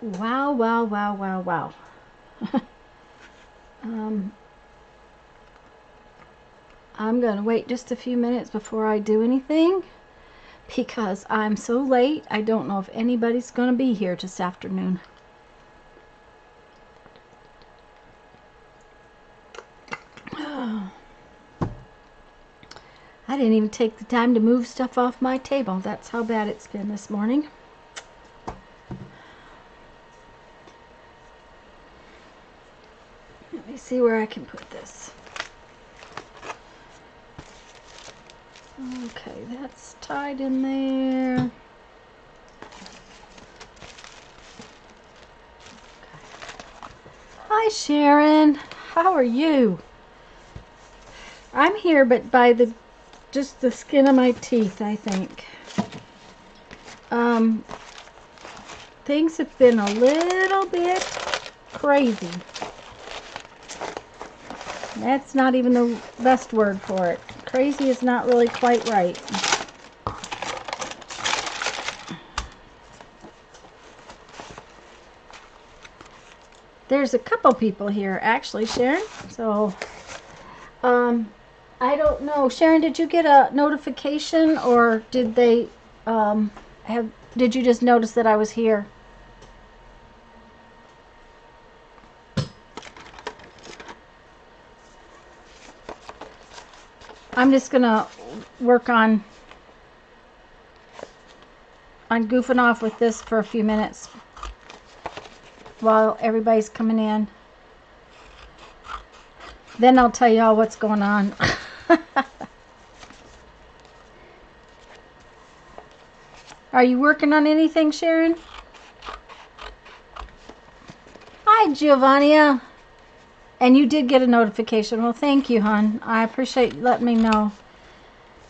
Wow, wow, wow, wow, wow. I'm going to wait just a few minutes before I do anything because I'm so late. I don't know if anybody's going to be here this afternoon. I didn't even take the time to move stuff off my table. That's how bad it's been this morning. Let me see where I can put this. Okay, that's tied in there. Hi, Sharon. How are you? I'm here, but by just the skin of my teeth, I think. Things have been a little bit crazy. That's not even the best word for it. Crazy is not really quite right. There's a couple people here, actually, Sharon. So, I don't know. Sharon, did you get a notification, or did they did you just notice that I was here? I'm just gonna work on goofing off with this for a few minutes while everybody's coming in. Then I'll tell y'all what's going on. Are you working on anything, Sharon? Hi, Giovannia. And you did get a notification. Well, thank you, hon. I appreciate you letting me know.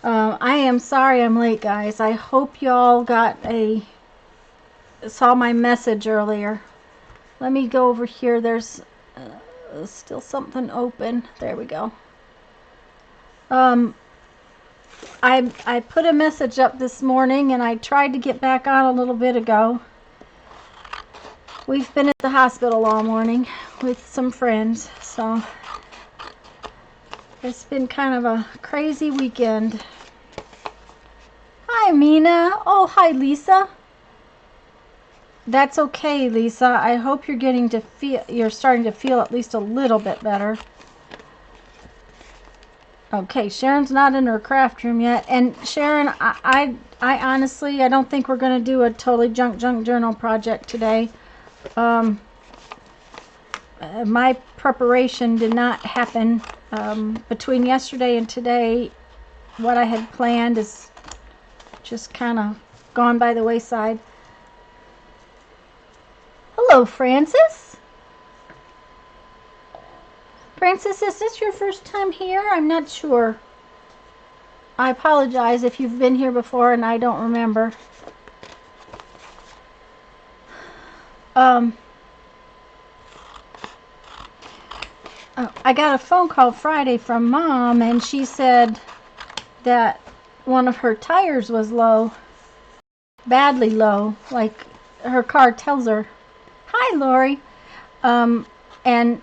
I am sorry I'm late, guys. I hope y'all saw my message earlier. Let me go over here. There's still something open. There we go. I put a message up this morning, and I tried to get back on a little bit ago. We've been at the hospital all morning with some friends, so it's been kind of a crazy weekend. Hi, Mina. Oh, hi, Lisa. That's okay, Lisa. I hope you're starting to feel at least a little bit better. Okay, Sharon's not in her craft room yet. And Sharon, I honestly, I don't think we're going to do a totally junk journal project today. My preparation did not happen between yesterday and today. What I had planned is just kind of gone by the wayside. Hello, Francis. Francis, is this your first time here? I'm not sure. I apologize if you've been here before and I don't remember. I got a phone call Friday from Mom, and she said that one of her tires was low, badly low, like her car tells her. Hi, Lori. And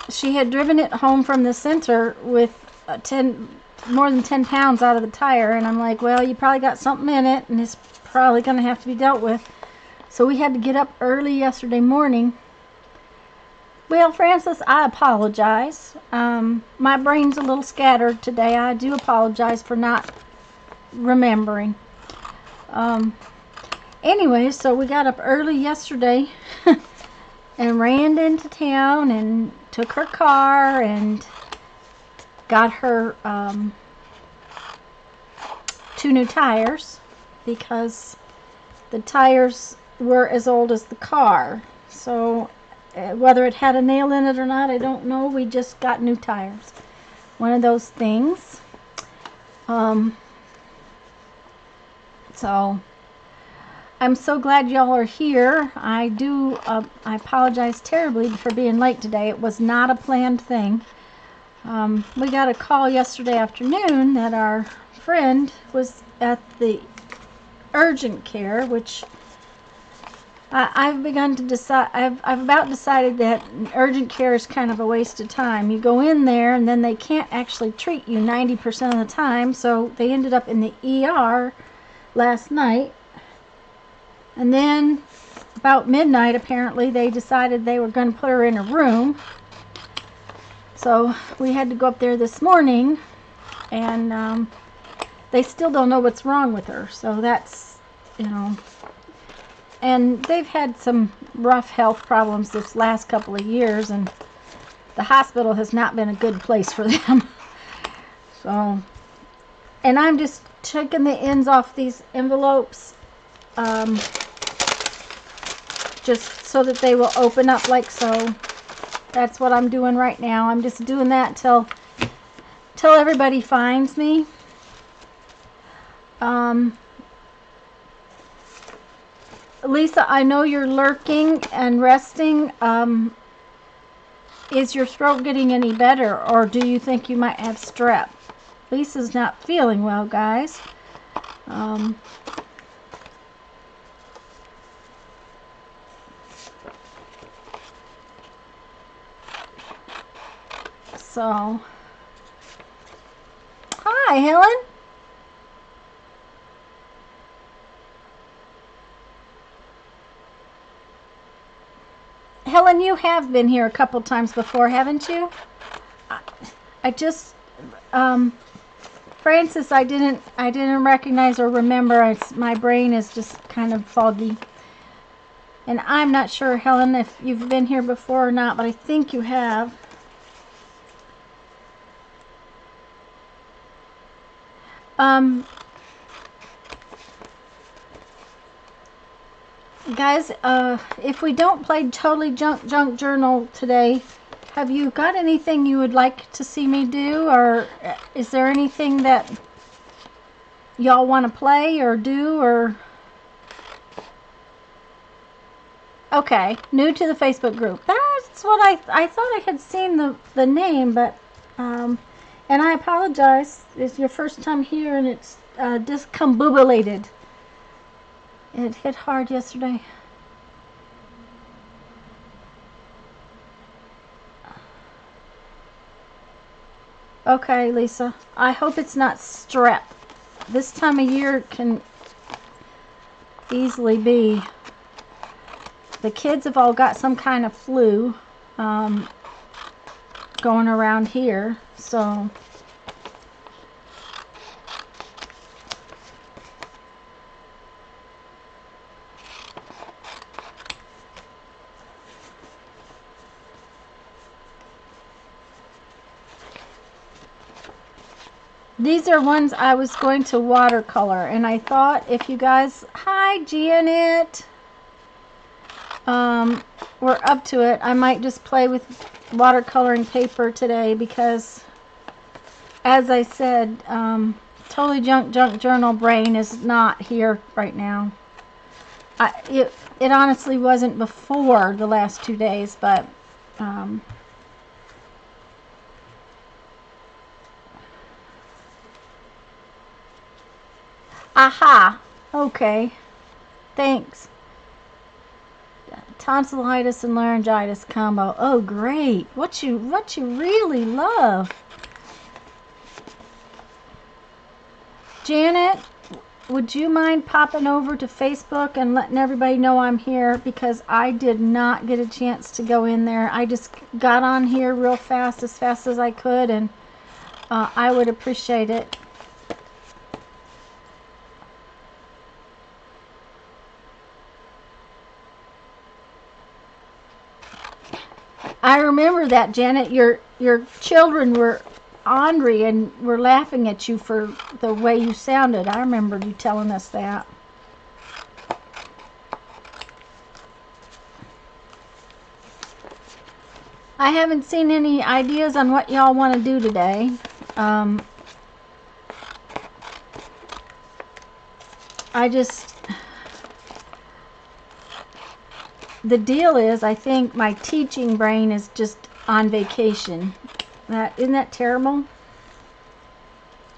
she had driven it home from the center with more than 10 pounds out of the tire, and I'm like, well, you probably got something in it, and it's probably going to have to be dealt with. So we had to get up early yesterday morning. Well, Francis, I apologize. My brain's a little scattered today. I do apologize for not remembering. Anyway, so we got up early yesterday and ran into town and took her car and got her 2 new tires because the tires were as old as the car. So whether it had a nail in it or not, I don't know. We just got new tires. One of those things. So I'm so glad y'all are here. I apologize terribly for being late today. It was not a planned thing. We got a call yesterday afternoon that our friend was at the urgent care, which I've begun to decide, I've about decided that urgent care is kind of a waste of time. You go in there and then they can't actually treat you 90% of the time, so they ended up in the ER last night. And then about midnight, apparently, they decided they were going to put her in a room. So we had to go up there this morning, and they still don't know what's wrong with her. So that's, you know... And they've had some rough health problems this last couple of years, and the hospital has not been a good place for them. So, and I'm just taking the ends off these envelopes, just so that they will open up like so. That's what I'm doing right now. I'm just doing that till everybody finds me. Lisa, I know you're lurking and resting. Is your throat getting any better, or do you think you might have strep? Lisa's not feeling well, guys. So, hi, Helen. Helen, you have been here a couple times before, haven't you? I just, Francis, I didn't recognize or remember. My brain is just kind of foggy. And I'm not sure, Helen, if you've been here before or not, but I think you have. Guys, if we don't play Totally Junk Journal today, have you got anything you would like to see me do, or is there anything that y'all want to play or do, or... Okay, new to the Facebook group. That's what I thought I had seen the name, but and I apologize. It's your first time here, and it's discombobulated. It hit hard yesterday. Okay, Lisa. I hope it's not strep. This time of year can easily be. The kids have all got some kind of flu going around here, so... These are ones I was going to watercolor, and I thought if you guys... Hi, Janet! We're up to it. I might just play with watercoloring paper today because, as I said, Totally Junk Journal brain is not here right now. It honestly wasn't before the last 2 days, but... Aha! Okay. Thanks. Tonsillitis and laryngitis combo. Oh, great. What you really love. Janet, would you mind popping over to Facebook and letting everybody know I'm here, because I did not get a chance to go in there. I just got on here real fast, as I could, and I would appreciate it. I remember that, Janet. Your children were ornery and were laughing at you for the way you sounded. I remember you telling us that. I haven't seen any ideas on what y'all want to do today. The deal is, I think my teaching brain is just on vacation. Isn't that terrible?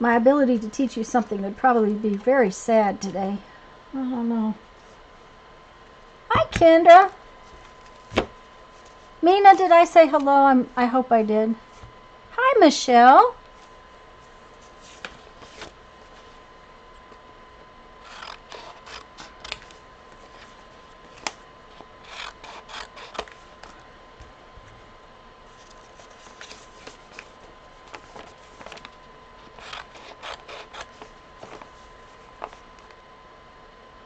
My ability to teach you something would probably be very sad today. I don't know. Hi, Kendra. Mina, did I say hello? I hope I did. Hi, Michelle.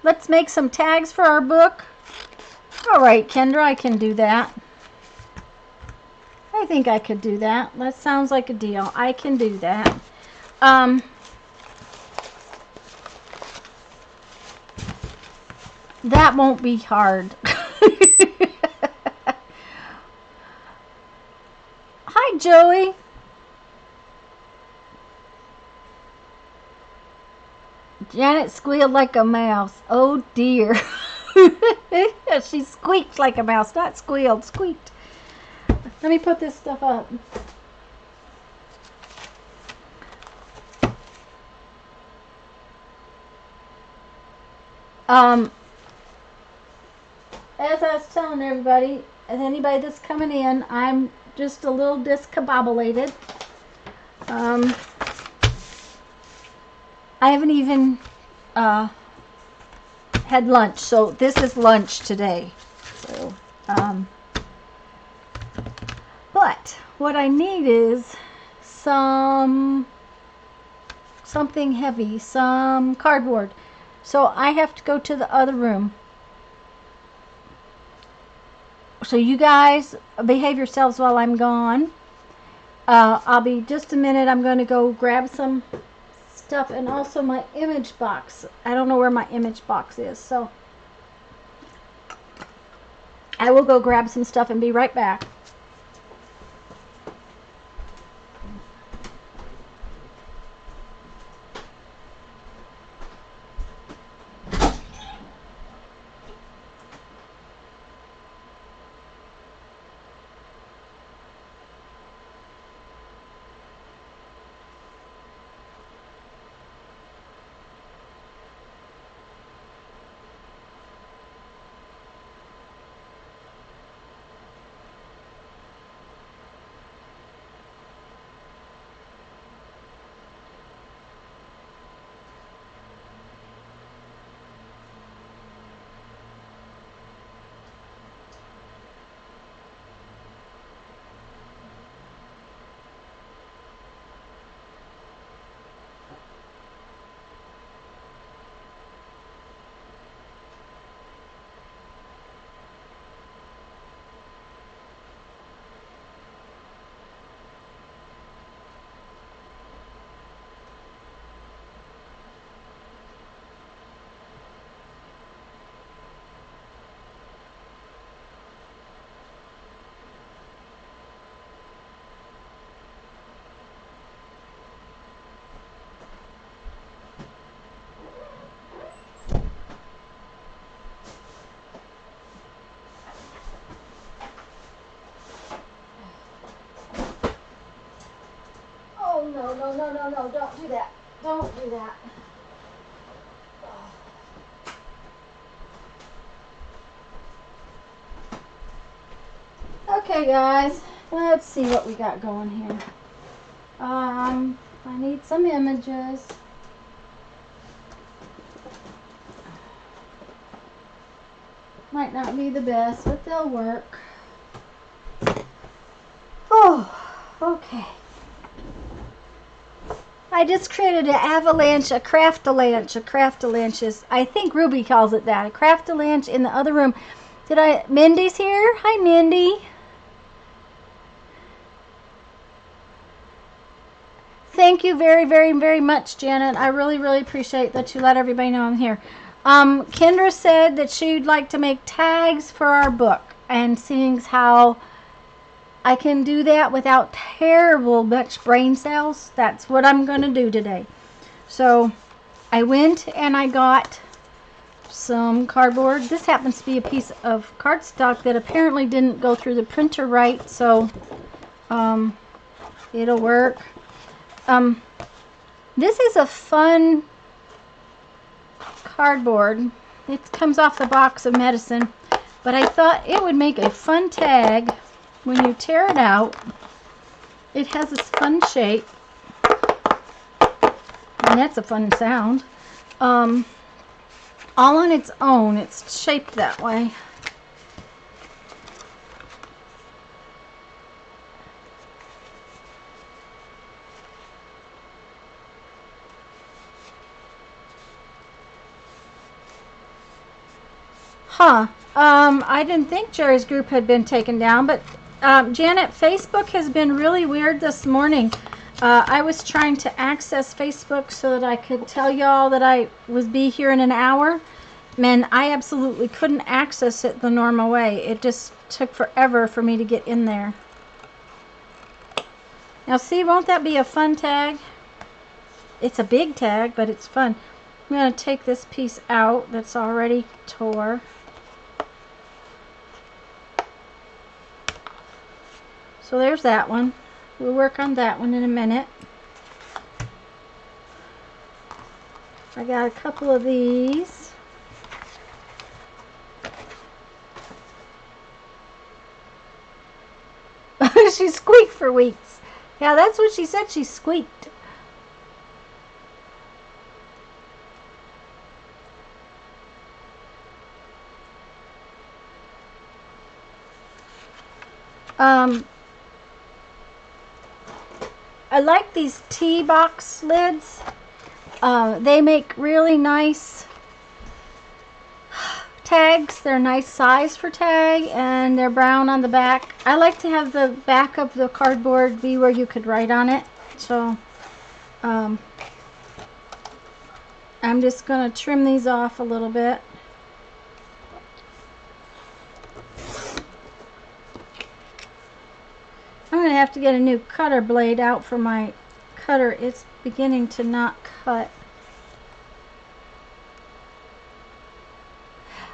Let's make some tags for our book. All right, Kendra, I can do that. I think I could do that. That sounds like a deal. I can do that. That won't be hard. Hi, Joey. Janet squealed like a mouse. Oh, dear. She squeaked like a mouse. Not squealed, squeaked. Let me put this stuff up. As I was telling everybody, and anybody that's coming in, I'm just a little discombobulated. I haven't even had lunch, so this is lunch today. So, but what I need is something heavy, some cardboard. So I have to go to the other room. So you guys behave yourselves while I'm gone. I'll be just a minute. I'm going to go grab some stuff and also my image box. I don't know where my image box is, so I will go grab some stuff and be right back. No, don't do that. Don't do that. Okay, guys, let's see what we got going here. I need some images. Might not be the best, but they'll work. Oh, okay. I just created an avalanche, a craftalanche is, I think Ruby calls it that, a craftalanche in the other room. Mindy's here? Hi, Mindy. Thank you very, very, very much, Janet. I really, really appreciate that you let everybody know I'm here. Kendra said that she'd like to make tags for our book, and seeing how I can do that without terrible much brain cells, that's what I'm going to do today. So I went and I got some cardboard. This happens to be a piece of cardstock that apparently didn't go through the printer right, so it'll work. This is a fun cardboard. It comes off the box of medicine. But I thought it would make a fun tag when you tear it out. It has this fun shape. And that's a fun sound. All on its own, it's shaped that way. Huh. I didn't think Jerry's group had been taken down, but Janet, Facebook has been really weird this morning. I was trying to access Facebook so that I could tell y'all that I would be here in an hour. Man, I absolutely couldn't access it the normal way. It just took forever for me to get in there. Now see, won't that be a fun tag? It's a big tag, but it's fun. I'm going to take this piece out that's already tore. So there's that one. We'll work on that one in a minute. I got a couple of these. She squeaked for weeks. Yeah, that's what she said. She squeaked. I like these tea box lids. They make really nice tags. They're a nice size for tag, and they're brown on the back. I like to have the back of the cardboard be where you could write on it. So I'm just going to trim these off a little bit. I'm going to have to get a new cutter blade out for my cutter. It's beginning to not cut.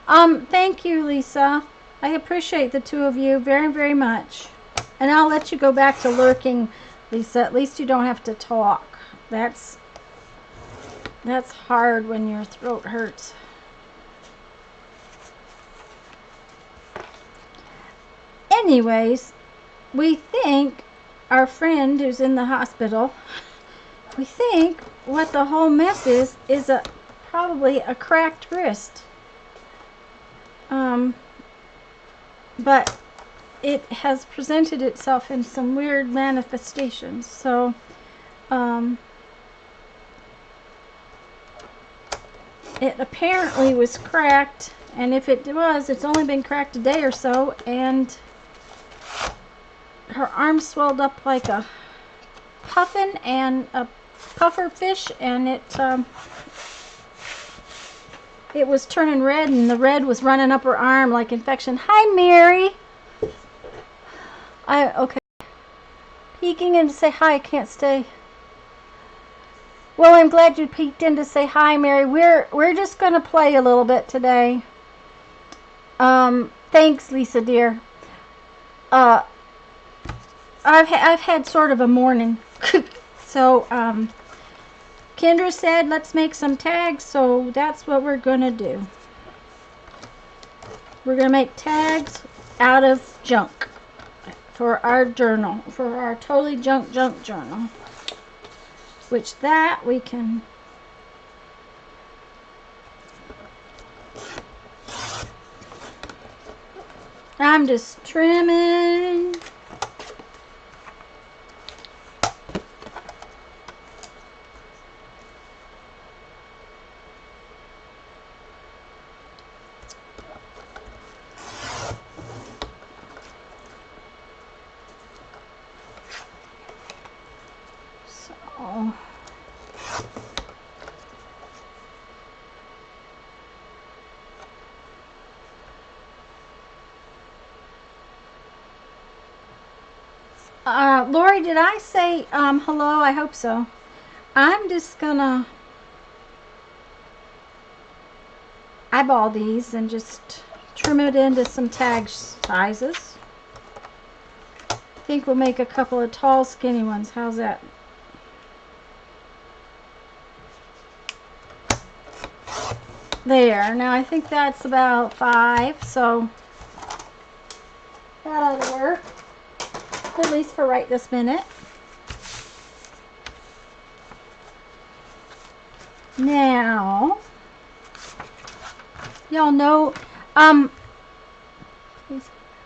Thank you, Lisa. I appreciate the two of you very, very much. And I'll let you go back to lurking, Lisa. At least you don't have to talk. That's hard when your throat hurts. Anyways, we think our friend who's in the hospital, we think what the whole mess is probably a cracked wrist. But it has presented itself in some weird manifestations. So it apparently was cracked, and if it was, it's only been cracked a day or so, and her arm swelled up like a puffin and a puffer fish, and it was turning red, and the red was running up her arm like infection. Hi, Mary. Okay. Peeking in to say hi. I can't stay. Well, I'm glad you peeked in to say hi, Mary. We're just gonna play a little bit today. Thanks, Lisa dear. I've had sort of a morning. So Kendra said let's make some tags, so that's what we're gonna do. We're gonna make tags out of junk for our journal, for our totally junk journal, which that we can I'm just trimming. Lori, did I say hello? I hope so. I'm just gonna eyeball these and just trim it into some tag sizes. I think we'll make a couple of tall, skinny ones. How's that? There. Now I think that's about 5. So that out of the work, at least for right this minute. Now, y'all know,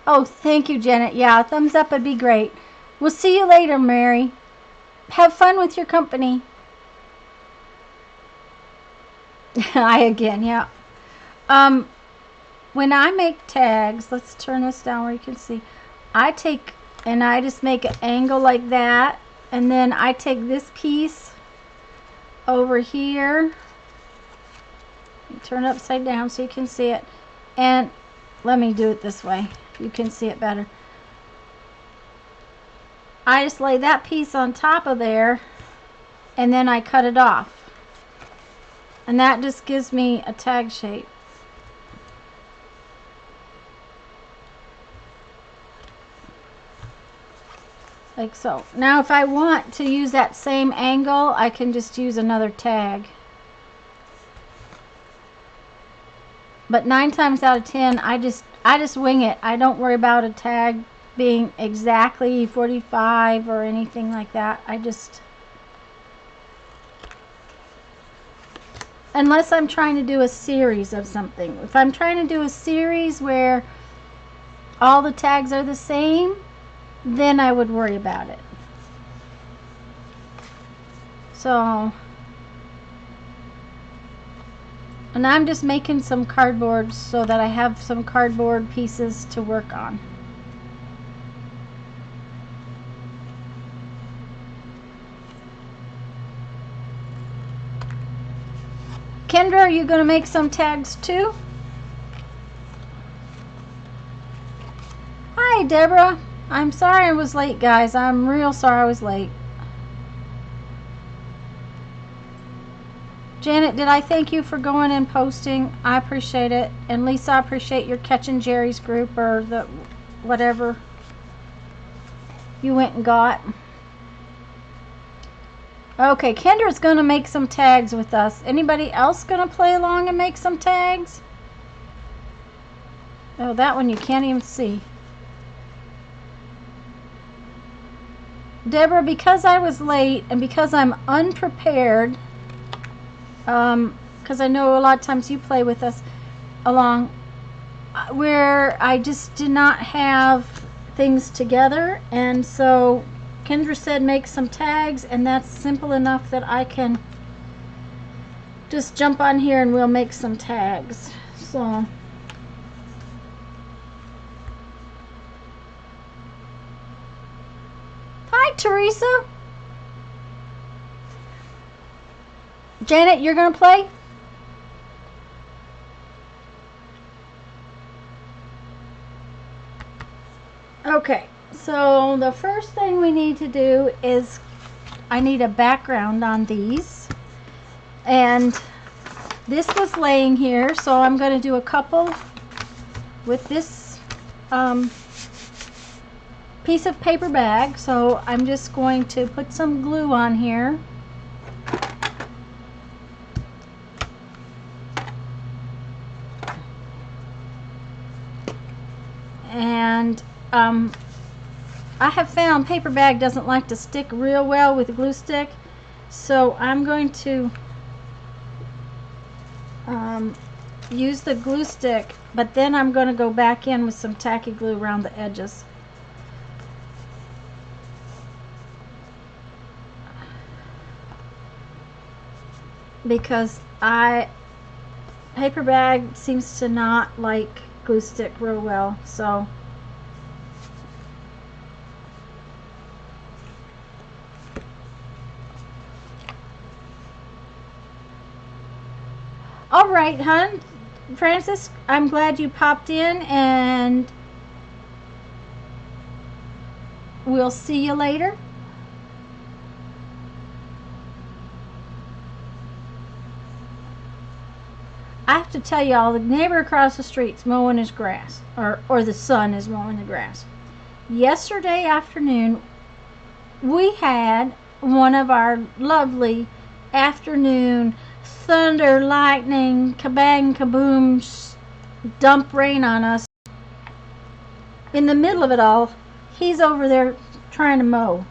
oh, thank you, Janet. Yeah, thumbs up would be great. We'll see you later, Mary. Have fun with your company. I again, yeah. When I make tags, let's turn this down where you can see. I take and I just make an angle like that, and then I take this piece over here, turn it upside down so you can see it, and let me do it this way, you can see it better. I just lay that piece on top of there, and then I cut it off, and that just gives me a tag shape. Like so. Now if I want to use that same angle, I can just use another tag. But 9 times out of 10, I just wing it. I don't worry about a tag being exactly 45 or anything like that. I just, unless I'm trying to do a series of something. If I'm trying to do a series where all the tags are the same, then I would worry about it. So, and I'm just making some cardboard so that I have some cardboard pieces to work on. Kendra, are you going to make some tags too? Hi, Deborah. I'm sorry I was late, guys. I'm real sorry I was late. Janet, did I thank you for going and posting? I appreciate it. And Lisa, I appreciate your catching Jerry's group or the whatever you went and got. Okay, Kendra's going to make some tags with us. Anybody else going to play along and make some tags? Oh, that one you can't even see. Deborah, because I was late and because I'm unprepared, because I know a lot of times you play with us along, where I just did not have things together, and so Kendra said make some tags, and that's simple enough that I can just jump on here and we'll make some tags. So hi, Teresa. Janet, you're going to play? Okay, so the first thing we need to do is I need a background on these. And this was laying here, so I'm going to do a couple with this piece of paper bag. So I'm just going to put some glue on here. And I have found paper bag doesn't like to stick real well with a glue stick, so I'm going to use the glue stick, but then I'm going to go back in with some tacky glue around the edges. Because paper bag seems to not like glue stick real well, so all right, hon. Francis, I'm glad you popped in, and we'll see you later. I have to tell y'all, the neighbor across the street's mowing his grass, or the son is mowing the grass. Yesterday afternoon, we had one of our lovely afternoon thunder, lightning, kabang, kaboom, dump rain on us. in the middle of it all, he's over there trying to mow.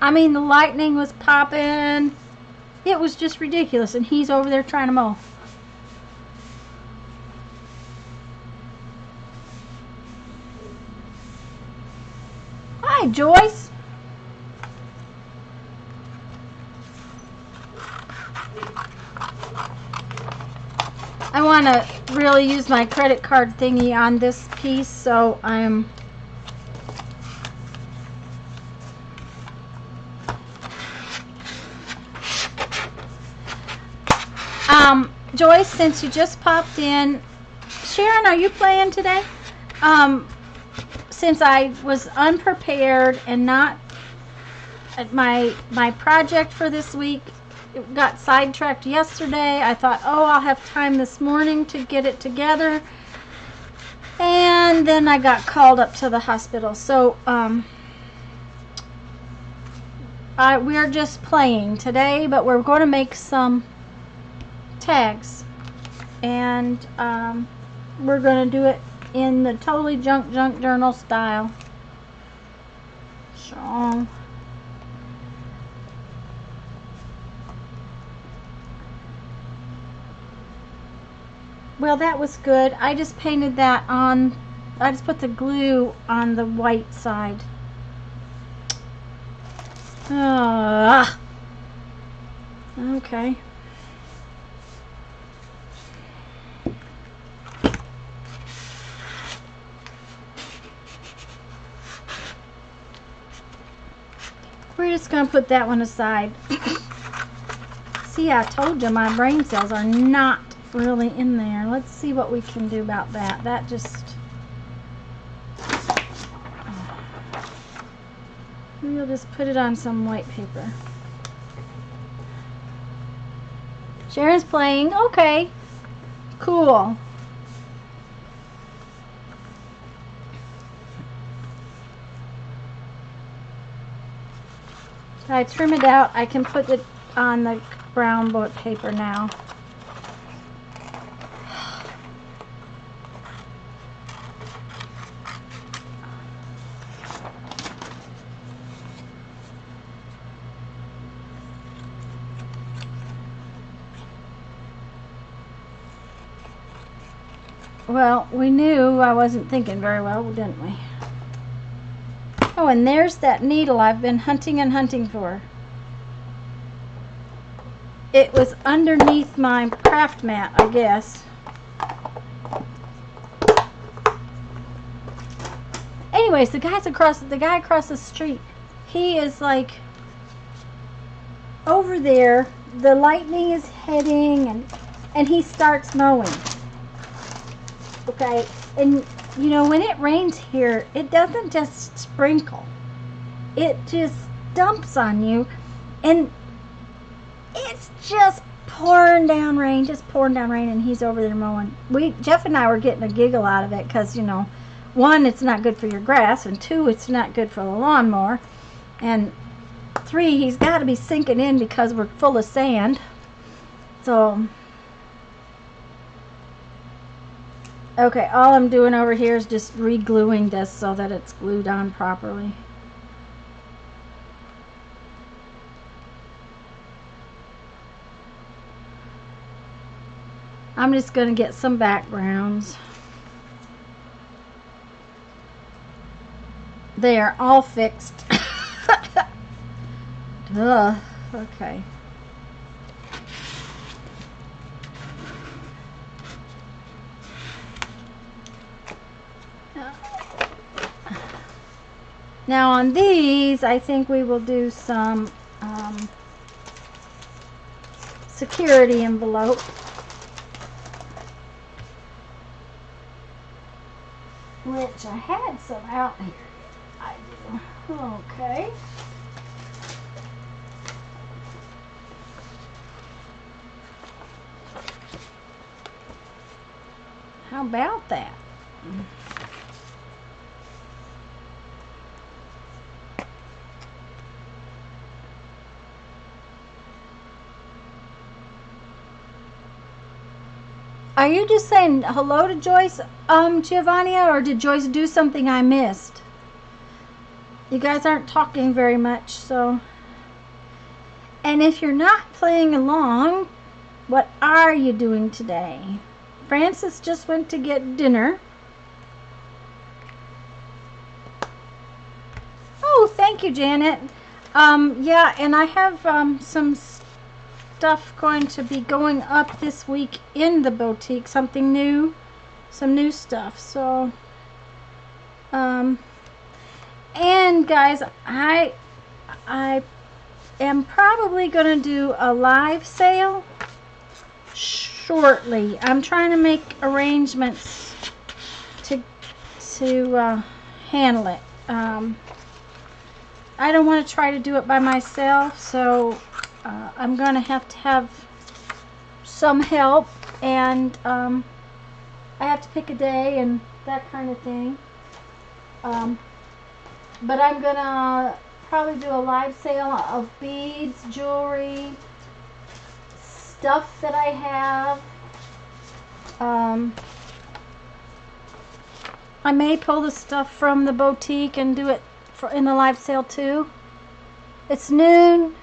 I mean, the lightning was popping. It was just ridiculous, and he's over there trying to mow. Hi, Joyce. I want to really use my credit card thingy on this piece, so I'm Joyce, since you just popped in, Sharon, are you playing today? Since I was unprepared and not at my project for this week, it got sidetracked yesterday. I thought, oh, I'll have time this morning to get it together, and then I got called up to the hospital. So we're just playing today, but we're going to make some tags, and we're going to do it in the totally junk journal style. So well, that was good. I just painted that on, I just put the glue on the white side. Okay. We're just going to put that one aside. See, I told you my brain cells are not really in there. Let's see what we can do about that. That just... we'll just put it on some white paper. Sharon's playing. Okay. Cool. If I trim it out, I can put it on the brown book paper now. Well, we knew I wasn't thinking very well, didn't we? Oh, and there's that needle I've been hunting and hunting for. It was underneath my craft mat, I guess. Anyways, the guy across the street, he is like over there. The lightning is hitting, and he starts mowing. Okay, and you know, when it rains here, it doesn't just sprinkle. It just dumps on you, and it's just pouring down rain, and he's over there mowing. Jeff and I were getting a giggle out of it because, you know, one, it's not good for your grass, and two, it's not good for the lawnmower, and three, he's got to be sinking in because we're full of sand. So, okay, all I'm doing over here is just re-gluing this so that it's glued on properly. I'm just going to get some backgrounds. They are all fixed. Duh. Okay. Now on these, I think we will do some security envelope. Which I had some out here. I do. Okay. How about that? Are you just saying hello to Joyce, Giovanni, or did Joyce do something I missed? You guys aren't talking very much, so. And if you're not playing along, what are you doing today? Francis just went to get dinner. Oh, thank you, Janet. Yeah, and I have some stuff going to be going up this week in the boutique. Something new, some new stuff. So, and guys, I am probably going to do a live sale shortly. I'm trying to make arrangements to handle it. I don't want to try to do it by myself, so I'm going to have some help, and I have to pick a day and that kind of thing. But I'm going to probably do a live sale of beads, jewelry, stuff that I have. I may pull the stuff from the boutique and do it in the live sale too. It's noon.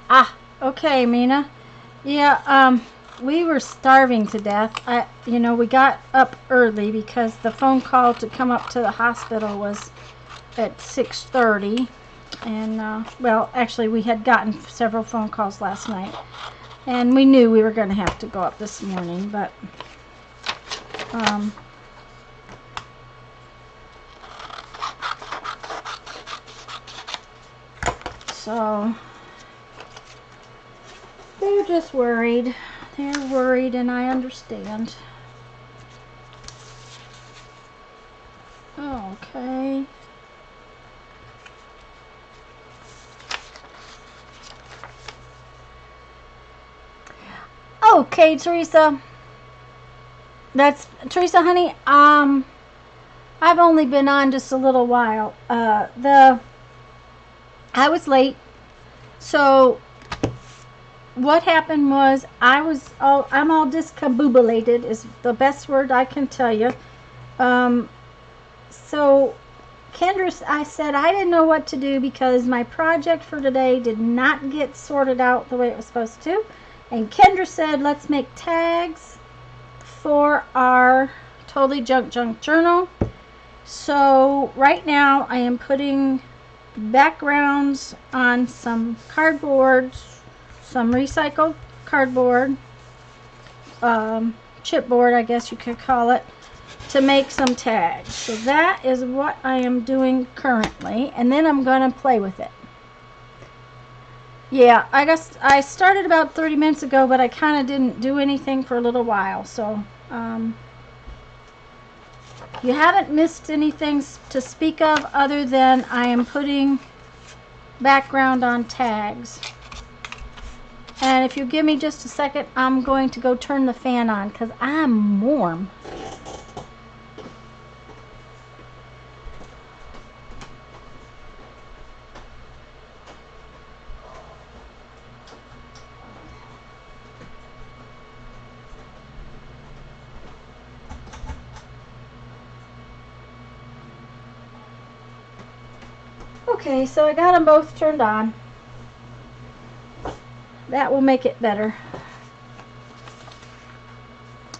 Ah, okay, Mina. Yeah, we were starving to death. We got up early because the phone call to come up to the hospital was at 6:30. And, well, actually, we had gotten several phone calls last night. And we knew we were going to have to go up this morning, but, so, they're just worried. They're worried, and I understand. Okay. Okay, Teresa. That's Teresa, honey. I've only been on just a little while. I was late, so what happened was I'm all discombobulated is the best word I can tell you. So Kendra, I said I didn't know what to do because my project for today did not get sorted out the way it was supposed to. And Kendra said, let's make tags for our Totally Junk journal. So right now I am putting backgrounds on some cardboard, some recycled cardboard, chipboard, I guess you could call it, to make some tags. So that is what I am doing currently, and then I'm going to play with it. Yeah, I guess I started about 30 minutes ago, but I kind of didn't do anything for a little while. So, you haven't missed anything to speak of other than I am putting background on tags. And if you give me just a second, I'm going to go turn the fan on because I'm warm. Okay, so I got them both turned on. That will make it better.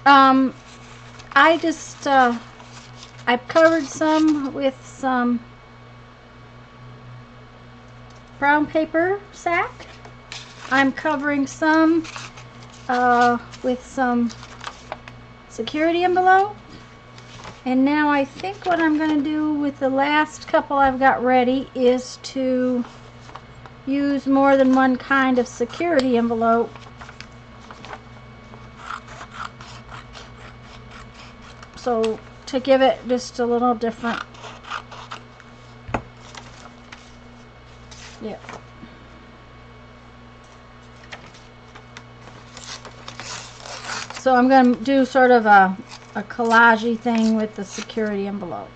I just, I've covered some with some brown paper sack. I'm covering some with some security envelope. And now I think what I'm going to do with the last couple I've got ready is to use more than one kind of security envelope. So to give it just a little different. Yeah. So I'm going to do sort of a collage-y thing with the security envelope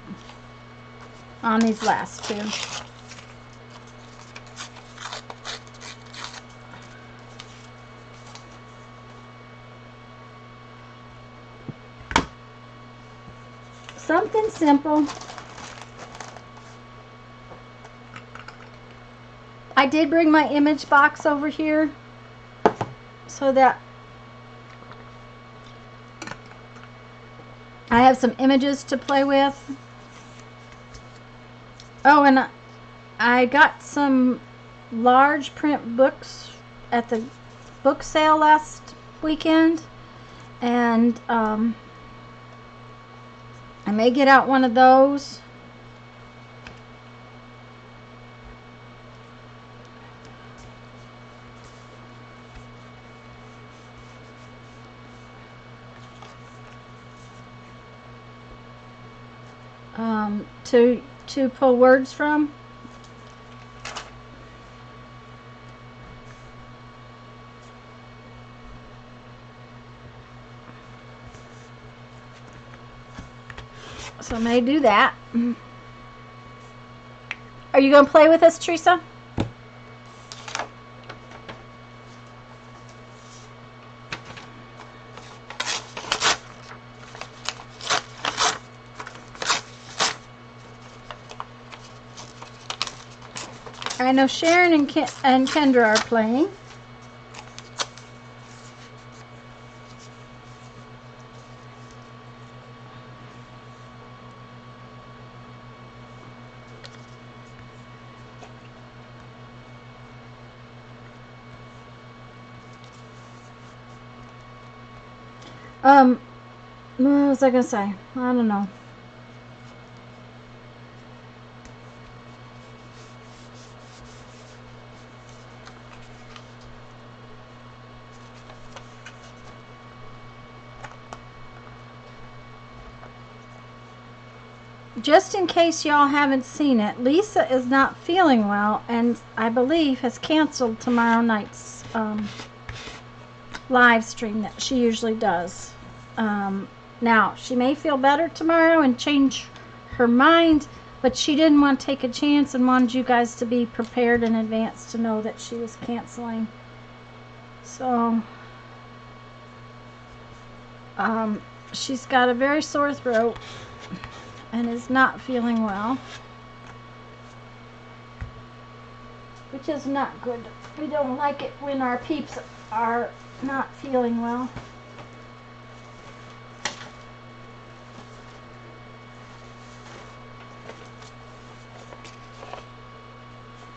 on these last two. Something simple. I did bring my image box over here so that I have some images to play with. Oh, and I got some large print books at the book sale last weekend, and I may get out one of those. To pull words from. So I may do that. Are you going to play with us, Teresa? I know Sharon and Kendra are playing. What was I gonna say? I don't know. Just in case y'all haven't seen it, Lisa is not feeling well, and I believe has canceled tomorrow night's live stream that she usually does. Now, she may feel better tomorrow and change her mind, but she didn't want to take a chance and wanted you guys to be prepared in advance to know that she was canceling. So, she's got a very sore throat and is not feeling well, which is not good. We don't like it when our peeps are not feeling well.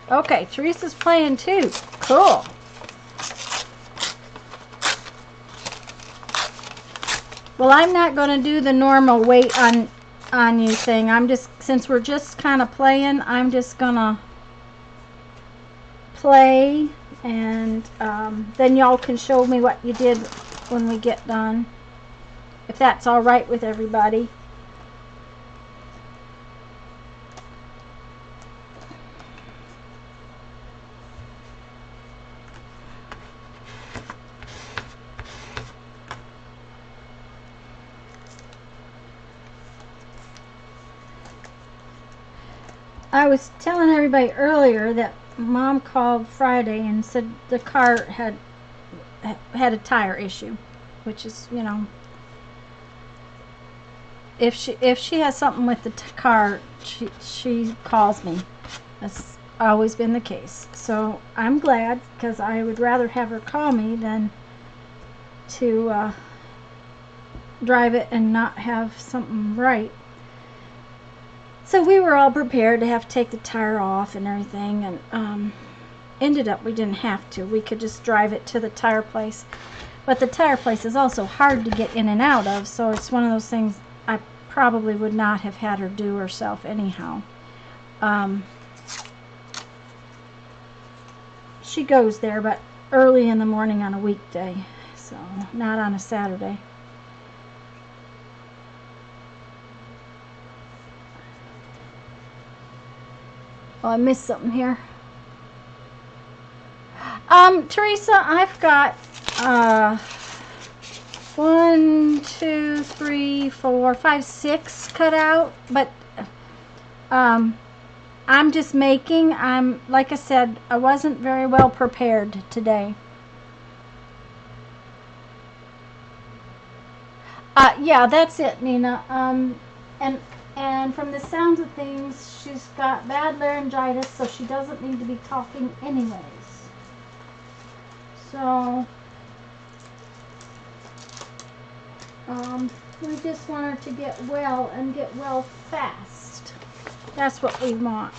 Okay, Teresa's playing too. Cool. Well, I'm not going to do the normal wait on you thing. I'm just, since we're just kind of playing, I'm just going to play, and then y'all can show me what you did when we get done, if that's all right with everybody. I was telling everybody earlier that Mom called Friday and said the car had a tire issue, which is, you know, if she has something with the car, she calls me. That's always been the case. So I'm glad, because I would rather have her call me than to drive it and not have something right. So we were all prepared to have to take the tire off and everything, and ended up we didn't have to. We could just drive it to the tire place. But the tire place is also hard to get in and out of, so it's one of those things I probably would not have had her do herself anyhow. She goes there, but early in the morning on a weekday, so not on a Saturday. Oh, I missed something here. Teresa, I've got 1, 2, 3, 4, 5, 6 cut out, but I'm just making. Like I said, I wasn't very well prepared today. Yeah, that's it, Nina. And from the sounds of things, she's got bad laryngitis, so she doesn't need to be talking anyways. So, we just want her to get well and get well fast. That's what we want.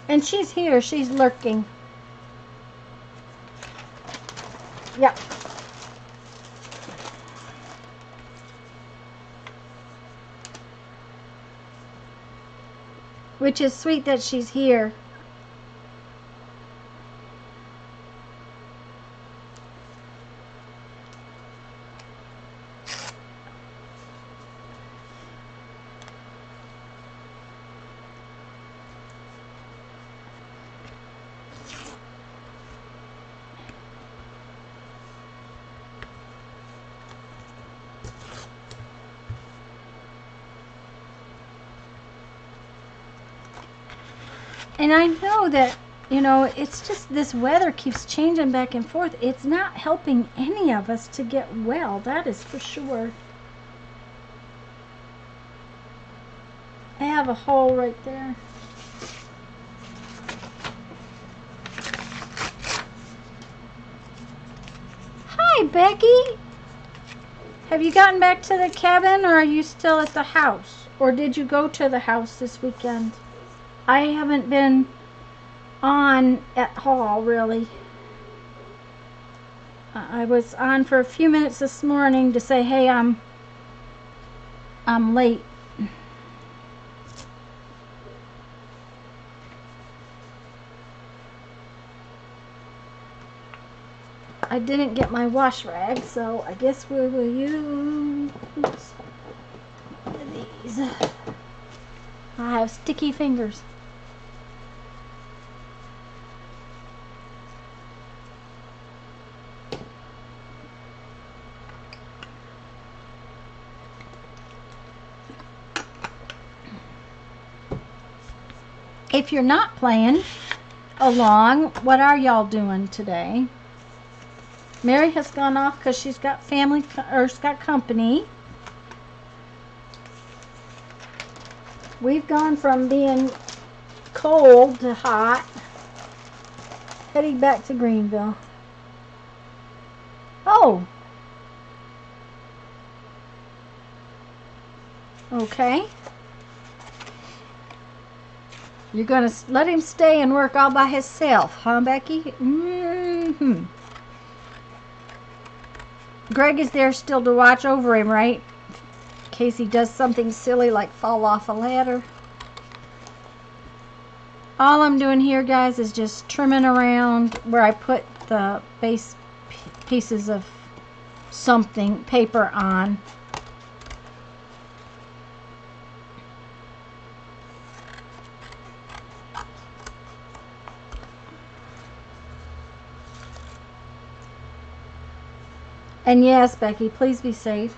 And she's here. She's lurking. Yep. Which is sweet that she's here. And I know that, you know, it's just this weather keeps changing back and forth. It's not helping any of us to get well, that is for sure. I have a hole right there. Hi, Becky. Have you gotten back to the cabin, or are you still at the house? Or did you go to the house this weekend? I haven't been on at all, really. I was on for a few minutes this morning to say, hey, I'm late. I didn't get my wash rag, so I guess we will use these. I have sticky fingers. If you're not playing along, what are y'all doing today? Mary has gone off because she's got family, or she's got company. We've gone from being cold to hot, heading back to Greenville. Oh. Okay. You're going to let him stay and work all by himself, huh, Becky? Mm-hmm. Greg is there still to watch over him, right? In case he does something silly like fall off a ladder. All I'm doing here, guys, is just trimming around where I put the base pieces of something, paper on. And yes, Becky, please be safe.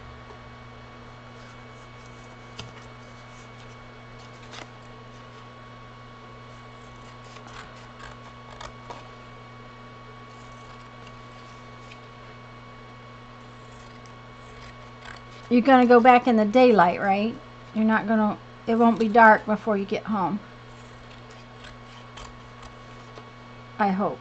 You're going to go back in the daylight, right? You're not going to, it won't be dark before you get home. I hope.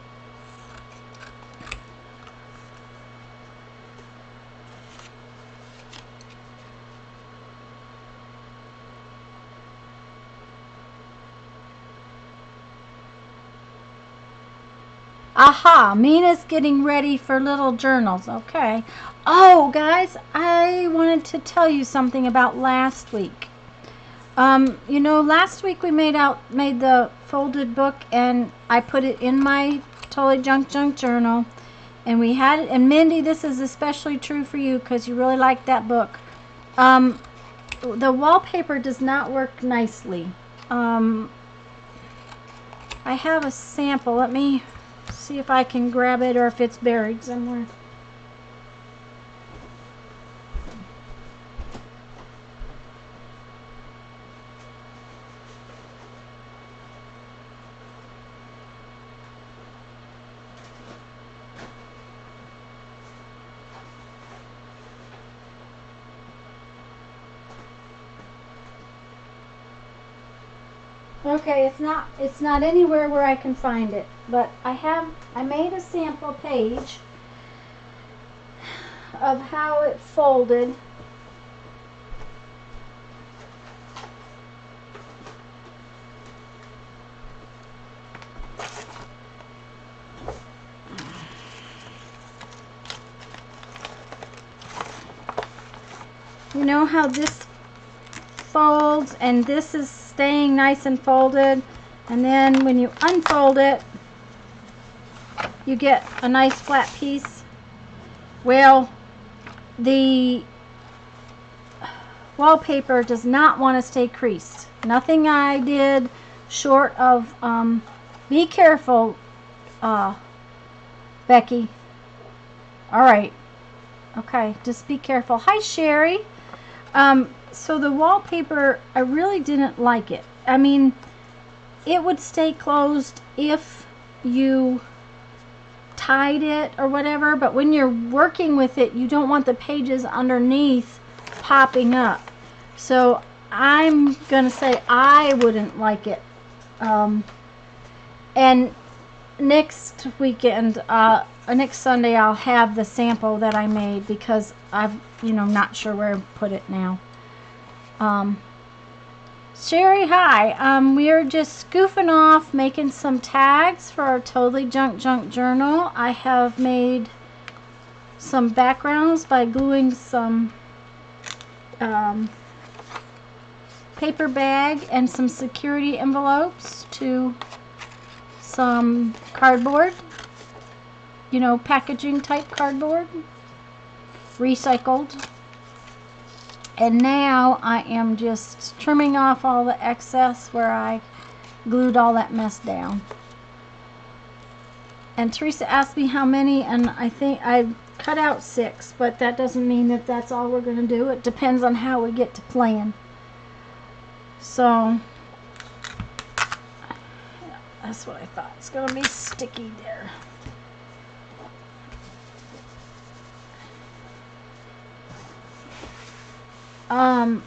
Aha, Mina's getting ready for little journals. Okay. Oh, guys, I wanted to tell you something about last week. You know, last week we made the folded book, and I put it in my Totally Junk journal. And we had it, and Mindy, this is especially true for you because you really like that book. The wallpaper does not work nicely. I have a sample. Let me see if I can grab it or if it's buried somewhere. Okay, it's not anywhere where I can find it, but I made a sample page of how it folded. You know how this folds and this is staying nice and folded, and then when you unfold it you get a nice flat piece. Well, the wallpaper does not want to stay creased. Nothing I did short of be careful, Becky. All right, okay, just be careful. Hi, Sherry. So the wallpaper, I really didn't like it. I mean, it would stay closed if you tied it or whatever, but when you're working with it, you don't want the pages underneath popping up. So I'm gonna say I wouldn't like it. And next weekend, next Sunday, I'll have the sample that I made, because I've, not sure where to put it now. Sherry, hi. We're just goofing off, making some tags for our Totally Junk journal. I have made some backgrounds by gluing some paper bag and some security envelopes to some cardboard, packaging type cardboard, recycled. And now I am just trimming off all the excess where I glued all that mess down. And Teresa asked me how many, and I think I cut out 6, but that doesn't mean that that's all we're going to do. It depends on how we get to playing. So that's what I thought. It's going to be sticky there. And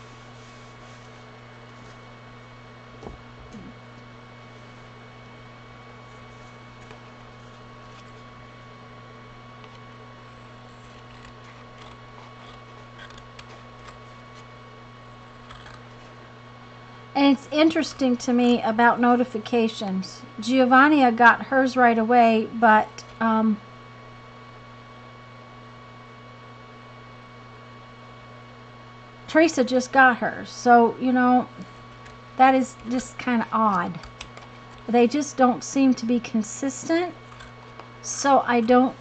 it's interesting to me about notifications. Giovannia got hers right away, but Teresa just got hers. So, that is just kind of odd. They just don't seem to be consistent. So I don't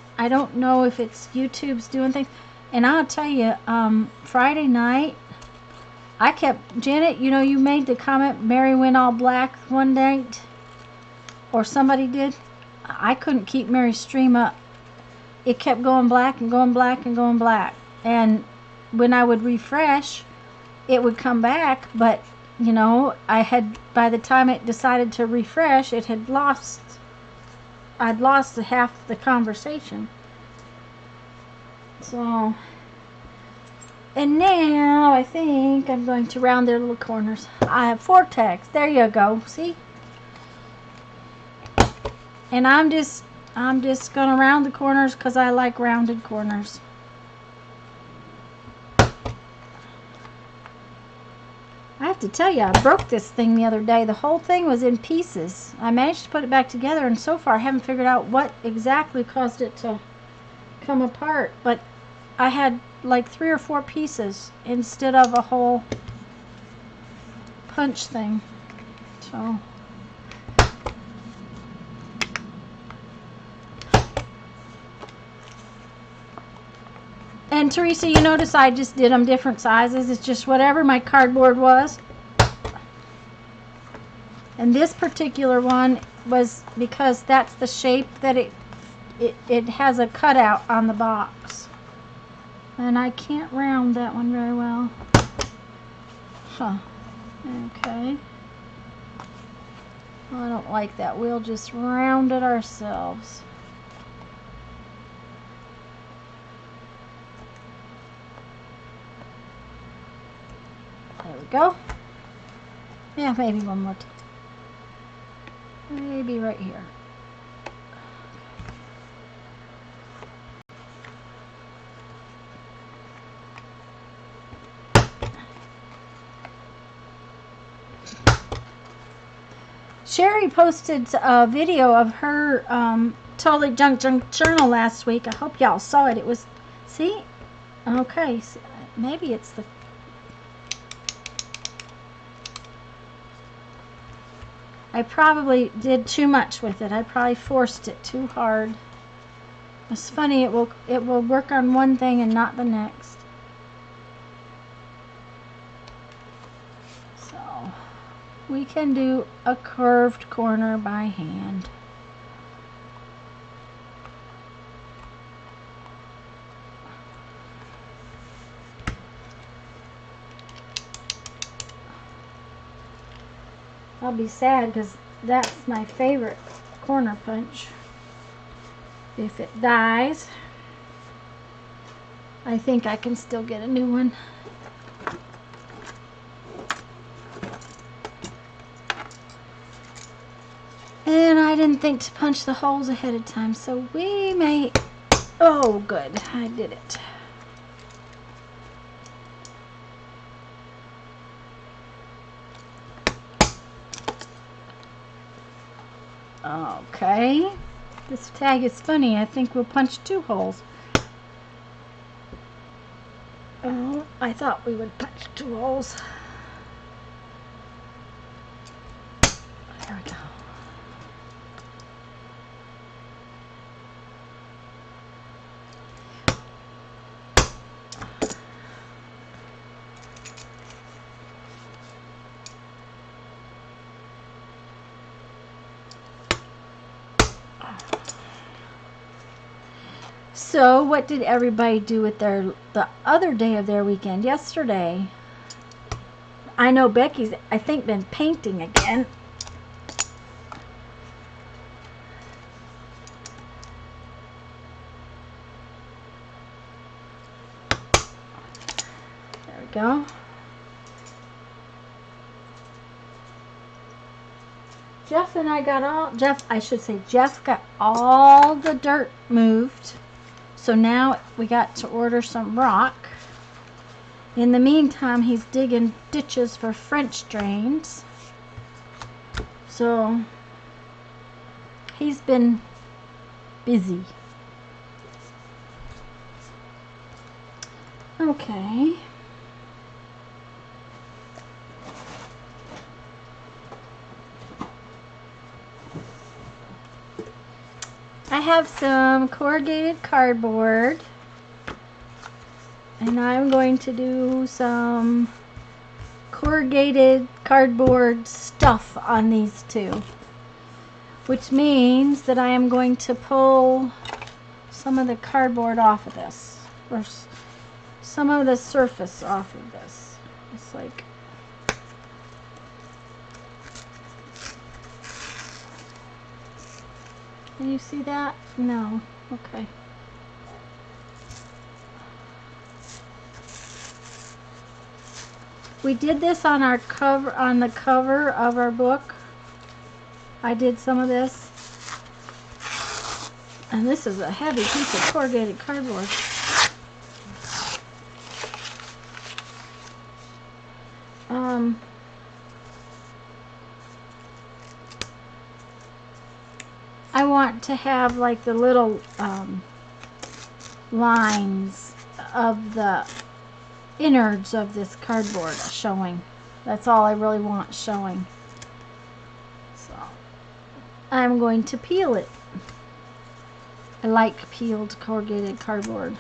know if it's YouTube's doing things. And I'll tell you, Friday night, I kept, Janet, you made the comment, Mary went all black one night, or somebody did. I couldn't keep Mary's stream up. It kept going black and going black and going black. And when I would refresh, it would come back, but, I had, by the time it decided to refresh, it had lost, I'd lost half the conversation. So, and now I think I'm going to round their little corners. I have 4 tags. There you go. See? And I'm just going to round the corners because I like rounded corners. I have to tell you, I broke this thing the other day. The whole thing was in pieces. I managed to put it back together, and so far I haven't figured out what exactly caused it to come apart. But I had like 3 or 4 pieces instead of a whole punch thing. So and Teresa, you notice I just did them different sizes. It's just whatever my cardboard was. And this particular one was because that's the shape that it has a cutout on the box. And I can't round that one very well. Huh. Okay. I don't like that. We'll just round it ourselves. There we go. Yeah, maybe one more time. Maybe right here. Sherry posted a video of her Totally Junk Journal last week. I hope y'all saw it. It was, see? Okay, so maybe it's the... I probably did too much with it. I probably forced it too hard. It's funny, it will work on one thing and not the next. So we can do a curved corner by hand. I'll be sad because that's my favorite corner punch. If it dies, I think I can still get a new one. And I didn't think to punch the holes ahead of time, so we may... Oh, good. I did it. Okay. This tag is funny. I think we'll punch 2 holes. Oh, I thought we would punch 2 holes. There we go. So, what did everybody do with the other day of their weekend? Yesterday, I know Becky's, I think, been painting again. There we go. Jeff and I got all, Jeff got all the dirt moved. So now we got to order some rock. In the meantime, he's digging ditches for French drains. So he's been busy. Okay. I have some corrugated cardboard, and I'm going to do some corrugated cardboard stuff on these 2, which means that I am going to pull some of the cardboard off of this, or some of the surface off of this. It's like, can you see that? No. Okay. We did this on our cover, on the cover of our book. I did some of this. And this is a heavy piece of corrugated cardboard. I want to have like the little lines of the innards of this cardboard showing. That's all I really want showing. So I'm going to peel it. I like peeled corrugated cardboard.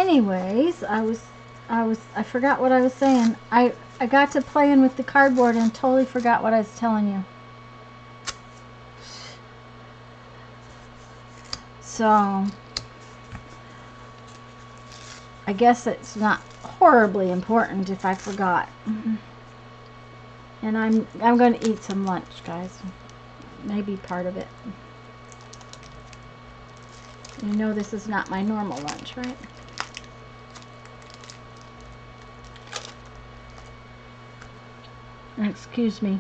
anyways, I forgot what I was saying. I got to playing with the cardboard and totally forgot what I was telling you. So I guess it's not horribly important if I forgot. And I'm going to eat some lunch, guys. Maybe part of it. You know this is not my normal lunch, right? Excuse me.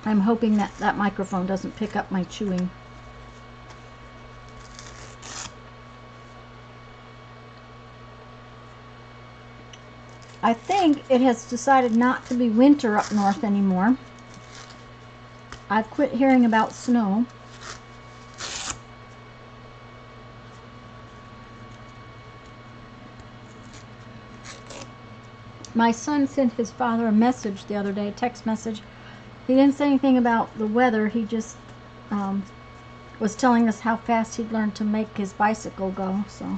I'm hoping that that microphone doesn't pick up my chewing. I think it has decided not to be winter up north anymore. I've quit hearing about snow. My son sent his father a message the other day, a text message. He didn't say anything about the weather. He just was telling us how fast he'd learned to make his bicycle go. So,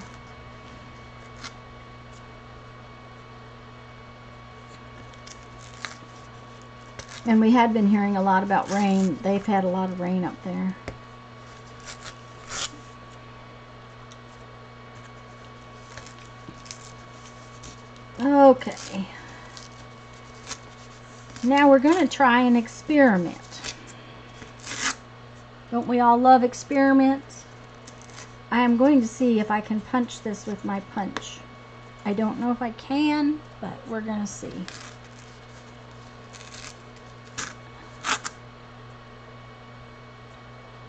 and we had been hearing a lot about rain. They've had a lot of rain up there. Okay. Now we're going to try an experiment. Don't we all love experiments? I am going to see if I can punch this with my punch. I don't know if I can, but we're going to see.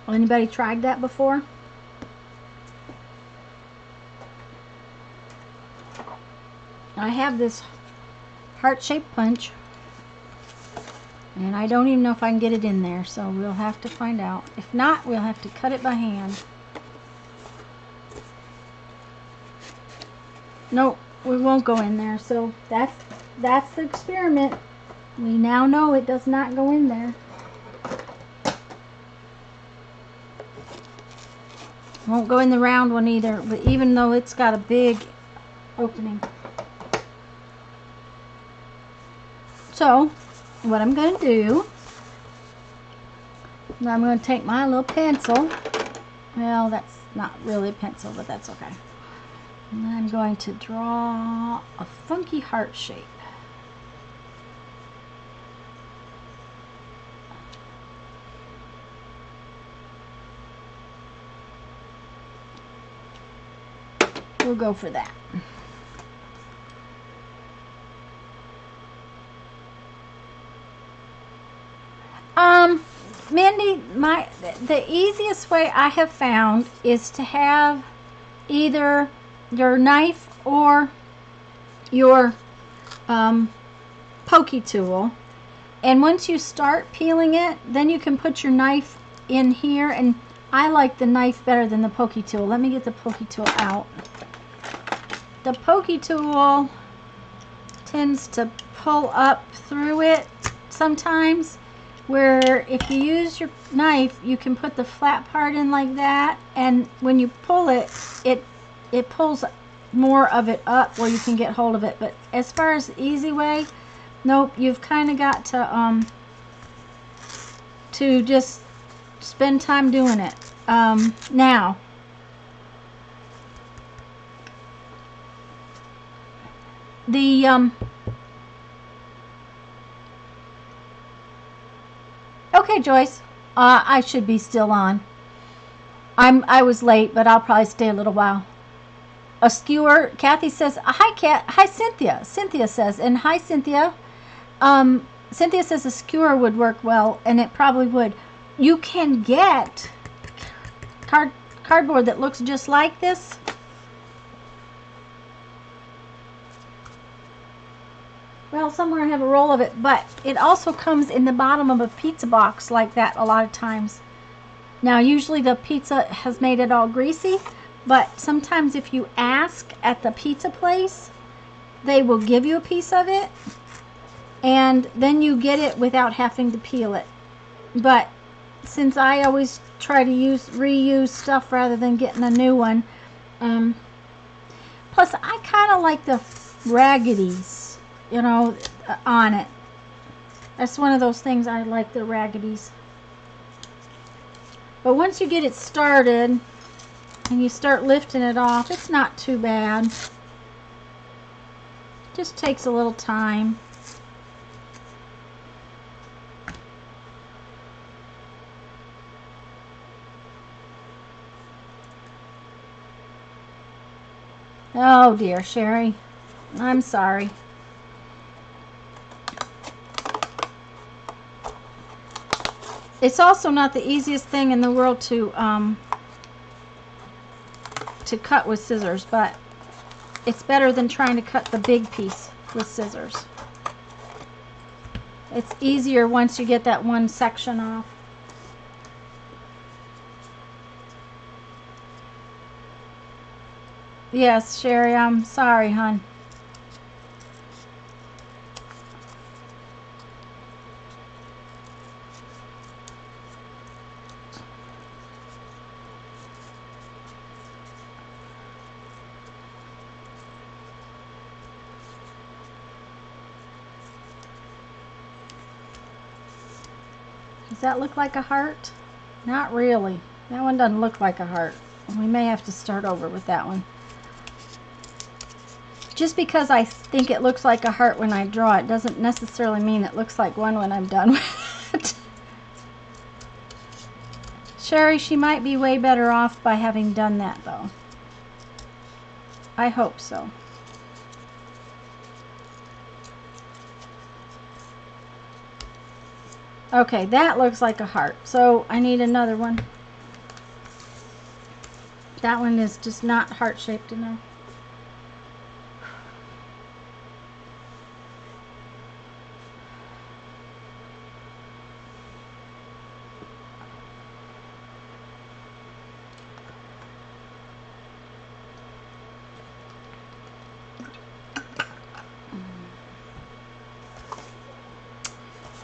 Anybody tried that before? I have this heart-shaped punch, and I don't even know if I can get it in there, so we'll have to find out. If not, we'll have to cut it by hand. Nope, we won't go in there, so that's the experiment. We now know it does not go in there. Won't go in the round one either, but even though it's got a big opening. So, what I'm going to do, I'm going to take my little pencil. Well, that's not really a pencil, but that's okay. And I'm going to draw a funky heart shape. We'll go for that. Mindy, the easiest way I have found is to have either your knife or your pokey tool, and once you start peeling it, then you can put your knife in here, and I like the knife better than the pokey tool. Let me get the pokey tool out. The pokey tool tends to pull up through it sometimes, where if you use your knife, you can put the flat part in like that, and when you pull it, it pulls more of it up where you can get hold of it. But as far as the easy way, nope, you've kind of got to just spend time doing it. Now, the okay, Joyce, I should be still on. I was late, but I'll probably stay a little while. A skewer, Kathy says, hi Cynthia. Cynthia says, and hi Cynthia. Cynthia says a skewer would work well, and it probably would. You can get cardboard that looks just like this. Well, somewhere I have a roll of it, but it also comes in the bottom of a pizza box like that a lot of times. Now, usually the pizza has made it all greasy, but sometimes if you ask at the pizza place, they will give you a piece of it, and then you get it without having to peel it. But since I always try to reuse stuff rather than getting a new one, plus I kind of like the raggedies, you know, on it. That's one of those things, I like the raggedies. But once you get it started and you start lifting it off, it's not too bad. Just takes a little time. Oh dear, Sherry. I'm sorry. It's also not the easiest thing in the world to cut with scissors, but it's better than trying to cut the big piece with scissors. It's easier once you get that one section off. Yes, Sherry, I'm sorry, hon. Does that look like a heart? Not really. That one doesn't look like a heart. We may have to start over with that one. Just because I think it looks like a heart when I draw it doesn't necessarily mean it looks like one when I'm done with it. Sherry, she might be way better off by having done that, though. I hope so. Okay, that looks like a heart. So I need another one. That one is just not heart-shaped enough.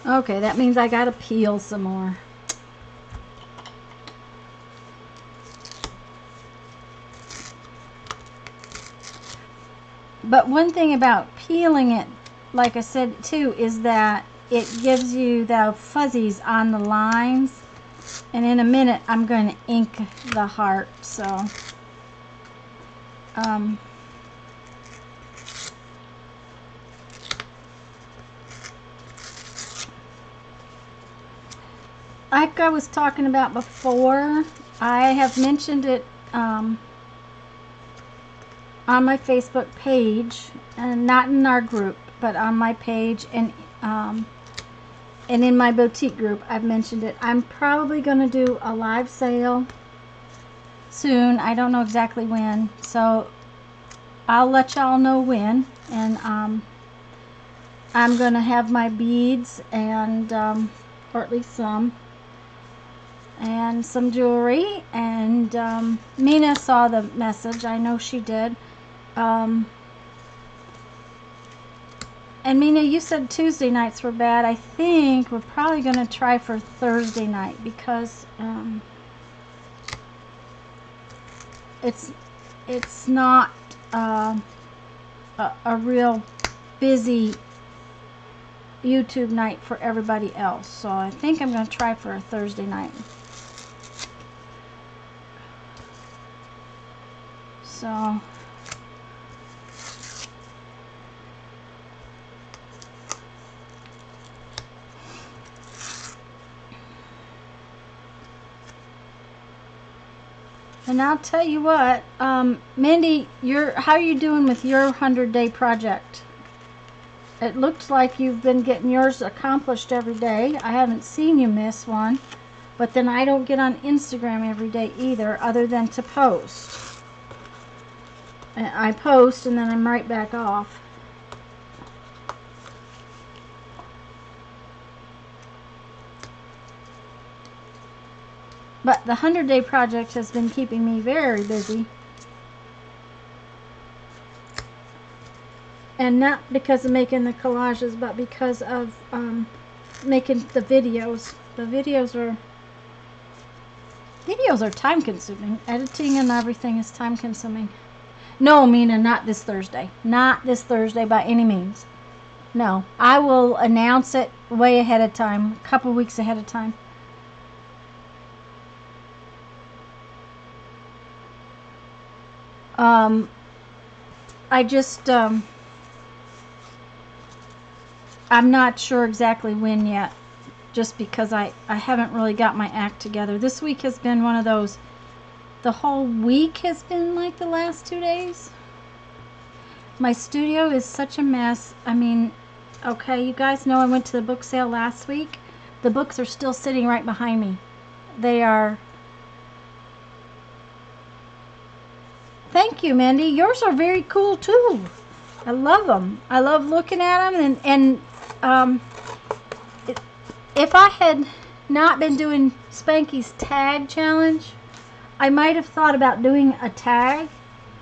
Okay, that means I gotta peel some more. But one thing about peeling it, like I said too, is that it gives you the fuzzies on the lines. And in a minute, I'm going to ink the heart, so like I was talking about before, I have mentioned it on my Facebook page, and not in our group, but on my page, and in my boutique group, I've mentioned it. I'm probably going to do a live sale soon. I don't know exactly when, so I'll let y'all know when. And I'm going to have my beads, and or at least some, and some jewelry. And Mina saw the message. I know she did. And Mina, you said Tuesday nights were bad. I think we're probably going to try for Thursday night, because it's not a real busy YouTube night for everybody else. So I think I'm going to try for a Thursday night. So and I'll tell you what, Mindy, how are you doing with your 100-day project? It looks like you've been getting yours accomplished every day. I haven't seen you miss one, but then I don't get on Instagram every day either, other than to post. I post and then I'm right back off. But the 100-day project has been keeping me very busy. And not because of making the collages, but because of making the videos. The videos are time consuming. Editing and everything is time consuming. No, Mina, not this Thursday. Not this Thursday by any means. No, I will announce it way ahead of time, a couple weeks ahead of time. I just, I'm not sure exactly when yet, just because I haven't really got my act together. This week has been one of those, the whole week has been like the last 2 days. My studio is such a mess. I mean, okay, you guys know I went to the book sale last week. The books are still sitting right behind me. They are... Thank you, Mandy. Yours are very cool, too. I love them. I love looking at them. And if I had not been doing Spanky's tag challenge, I might have thought about doing a tag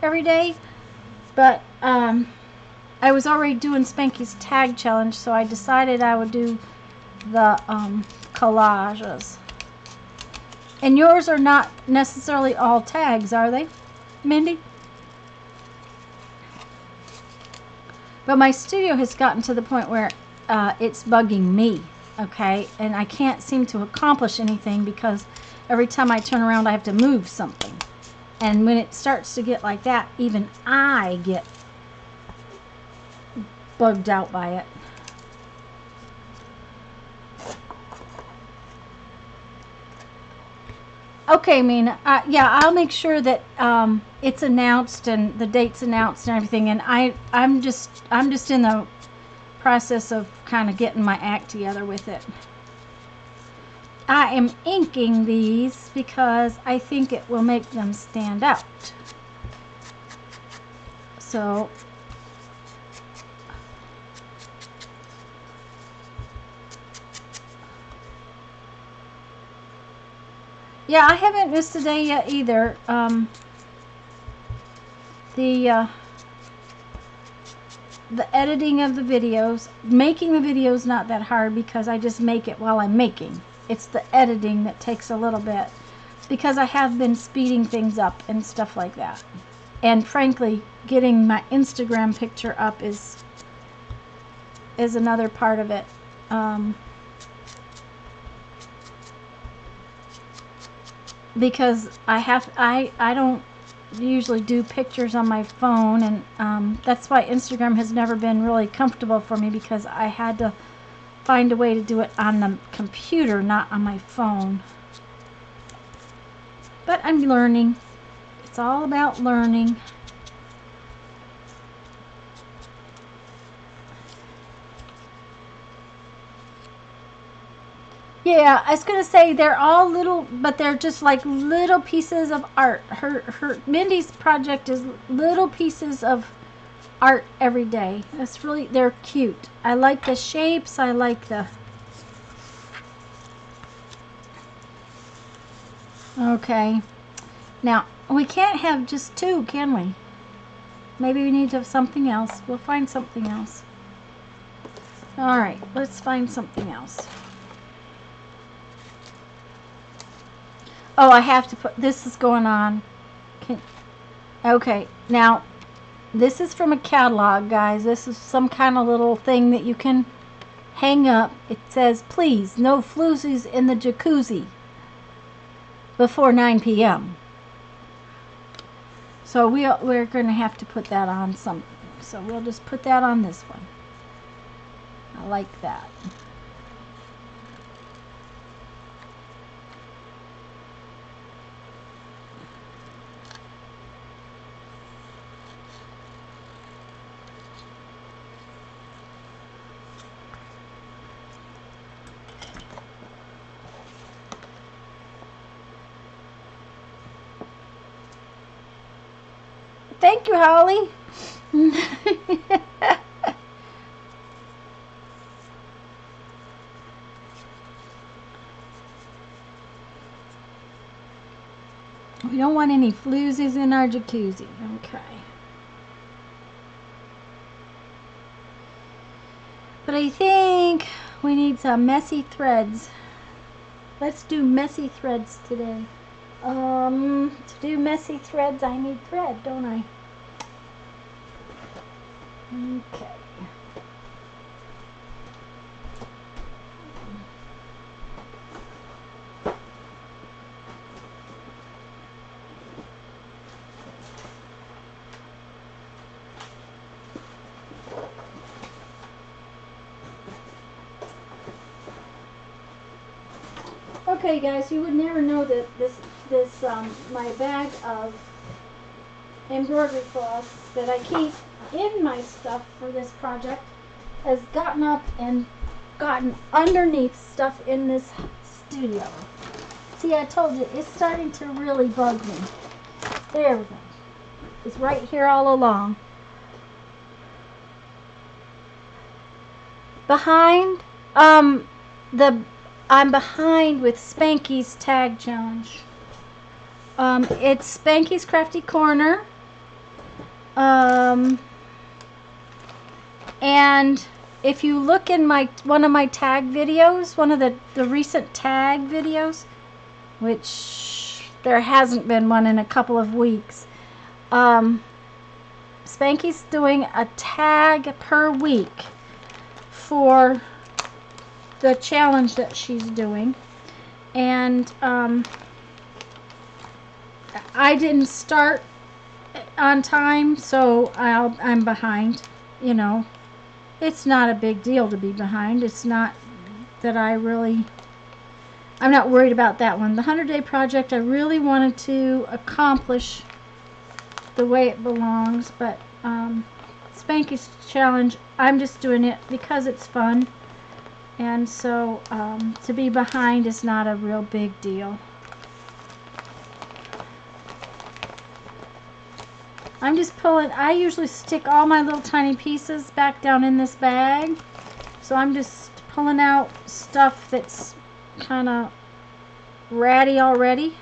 every day. But I was already doing Spanky's tag challenge, so I decided I would do the collages. And yours are not necessarily all tags, are they, Mindy? But my studio has gotten to the point where it's bugging me, okay? And I can't seem to accomplish anything because every time I turn around I have to move something. And when it starts to get like that, even I get bugged out by it. Okay, Mina. Yeah, I'll make sure that it's announced and the date's announced and everything. And I'm just in the process of kind of getting my act together with it. I am inking these because I think it will make them stand out. So yeah, I haven't missed a day yet either. The editing of the videos, making the videos not that hard because I just make it while I'm making. It's the editing that takes a little bit because I have been speeding things up and stuff like that. And frankly, getting my Instagram picture up is another part of it. Because I don't usually do pictures on my phone, and that's why Instagram has never been really comfortable for me, because I had to find a way to do it on the computer, not on my phone. But I'm learning. It's all about learning. Yeah, I was gonna say they're all little, but they're just like little pieces of art. Mindy's project is little pieces of art every day. That's really, they're cute. I like the shapes. I like the... Okay. Now, we can't have just two, can we? Maybe we need to have something else. We'll find something else. Alright, let's find something else. Oh, I have to put... This is going on. Okay, now... This is from a catalog, guys. This is some kind of little thing that you can hang up. It says, please, no floozies in the jacuzzi before 9 p.m. So we're going to have to put that on something. So we'll just put that on this one. I like that. Thank you, Holly. We don't want any floozies in our jacuzzi. Okay. But I think we need some messy threads. Let's do messy threads today. To do messy threads, I need thread, don't I? Okay. Okay, guys, you would never know that this my bag of embroidery floss that I keep in my stuff for this project has gotten up and gotten underneath stuff in this studio. See, I told you, it's starting to really bug me. There we go. It's right here all along. Behind, I'm behind with Spanky's tag challenge. It's Spanky's Crafty Corner. And if you look in one of my tag videos, one of the recent tag videos, which there hasn't been one in a couple of weeks, Spanky's doing a tag per week for the challenge that she's doing. And I didn't start on time, so I'm behind. You know, it's not a big deal to be behind. It's not that I'm not worried about that one. The 100-day project, I really wanted to accomplish the way it belongs, but Spanky's challenge, I'm just doing it because it's fun, and so to be behind is not a real big deal. I'm just pulling, I usually stick all my little tiny pieces back down in this bag, so I'm just pulling out stuff that's kind of ratty already.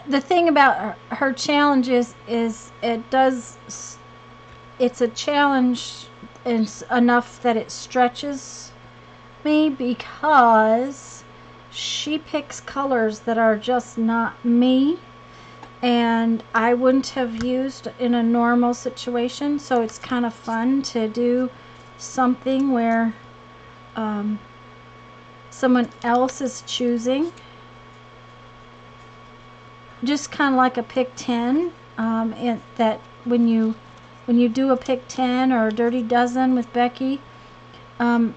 The thing about her challenge is it's a challenge enough that it stretches me, because she picks colors that are just not me, and I wouldn't have used in a normal situation. So it's kind of fun to do something where someone else is choosing, just kind of like a pick 10, and that when you do a pick 10 or a dirty dozen with Becky, the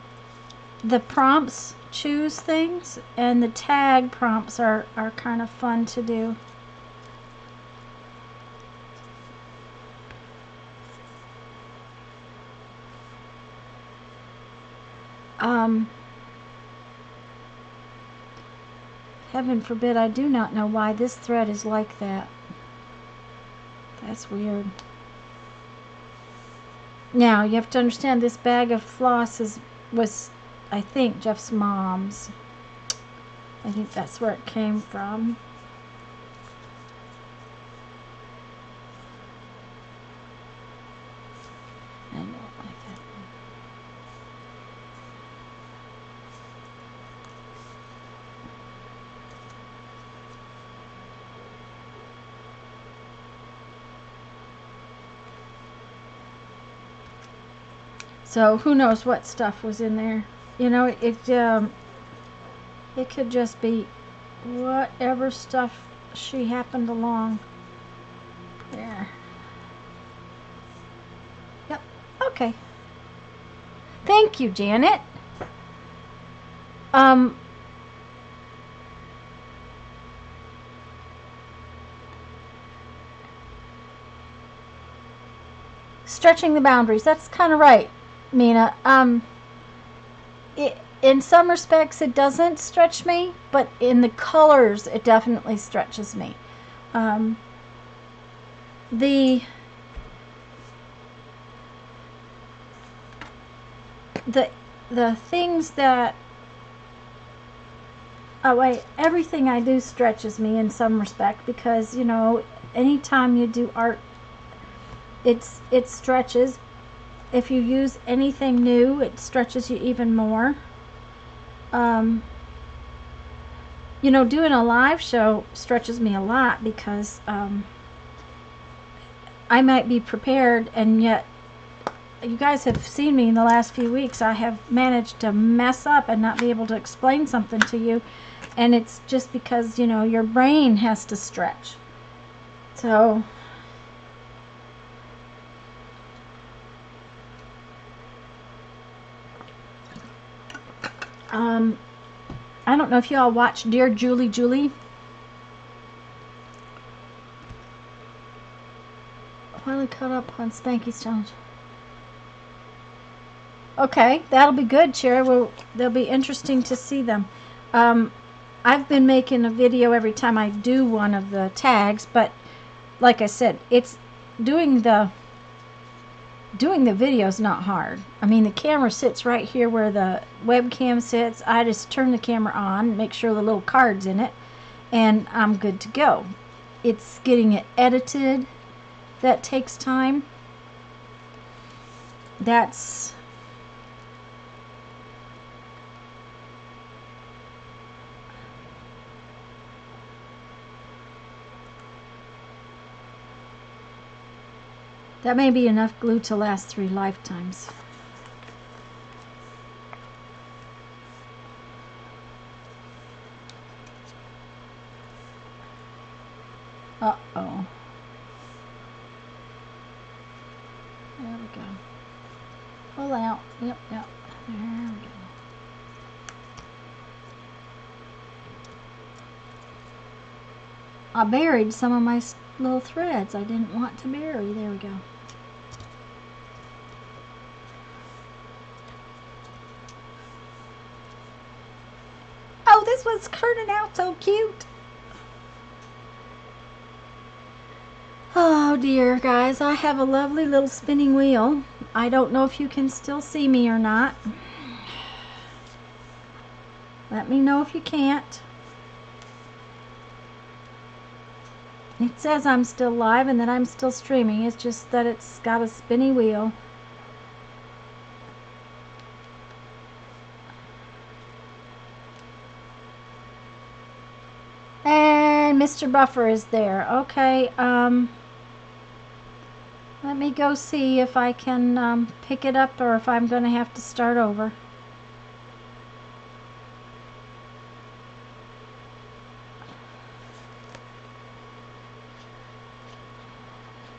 prompts choose things, and the tag prompts are kind of fun to do. Heaven forbid, I do not know why this thread is like that. That's weird. Now, you have to understand, this bag of floss was, I think, Jeff's mom's. I think that's where it came from. I don't like that. So who knows what stuff was in there? You know, it could just be whatever stuff she happened along. There. Yep. Okay. Thank you, Janet. Stretching the boundaries. That's kind of right, Mina. In some respects it doesn't stretch me, but in the colors it definitely stretches me. the things that, oh wait, everything I do stretches me in some respect, because you know, anytime you do art, it stretches. If you use anything new, it stretches you even more. You know, doing a live show stretches me a lot, because I might be prepared, and yet you guys have seen me in the last few weeks. I have managed to mess up and not be able to explain something to you, and it's just because, you know, your brain has to stretch. So I don't know if you all watch Dear Julie Julie. Finally caught up on Spanky's challenge. Okay, that'll be good, Cherry. Well, they'll be interesting to see them. I've been making a video every time I do one of the tags, but like I said, it's doing the video is not hard. I mean, the camera sits right here where the webcam sits. I just turn the camera on, make sure the little card's in it, and I'm good to go. It's getting it edited that takes time. That's that may be enough glue to last 3 lifetimes. Uh-oh. There we go. Pull out. Yep. There we go. I buried some of my little threads I didn't want to bury. There we go. Oh, this one's turning out so cute. Oh dear, guys, I have a lovely little spinning wheel. I don't know if you can still see me or not. Let me know if you can't. It says I'm still live and that I'm still streaming. It's just that it's got a spinny wheel. And Mr. Buffer is there. Okay, let me go see if I can pick it up, or if I'm going to have to start over.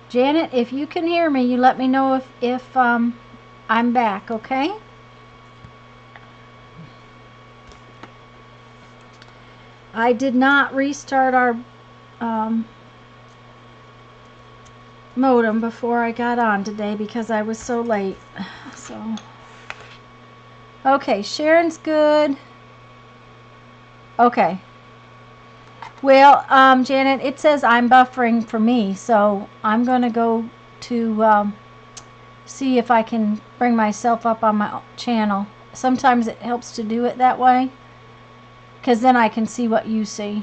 Janet, if you can hear me, you let me know if I'm back, okay? I did not restart our modem before I got on today because I was so late. So, okay, Sharon's good. Okay. Well, Janet, it says I'm buffering for me, so I'm going to go to see if I can bring myself up on my channel. Sometimes it helps to do it that way, because then I can see what you see.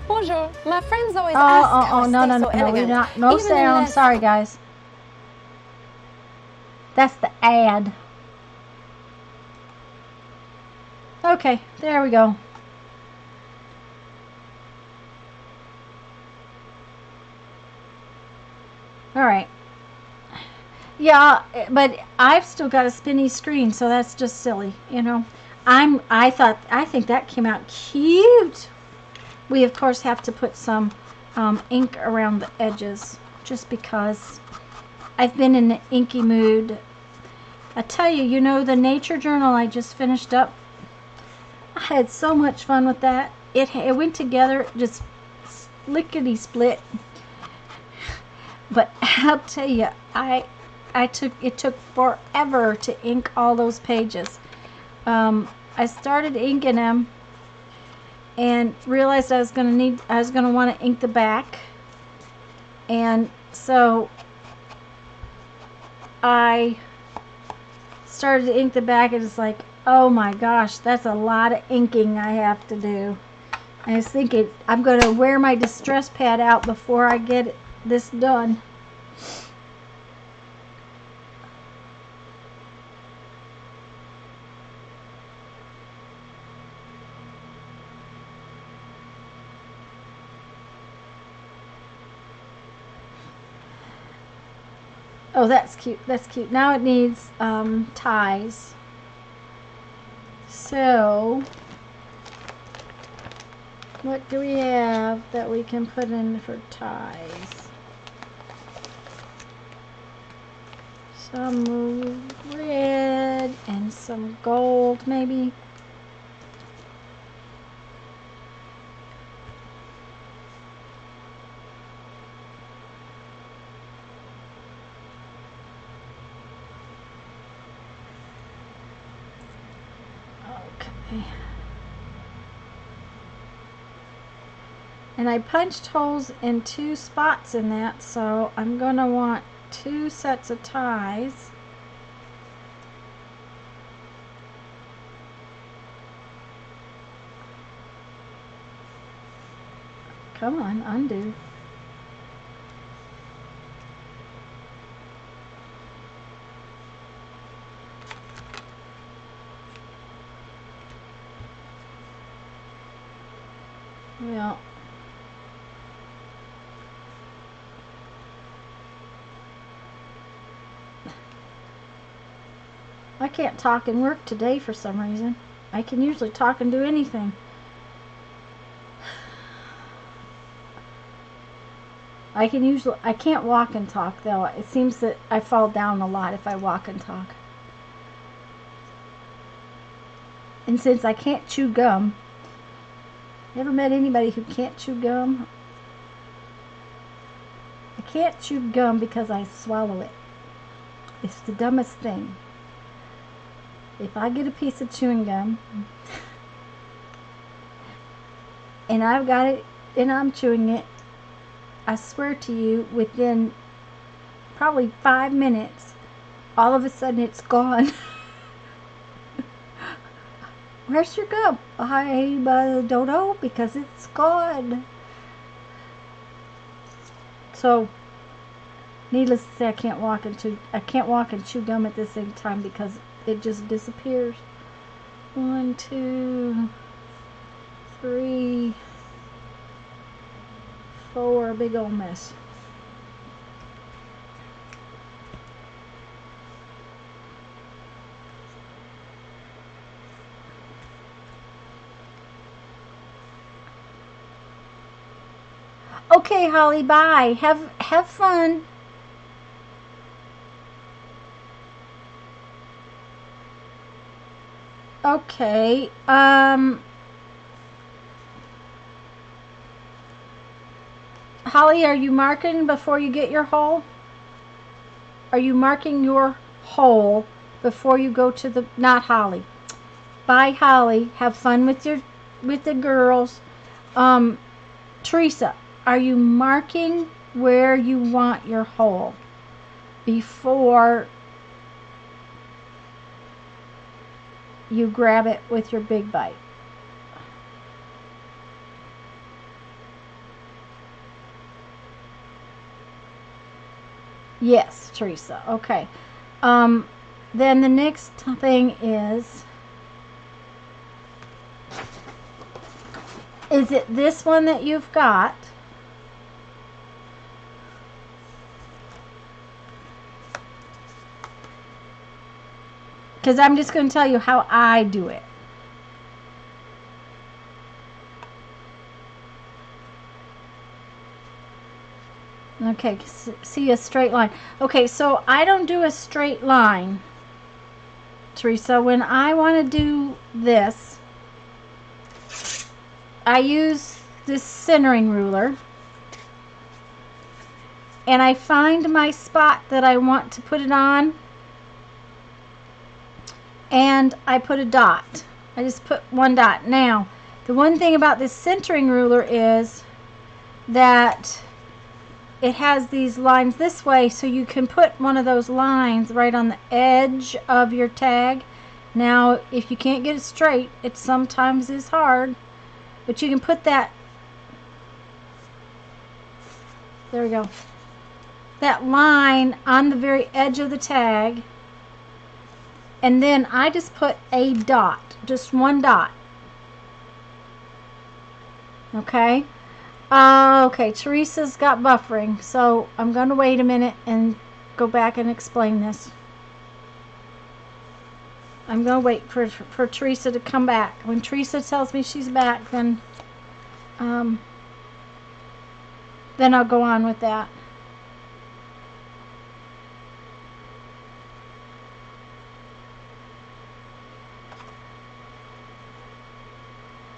Bonjour. My friends always ask how I stay so elegant. No sound. Sorry, guys. That's the ad. Okay, there we go. All right. Yeah, but I've still got a spinny screen, so that's just silly, you know. I think that came out cute. We of course have to put some ink around the edges, just because I've been in an inky mood. I tell you, you know, the nature journal I just finished up, I had so much fun with that. It went together just lickety split. But I'll tell you, it took forever to ink all those pages. I started inking them and realized I was going to want to ink the back, And so I started to ink the back, and it's like, oh my gosh, that's a lot of inking I have to do. I was thinking I'm going to wear my distress pad out before I get this done. Oh, that's cute. That's cute. Now it needs ties. So, what do we have that we can put in for ties? Some red and some gold, maybe. Okay. And I punched holes in 2 spots in that, so I'm going to want 2 sets of ties. Come on, undo. Well, I can't talk and work today for some reason. I can usually talk and do anything. I can't walk and talk though. It seems that I fall down a lot if I walk and talk. And since I can't chew gum, you ever met anybody who can't chew gum? I can't chew gum because I swallow it. It's the dumbest thing. If I get a piece of chewing gum and I've got it and I'm chewing it, I swear to you, within probably 5 minutes, all of a sudden it's gone. Where's your gum? I don't know, because it's gone. So, needless to say, I can't walk and chew gum at the same time because it just disappears. 1, 2, 3, 4, big old mess. Okay, Holly, bye. Have fun. Okay. Holly, are you marking before you get your hole? Are you marking your hole before you go to the... Not Holly. Bye, Holly. Have fun with the girls. Teresa, are you marking where you want your hole before you grab it with your big bite? Yes, Teresa. Okay. Then the next thing is it this one that you've got? Because I'm just going to tell you how I do it. Okay, see a straight line. Okay, so I don't do a straight line, Teresa. When I want to do this, I use this centering ruler, and I find my spot that I want to put it on, and I put a dot. I just put one dot. Now, the one thing about this centering ruler is that it has these lines this way, so you can put one of those lines right on the edge of your tag. Now, if you can't get it straight, it sometimes is hard, but you can put that, there we go, that line on the very edge of the tag, and then I just put a dot, just one dot. Okay. Okay, Teresa's got buffering, so I'm going to wait a minute and go back and explain this. I'm going to wait for Teresa to come back. When Teresa tells me she's back, then I'll go on with that.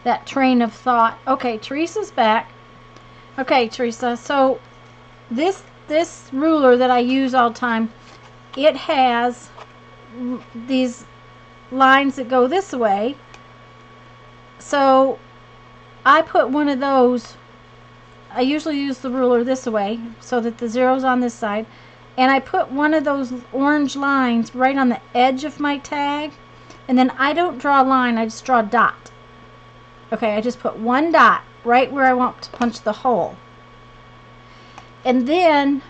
That train of thought. Okay, Teresa's back. Okay, Teresa, so this ruler that I use all the time, it has these lines that go this way. So I put one of those, I usually use the ruler this way so that the zero's on this side, and I put one of those orange lines right on the edge of my tag, and then I don't draw a line, I just draw a dot. Okay, I just put one dot right where I want to punch the hole. And then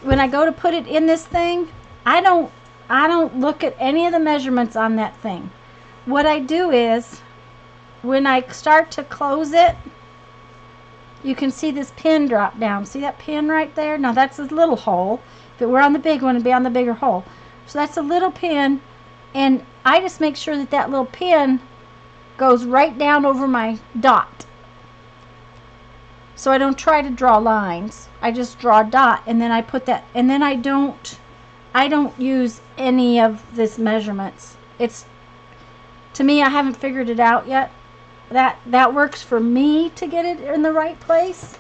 when I go to put it in this thing, I don't look at any of the measurements on that thing. What I do is when I start to close it, you can see this pin drop down. See that pin right there? Now that's a little hole. If it were on the big one, it'd be on the bigger hole. So that's a little pin, and I just make sure that that little pin goes right down over my dot. So I don't try to draw lines. I just draw a dot, and then I put that, and then I don't use any of this measurements. It's, to me, I haven't figured it out yet. That works for me to get it in the right place.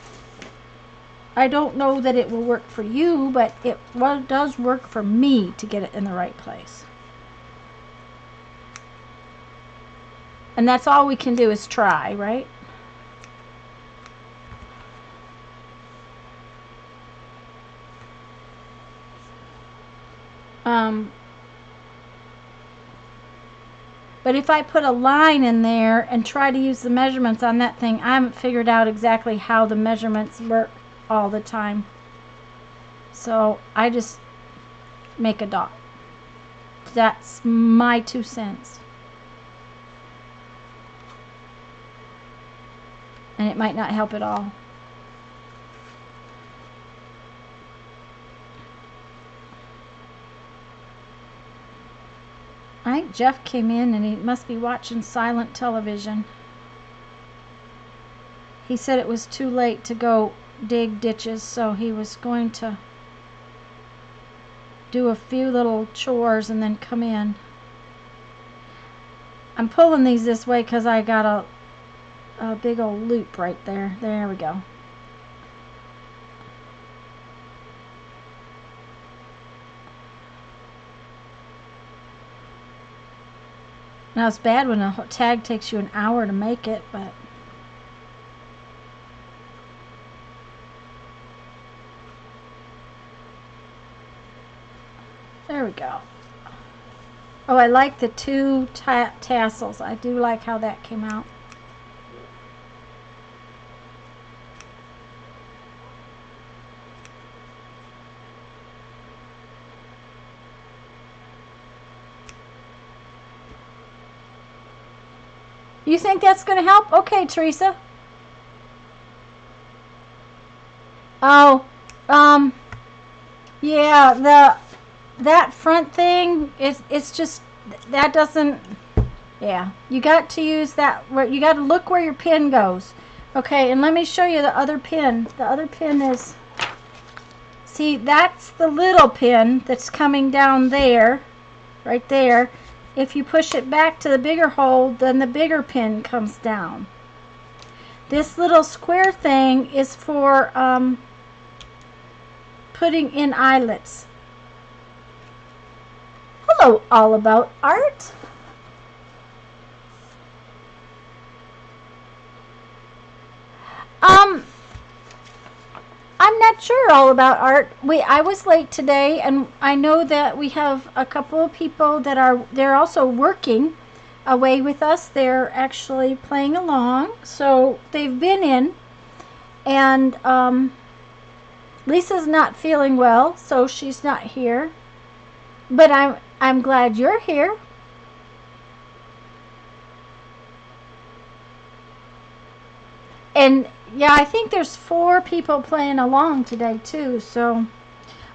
I don't know that it will work for you, but it does work for me to get it in the right place. And that's all we can do is try, right? But if I put a line in there and try to use the measurements on that thing, I haven't figured out exactly how the measurements work all the time. So I just make a dot. That's my 2 cents. And it might not help at all. I think Jeff came in and he must be watching silent television. He said it was too late to go dig ditches, so he was going to do a few little chores and then come in. I'm pulling these this way because I got a big old loop right there. There we go. Now it's bad when a tag takes you an hour to make it, but there we go. Oh, I like the 2 tassels. I do like how that came out. You think that's going to help? Okay, Teresa. Oh, yeah, that front thing, it's just, that doesn't, yeah, you got to use that, you got to look where your pin goes. Okay, and let me show you the other pin. The other pin is, see, that's the little pin that's coming down there, right there. If you push it back to the bigger hole, then the bigger pin comes down. This little square thing is for putting in eyelets. Hello, All About Art. not sure all about art. I was late today, and I know that we have a couple of people that they're also working away with us. They're actually playing along, so they've been in, and Lisa's not feeling well, so she's not here. But I'm glad you're here. And yeah, I think there's 4 people playing along today too, so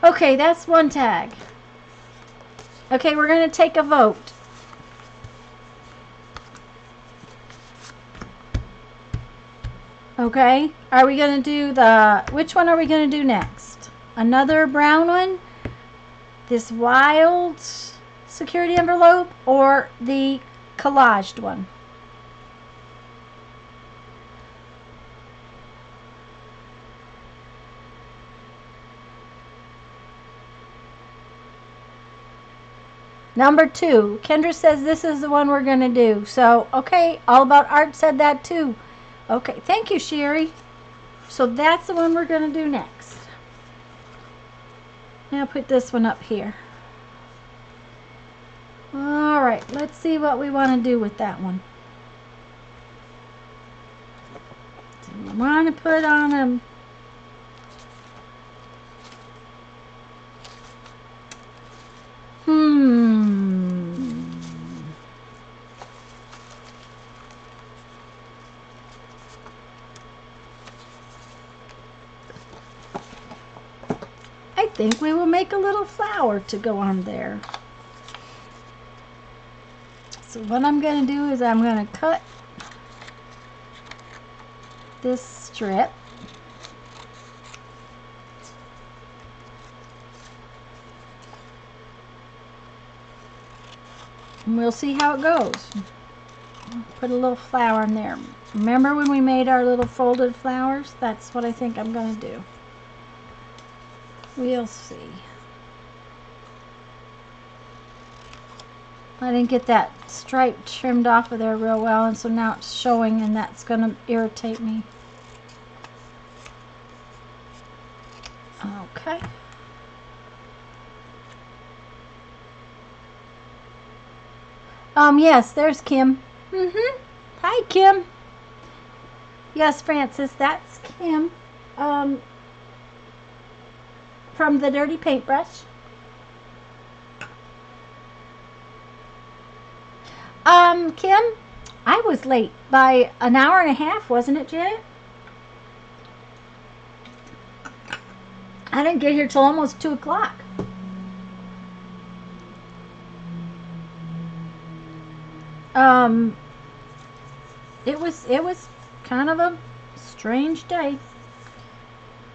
okay, that's one tag. Okay, we're going to take a vote. Okay, are we going to do which one are we going to do next? Another brown one? This wild security envelope, or the collaged one? Number 2, Kendra says this is the one we're going to do. So, okay, All About Art said that too. Okay, thank you, Sherry. So that's the one we're going to do next. Now put this one up here. Alright, let's see what we want to do with that one. So we want to put on a... I think we will make a little flower to go on there. So what I'm going to do is I'm going to cut this strip. And we'll see how it goes. Put a little flower in there. Remember when we made our little folded flowers? That's what I think I'm going to do. We'll see. I didn't get that stripe trimmed off of there real well, and so now it's showing, and that's going to irritate me. Okay. Yes, there's Kim. Hi, Kim. Yes, Francis, that's Kim. From the Dirty Paintbrush. Kim, I was late by an hour and a half, wasn't it, Janet? I didn't get here till almost 2 o'clock. It was kind of a strange day.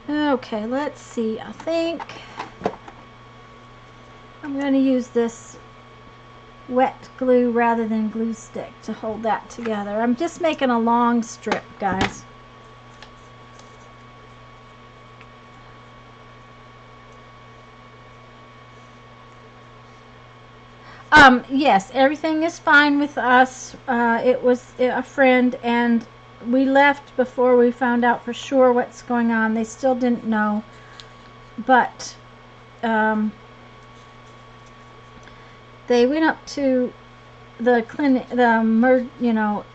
Okay, let's see. I think I'm going to use this wet glue rather than glue stick to hold that together. I'm just making a long strip, guys. Yes, everything is fine with us. It was a friend, and we left before we found out for sure what's going on. They still didn't know, but they went up to the clinic,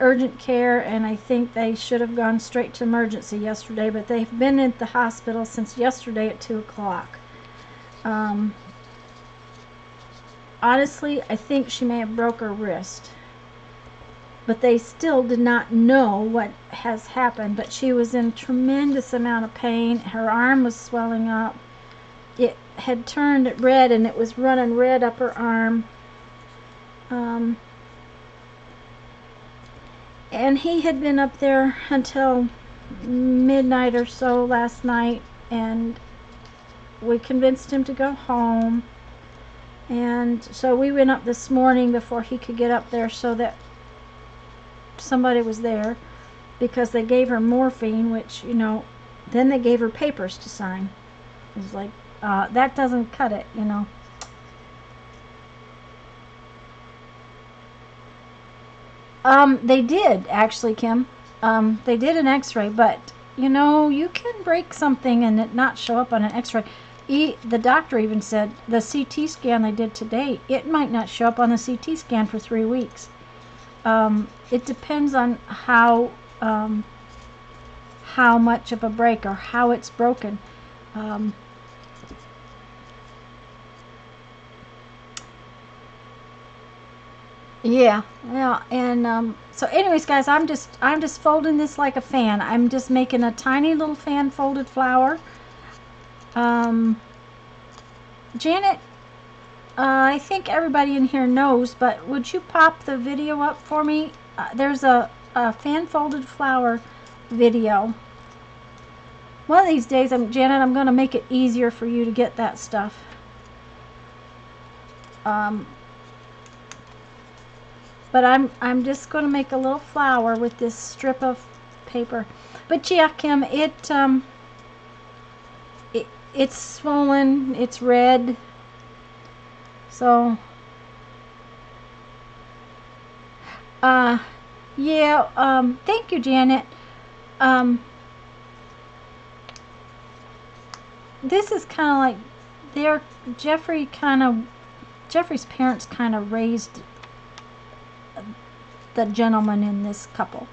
urgent care, and I think they should have gone straight to emergency yesterday, but they've been at the hospital since yesterday at 2 o'clock. Honestly, I think she may have broke her wrist. But they still did not know what has happened. But she was in tremendous amount of pain. Her arm was swelling up. It had turned red, and it was running red up her arm. And he had been up there until midnight or so last night. And we convinced him to go home. And so we went up this morning before he could get up there so that somebody was there, because they gave her morphine, which, then they gave her papers to sign. It was like, that doesn't cut it, They did, actually, Kim. They did an x-ray, but you know, you can break something and it not show up on an x-ray. The doctor even said the CT scan they did today, it might not show up on the CT scan for 3 weeks. It depends on how much of a break or how it's broken. Yeah, and so anyways, guys, I'm just folding this like a fan. I'm just making a tiny little fan folded flower. Janet, I think everybody in here knows, but would you pop the video up for me? There's a fan folded flower video. One of these days, Janet, I'm going to make it easier for you to get that stuff. But I'm just going to make a little flower with this strip of paper. But yeah, Kim, it's swollen, it's red. So yeah, thank you, Janet. This is kind of like Jeffrey's parents kind of raised the gentleman in this couple.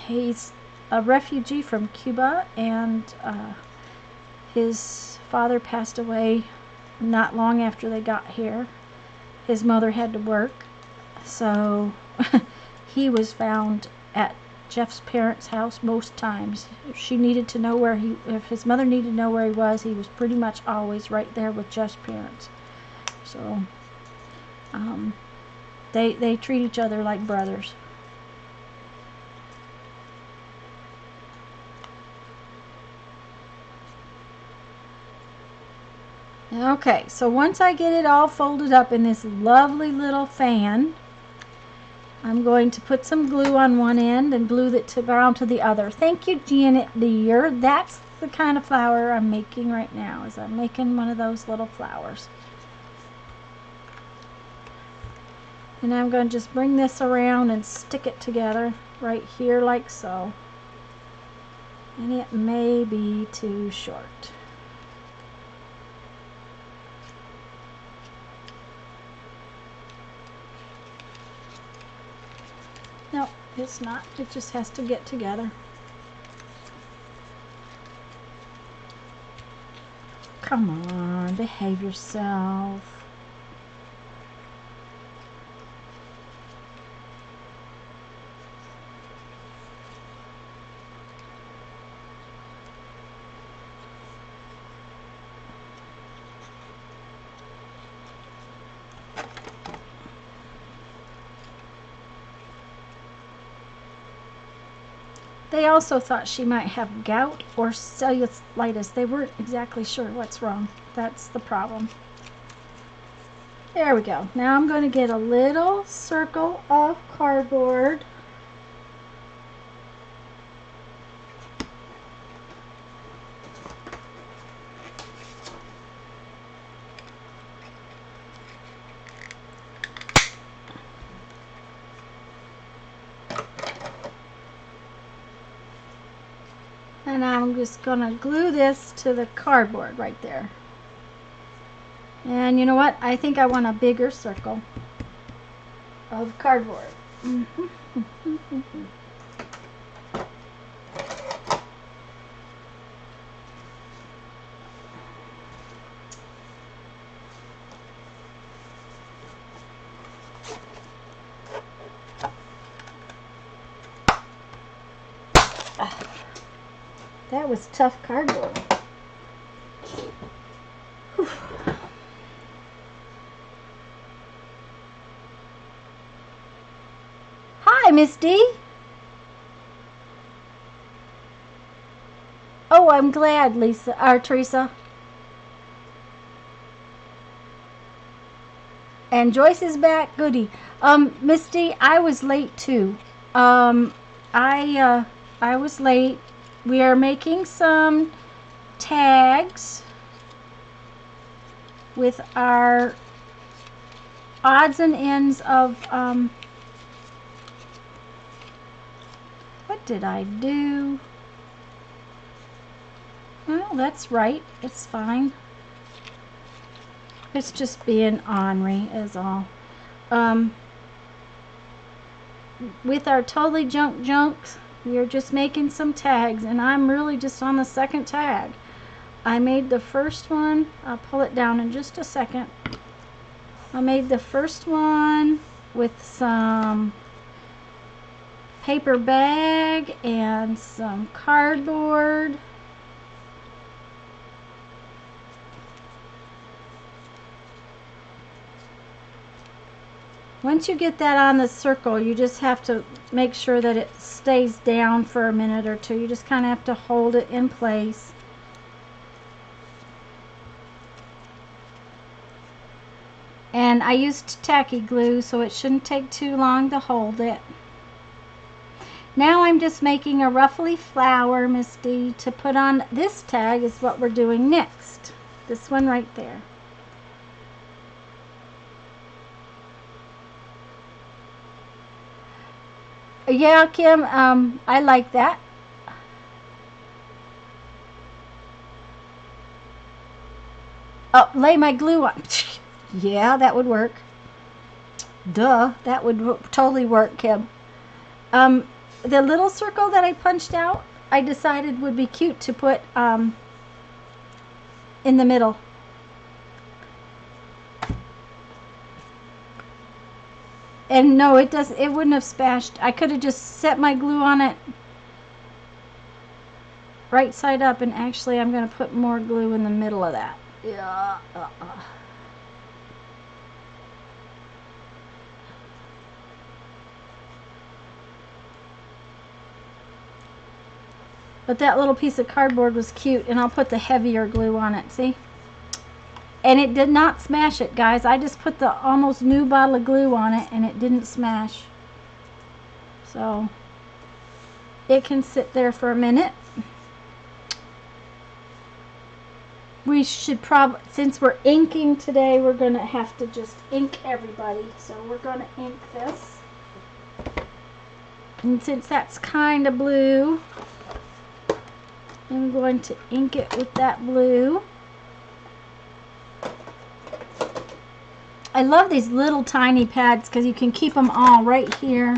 He's a refugee from Cuba, and his father passed away not long after they got here. His mother had to work, so he was found at Jeff's parents' house most times. If his mother needed to know where he was pretty much always right there with Jeff's parents. So they treat each other like brothers. Okay, so once I get it all folded up in this lovely little fan, I'm going to put some glue on one end and glue it around to the other. Thank you, Janet dear. That's the kind of flower I'm making right now, is I'm making one of those little flowers. And I'm going to just bring this around and stick it together right here like so. And it may be too short. No, it's not. It just has to get together. Come on, behave yourself. They also thought she might have gout or cellulitis. They weren't exactly sure what's wrong. That's the problem. There we go. Now I'm going to get a little circle of cardboard. And I'm just going to glue this to the cardboard right there. And you know what? I think I want a bigger circle of cardboard. That was tough cardboard. Whew. Hi, Miss D. Oh, I'm glad, Teresa. And Joyce is back. Goody. Miss D, I was late too. I was late. We are making some tags with our odds and ends of what did I do? Well, that's right. It's fine. It's just being ornery is all. With our totally junks, we are just making some tags, and I'm really just on the second tag. I made the first one. I'll pull it down in just a second. I made the first one with some paper bag and some cardboard. Once you get that on the circle, you just have to make sure that it stays down for a minute or two. You just kind of have to hold it in place. And I used tacky glue, so it shouldn't take too long to hold it. Now I'm just making a ruffly flower, Misty, to put on this tag is what we're doing next. This one right there. Yeah, Kim, I like that. Oh, lay my glue on. Yeah, that would work. Duh, that would totally work, Kim. The little circle that I punched out, I decided would be cute to put in the middle. And no, it wouldn't have spashed. I could have just set my glue on it right side up, and actually I'm going to put more glue in the middle of that. Yeah. But that little piece of cardboard was cute, and I'll put the heavier glue on it, see? And it did not smash it, guys. I just put the almost new bottle of glue on it, and it didn't smash. So, it can sit there for a minute. We should probably, since we're inking today, we're going to have to just ink everybody. So, we're going to ink this. And since that's kind of blue, I'm going to ink it with that blue. I love these little tiny pads because you can keep them all right here.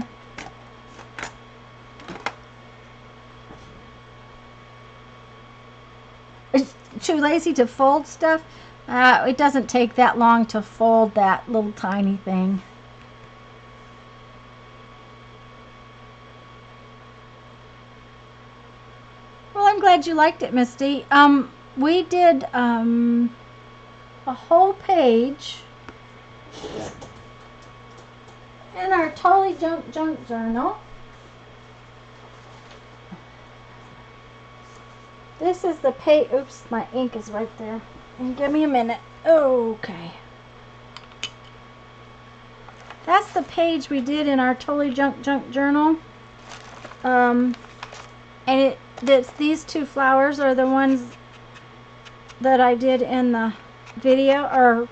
It's too lazy to fold stuff. It doesn't take that long to fold that little tiny thing. Well, I'm glad you liked it, Misty. We did a whole page in our Totally Junk journal. This is the page. Oops, my ink is right there. And give me a minute. Okay. That's the page we did in our Totally Junk journal. And these two flowers are the ones that I did in the video, or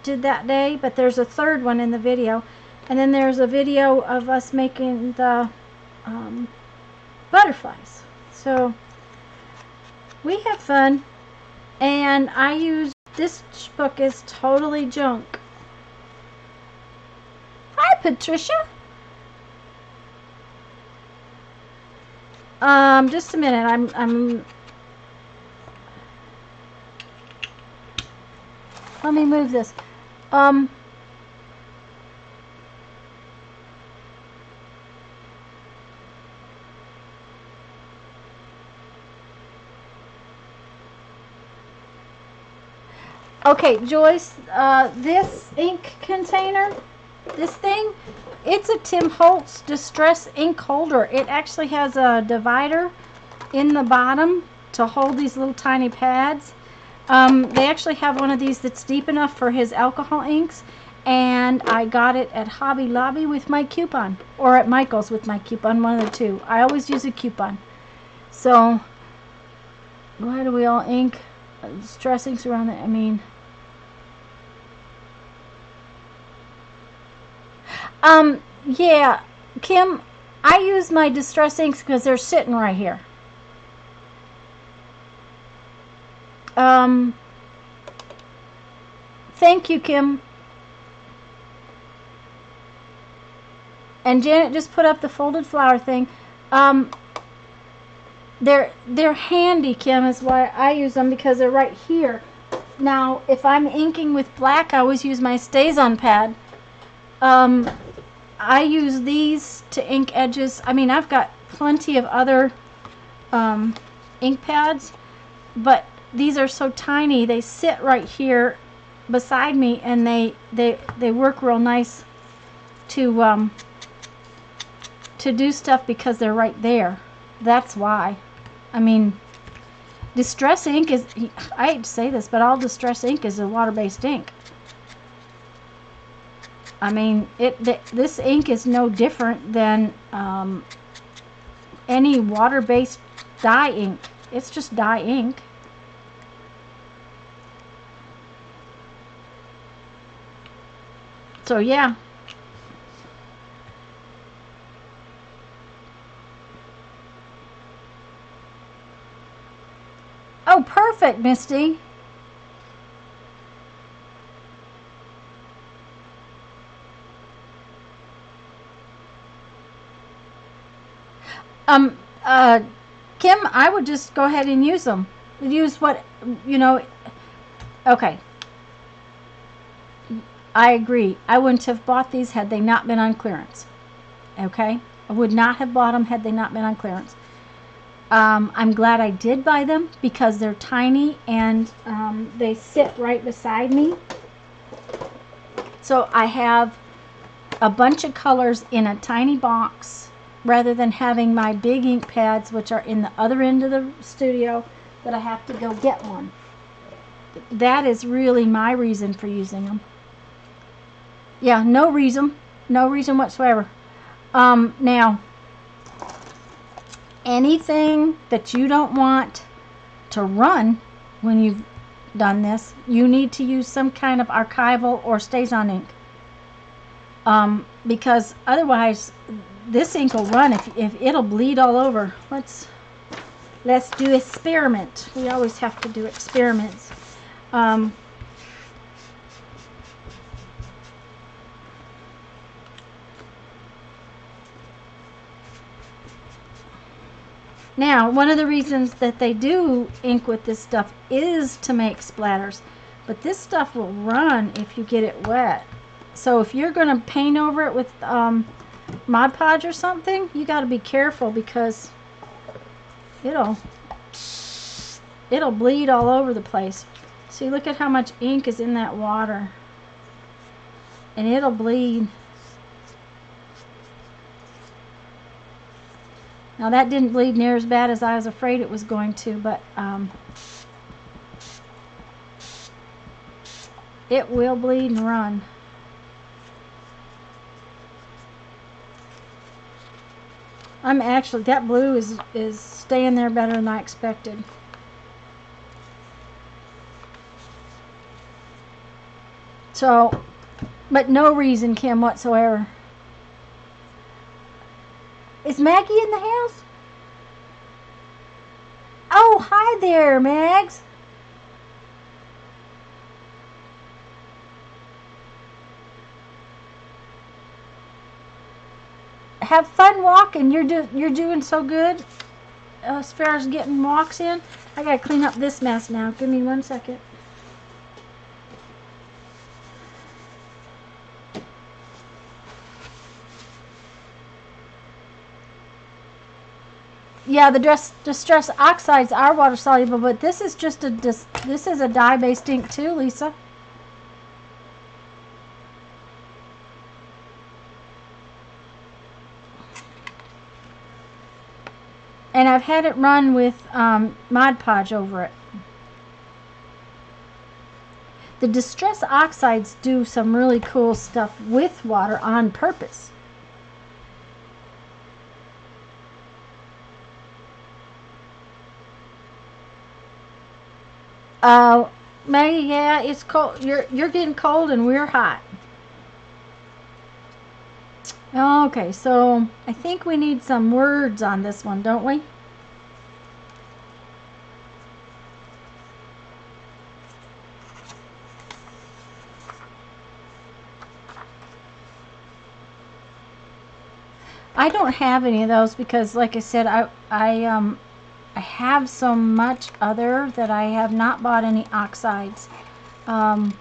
did that day, but there's a third one in the video, and then there's a video of us making the butterflies. So we have fun, and I use this book is Totally Junk. Hi, Patricia. Just a minute. I'm let me move this. Okay, Joyce, this ink container, this thing, it's a Tim Holtz Distress ink holder. It actually has a divider in the bottom to hold these little tiny pads. They actually have one of these that's deep enough for his alcohol inks, and I got it at Hobby Lobby with my coupon, or at Michael's with my coupon, one of the two. I always use a coupon. So, why do we all ink? Distress inks around it, I mean... yeah, Kim, I use my Distress inks because they're sitting right here. Thank you, Kim. And Janet just put up the folded flower thing. They're handy, Kim, is why I use them, because they're right here. Now, if I'm inking with black, I always use my StazOn pad. I use these to ink edges. I mean, I've got plenty of other ink pads, but these are so tiny. They sit right here beside me, and they work real nice to do stuff because they're right there. That's why. I mean, Distress ink is, I hate to say this, but all Distress ink is a water-based ink. I mean, this ink is no different than any water-based dye ink. It's just dye ink. So yeah. Oh, perfect, Misty. Kim, I would just go ahead and use them. Use what, you know. Okay. I agree. I wouldn't have bought these had they not been on clearance. Okay? I would not have bought them had they not been on clearance. I'm glad I did buy them because they're tiny and they sit right beside me. So I have a bunch of colors in a tiny box rather than having my big ink pads, which are in the other end of the studio, that I have to go get one. That is really my reason for using them. Yeah, no reason whatsoever. Now, anything that you don't want to run when you've done this, you need to use some kind of archival or StazOn ink. Because otherwise, this ink will run if it'll bleed all over. Let's do experiment. We always have to do experiments. Now, one of the reasons that they do ink with this stuff is to make splatters, but this stuff will run if you get it wet. So if you're going to paint over it with Mod Podge or something, you got to be careful because it'll bleed all over the place. See, look at how much ink is in that water, and it'll bleed. Now that didn't bleed near as bad as I was afraid it was going to, but it will bleed and run. I'm actually, that blue is staying there better than I expected. So, but no reason, Kim, whatsoever. Is Maggie in the house? Oh, hi there, Mags. Have fun walking. You're doing so good as far as getting walks in. I gotta clean up this mess now. Give me 1 second. Yeah, the Distress oxides are water soluble, but this is just this is a dye-based ink too, Lisa. And I've had it run with Mod Podge over it. The Distress oxides do some really cool stuff with water on purpose. Maggie, yeah, it's cold. You're getting cold and we're hot. Okay, so I think we need some words on this one, don't we? I don't have any of those because, like I said, I have so much other that I have not bought any oxides. Um,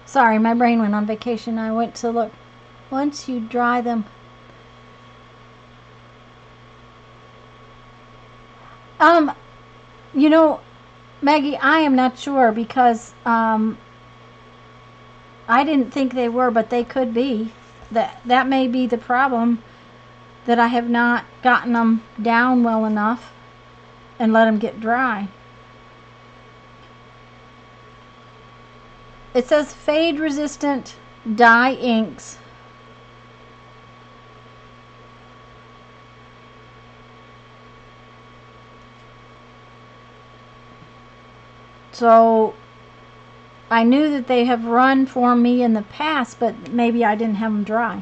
Sorry, my brain went on vacation. I went to look. Once you dry them. Um, you know, Maggie, I am not sure because I didn't think they were, but they could be. That may be the problem, that I have not gotten them down well enough and let them get dry. It says fade resistant dye inks. So I knew that they have run for me in the past, but maybe I didn't have them dry.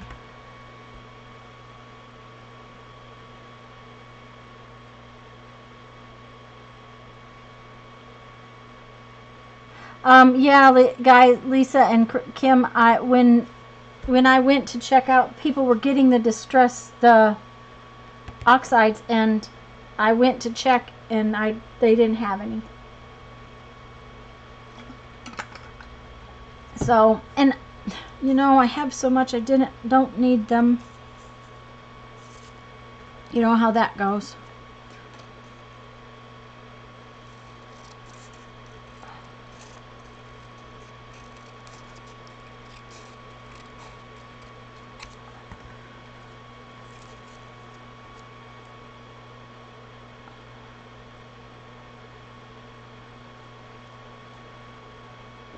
Yeah, guys, Lisa and Kim, when I went to check out, people were getting the oxides, and I went to check, and they didn't have any. So, and you know, I have so much I don't need them. You know how that goes.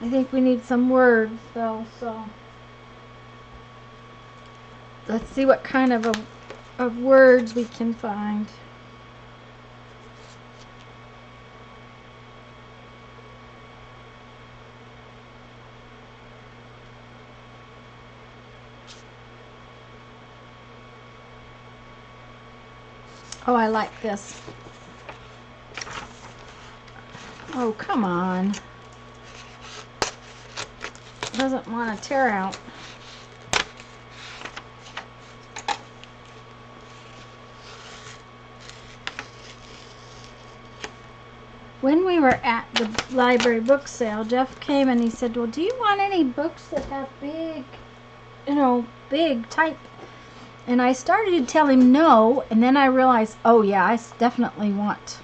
I think we need some words though, so let's see what kind of words we can find. Oh, I like this. Oh, come on. Doesn't want to tear out. When we were at the library book sale, Jeff came and he said, well, do you want any books that have big, big type? And I started to tell him no, and then I realized, oh yeah, I definitely want.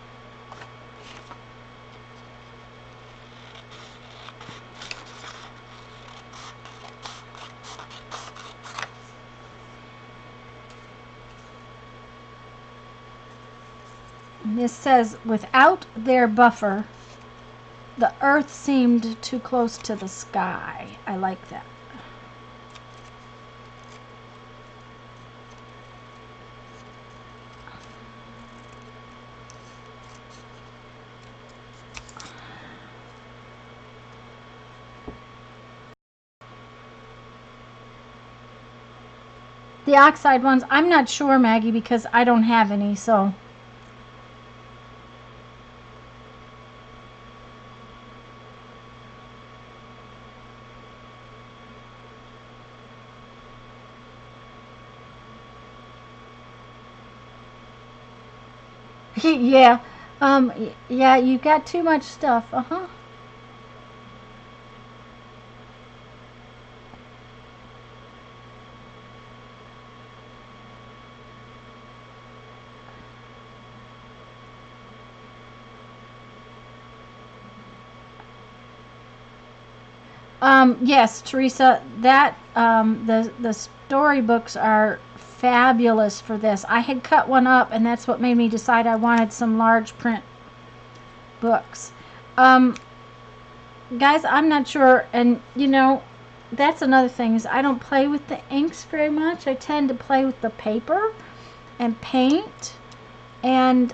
And this says, without their buffer, the earth seemed too close to the sky. I like that. The oxide ones, I'm not sure, Maggie, because I don't have any, so. Yeah, yeah, you got too much stuff, uh-huh. Yes, Teresa, that the storybooks are fabulous for this. I had cut one up, and that's what made me decide I wanted some large print books. Guys, I'm not sure, and you know, that's another thing, is I don't play with the inks very much. I tend to play with the paper and paint, and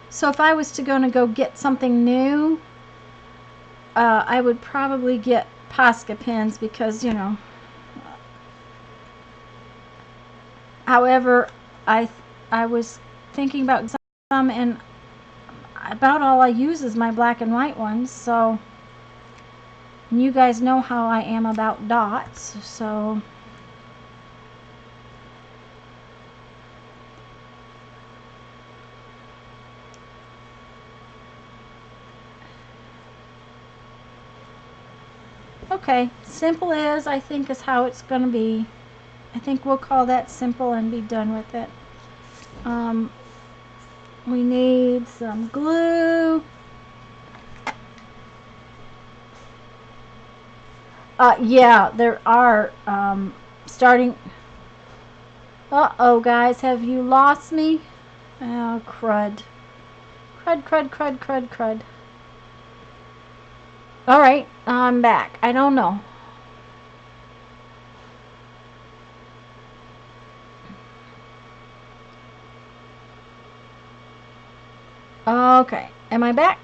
so if I was to go get something new, I would probably get Posca pens, because, you know. However, I was thinking about some, and about all I use is my black and white ones, so you guys know how I am about dots, so okay, simple as I think is how it's going to be. I think we'll call that simple and be done with it. We need some glue. Yeah, there are starting. Uh-oh, guys, have you lost me? Oh, crud. Crud, crud, crud, crud, crud. Alright, I'm back. I don't know. Okay, am I back?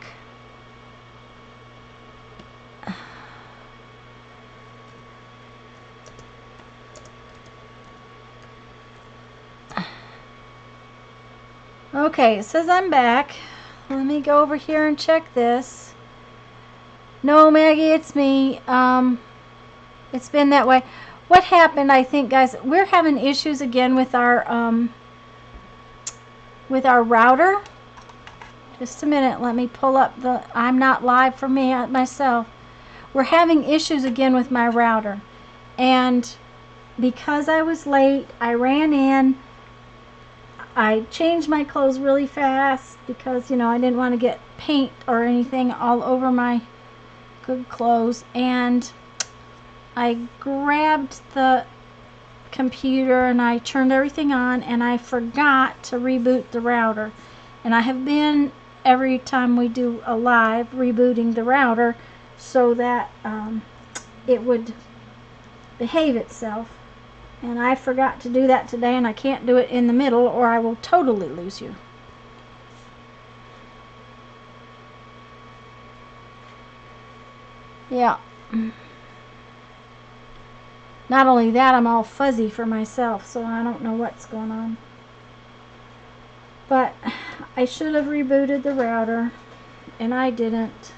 Okay, it says I'm back. Let me go over here and check this. No, Maggie, it's me. It's been that way. What happened, I think, guys, we're having issues again with our router. Just a minute, let me pull up the, I'm not live for me myself. We're having issues again with my router. And because I was late, I ran in. I changed my clothes really fast because, you know, I didn't want to get paint or anything all over my good clothes. And I grabbed the computer and I turned everything on, and I forgot to reboot the router. And I have been, every time we do a live, rebooting the router so that it would behave itself. And I forgot to do that today, and I can't do it in the middle or I will totally lose you. Yeah. Not only that, I'm all fuzzy for myself, so I don't know what's going on. But I should have rebooted the router, and I didn't.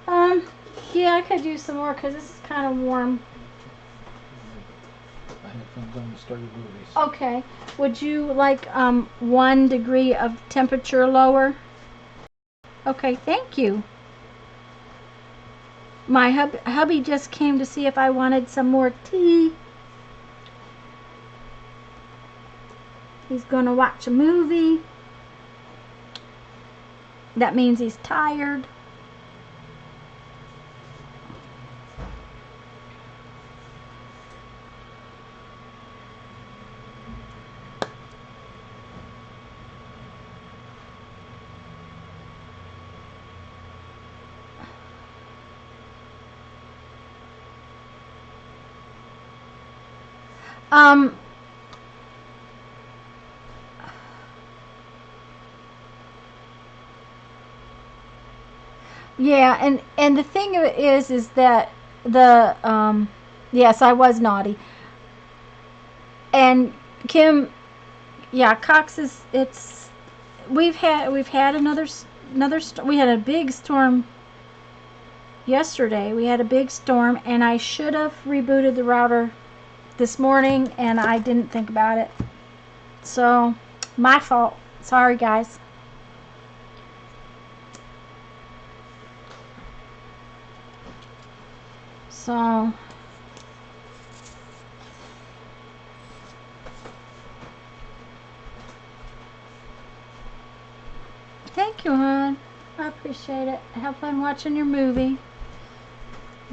Yeah, I could use some more because this is kind of warm. I had fun going to started movies. Okay. Would you like 1 degree of temperature lower? Okay, thank you. My hubby just came to see if I wanted some more tea. He's going to watch a movie. That means he's tired. Yeah, and the thing of it is that the yes, I was naughty. And Kim, yeah, Cox is, it's, we've had another we had a big storm yesterday. We had a big storm, and I should have rebooted the router this morning, and I didn't think about it. So, my fault. Sorry, guys. So, thank you, hon. I appreciate it. Have fun watching your movie.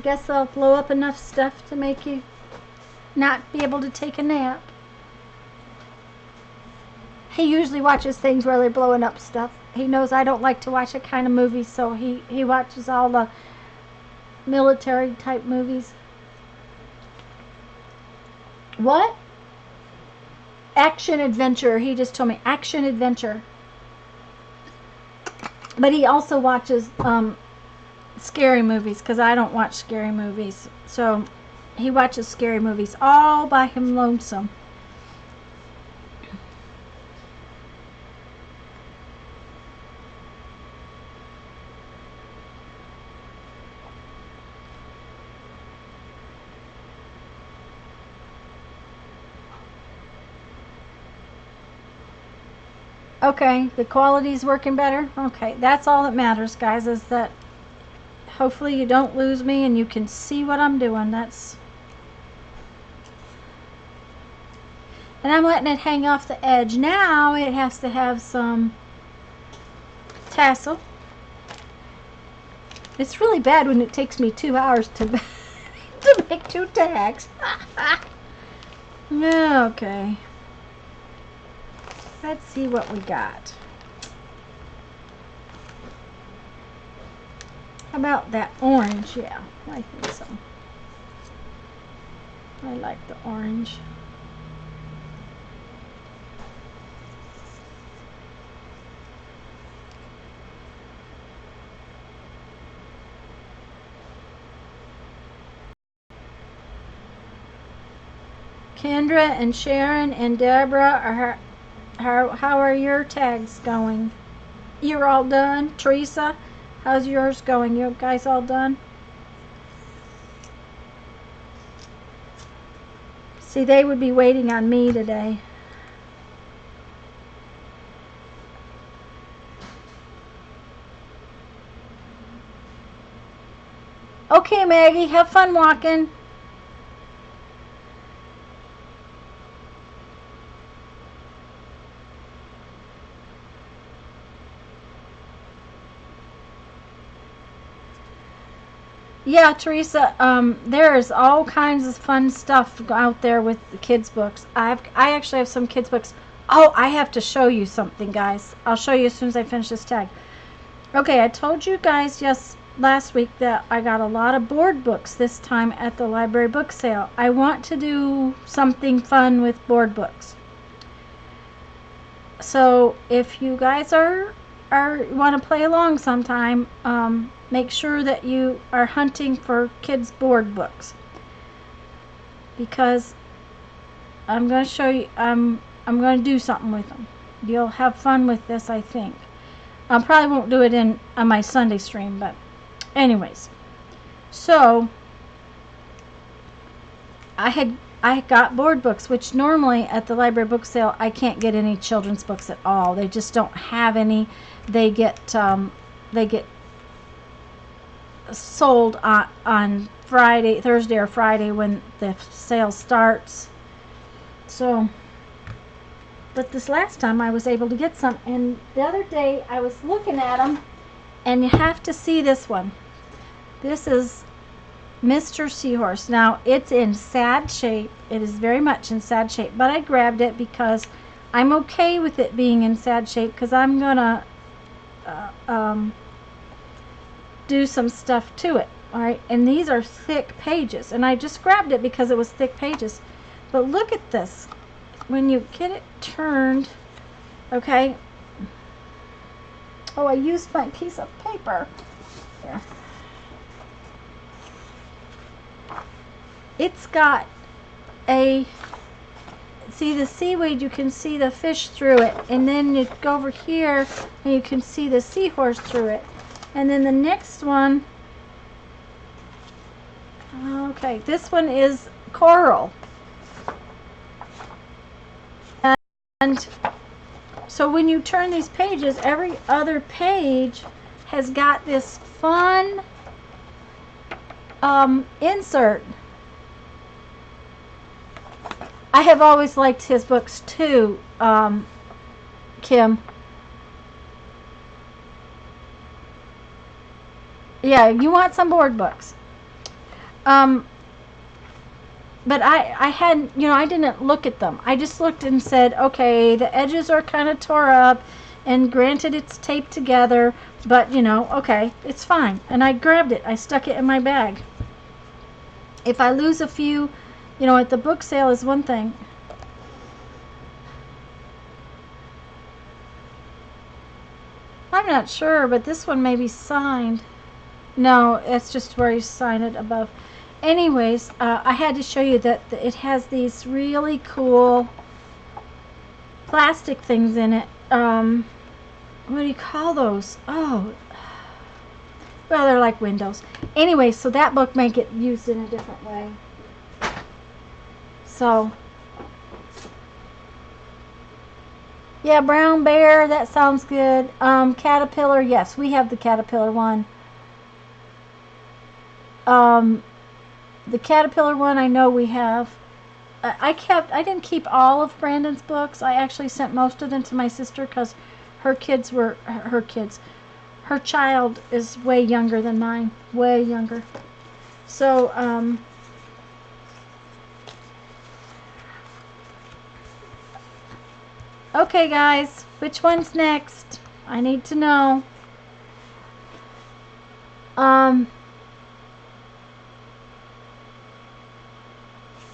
Guess I'll blow up enough stuff to make you not be able to take a nap. He usually watches things where they're blowing up stuff. He knows I don't like to watch that kind of movies, so he watches all the military type movies. What? Action adventure. He just told me action adventure. But he also watches scary movies because I don't watch scary movies. So he watches scary movies all by him lonesome. Okay, the quality's working better. Okay, that's all that matters, guys, is that hopefully you don't lose me and you can see what I'm doing. That's... And I'm letting it hang off the edge. Now it has to have some tassel. It's really bad when it takes me 2 hours to to make 2 tags. Okay. Let's see what we got. How about that orange? Yeah, I think so. I like the orange. Kendra and Sharon and Deborah, how are your tags going? You're all done? Teresa, how's yours going? You guys all done? See, they would be waiting on me today. Okay, Maggie, have fun walking. Yeah, Teresa, there's all kinds of fun stuff out there with the kids' books. I actually have some kids' books. Oh, I have to show you something, guys. I'll show you as soon as I finish this tag. Okay, I told you guys last week that I got a lot of board books this time at the library book sale. I want to do something fun with board books. So if you guys are want to play along sometime, make sure that you are hunting for kids' board books, because I'm going to show you. I'm going to do something with them. You'll have fun with this, I think. I probably won't do it on my Sunday stream, but anyways. So I got board books, which normally at the library book sale I can't get any children's books at all. They just don't have any. They get sold on Thursday or Friday when the sale starts. So, but this last time I was able to get some, and the other day I was looking at them, and you have to see this one. This is Mr. Seahorse. Now, it's in sad shape. It is very much in sad shape, but I grabbed it because I'm okay with it being in sad shape, because I'm gonna do some stuff to it. Alright, and these are thick pages, and I just grabbed it because it was thick pages. But look at this. When you get it turned, okay. Oh, I used my piece of paper. Here. It's got a, see the seaweed, you can see the fish through it, and then you go over here and you can see the seahorse through it. And then the next one, okay, this one is coral. And so when you turn these pages, every other page has got this fun insert. I have always liked his books too, Kim. Yeah, you want some board books. but I hadn't, I didn't look at them. I just looked and said, okay, the edges are kind of tore up, and granted it's taped together, but okay, it's fine. And I grabbed it. I stuck it in my bag. If I lose a few, at the book sale is one thing. I'm not sure, but this one may be signed. No, it's just where you sign it above. Anyways, I had to show you that it has these really cool plastic things in it. What do you call those? Oh, well, they're like windows. Anyway, so that book may get used in a different way. So, yeah, Brown Bear, that sounds good. Caterpillar, yes, we have the Caterpillar one. The Caterpillar one I know we have. I didn't keep all of Brandon's books. I actually sent most of them to my sister because her child is way younger than mine. Way younger. So, okay guys, which one's next? I need to know.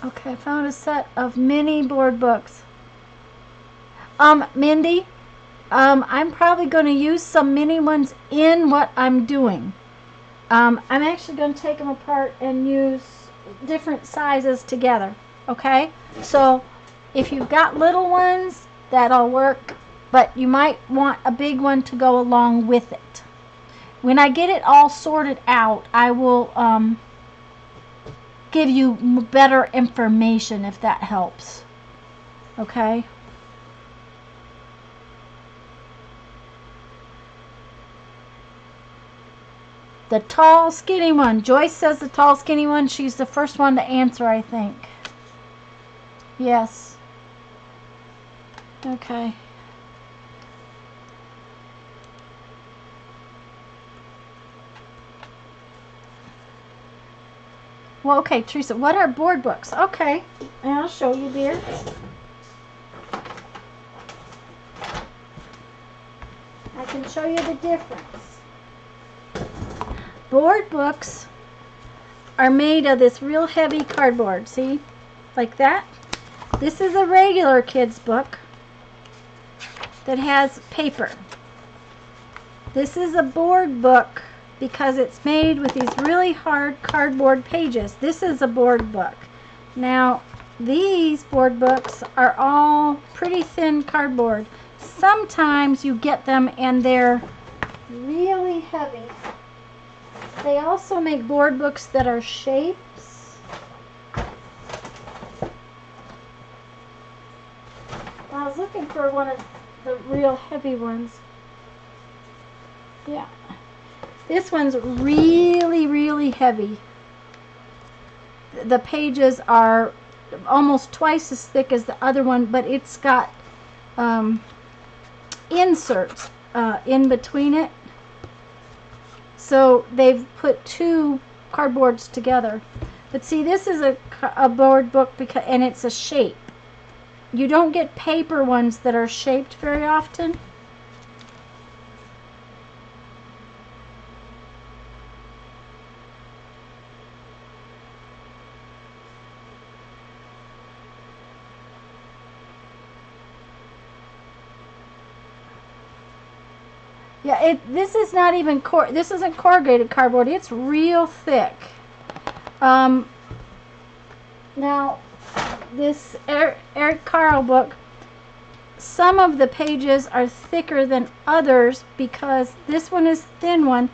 Okay, I found a set of mini board books. Mindy, I'm probably going to use some mini ones in what I'm doing. I'm actually going to take them apart and use different sizes together. Okay? So, if you've got little ones, that'll work. But you might want a big one to go along with it. When I get it all sorted out, I will give you better information if that helps. Okay? The tall, skinny one. Joyce says the tall, skinny one. She's the first one to answer, I think. Yes. Okay. Well, okay, Teresa, what are board books? Okay, and I'll show you, dear. I can show you the difference. Board books are made of this real heavy cardboard, see? Like that. This is a regular kid's book that has paper. This is a board book because it's made with these really hard cardboard pages. This is a board book. Now, these board books are all pretty thin cardboard. Sometimes you get them and they're really heavy. They also make board books that are shapes. I was looking for one of the real heavy ones. Yeah. This one's really, really heavy. The pages are almost twice as thick as the other one, but it's got inserts in between it. So they've put two cardboards together. But see, this is a board book and it's a shape. You don't get paper ones that are shaped very often. Yeah, this is not even this isn't corrugated cardboard. It's real thick. Now, this Eric Carle book, some of the pages are thicker than others because this one is thin one,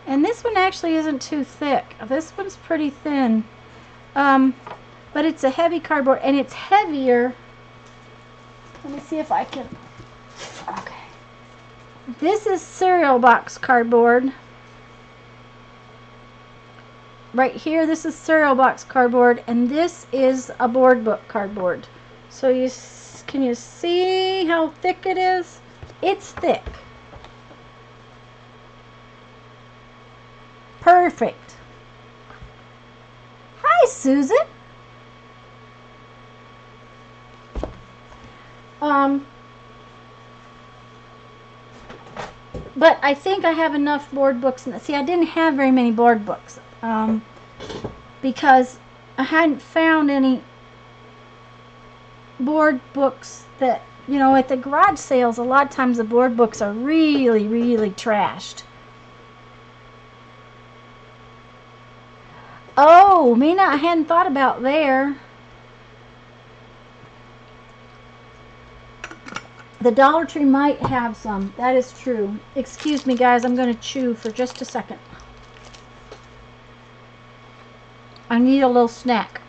and this one actually isn't too thick. This one's pretty thin, but it's a heavy cardboard, and it's heavier. Let me see if I can. Okay. This is cereal box cardboard. Right here, this is cereal box cardboard, and this is a board book cardboard. So can you see how thick it is? It's thick. Perfect. Hi, Susan. But I think I have enough board books. See, I didn't have very many board books because I hadn't found any board books that, you know, at the garage sales, a lot of times the board books are really, really trashed. Oh, Mina, I hadn't thought about there. The Dollar Tree might have some. That is true. Excuse me, guys. I'm going to chew for just a second. I need a little snack.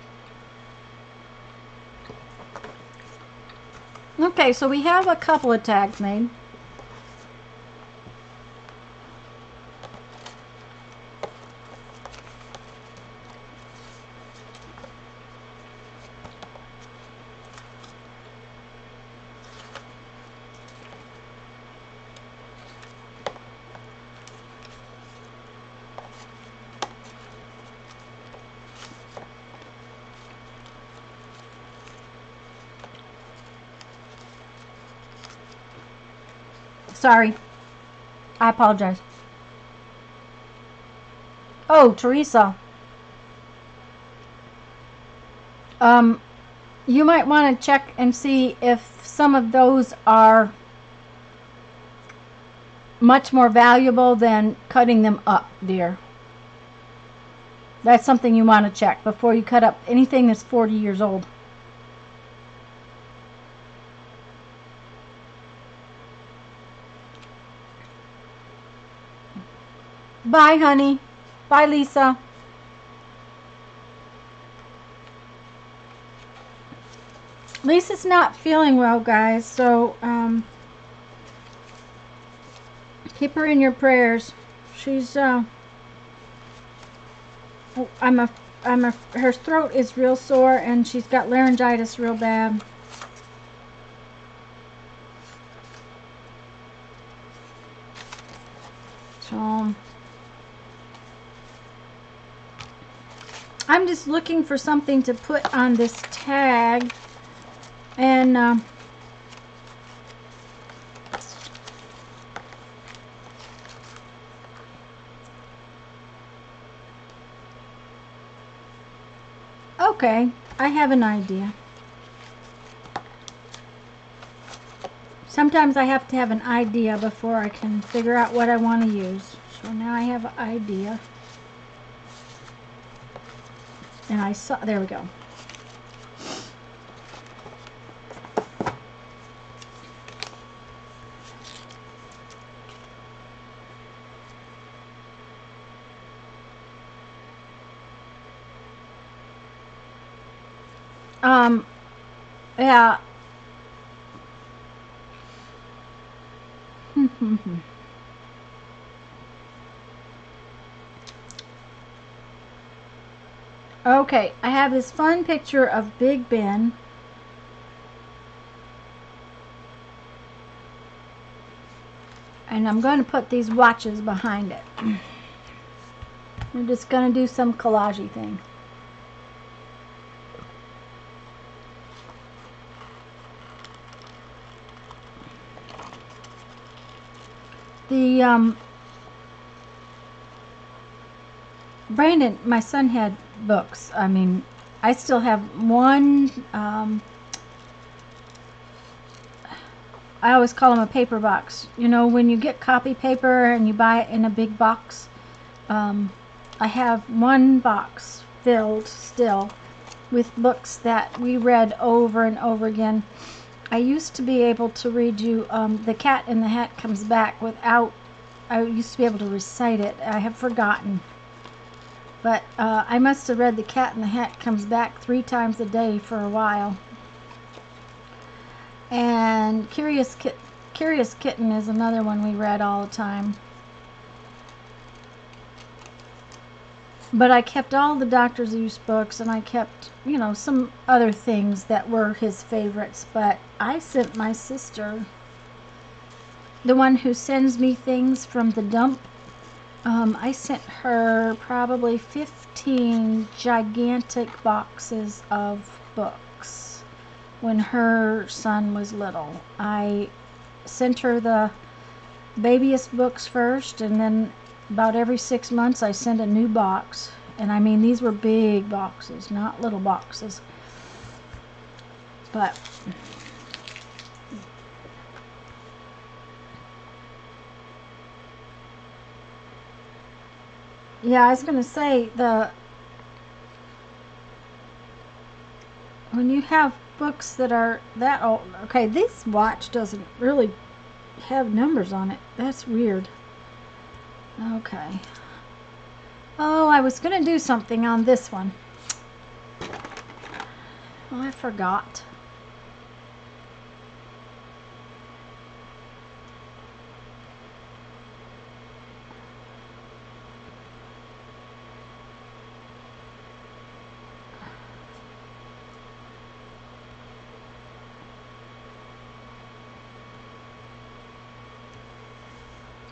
Okay, so we have a couple of tags made. Sorry. I apologize. Oh, Teresa. You might want to check and see if some of those are much more valuable than cutting them up, dear. That's something you want to check before you cut up anything that's 40 years old. Bye, honey. Bye, Lisa. Lisa's not feeling well, guys, so keep her in your prayers. She's her throat is real sore and she's got laryngitis real bad. So I'm just looking for something to put on this tag, and okay, I have an idea. Sometimes I have to have an idea before I can figure out what I want to use. So now I have an idea. And I saw, there we go. Yeah. Okay, I have this fun picture of Big Ben. And I'm going to put these watches behind it. I'm just going to do some collage-y thing. The Brandon, my son, had books. I mean, I still have one. I always call them a paper box. You know, when you get copy paper and you buy it in a big box. I have one box filled still with books that we read over and over again. I used to be able to read you The Cat in the Hat Comes Back without, I used to be able to recite it. I have forgotten. But I must have read The Cat in the Hat Comes Back 3 times a day for a while. And Curious Kitten is another one we read all the time. But I kept all the Dr. Seuss books, and I kept, you know, some other things that were his favorites. But I sent my sister, the one who sends me things from the dump, I sent her probably 15 gigantic boxes of books. when her son was little. I sent her the babyest books first, and then about every 6 months I sent a new box. And I mean, these were big boxes, not little boxes. But yeah, I was gonna say, when you have books that are that old. Okay, this watch doesn't really have numbers on it. That's weird. Okay. Oh, I was gonna do something on this one. Oh, I forgot.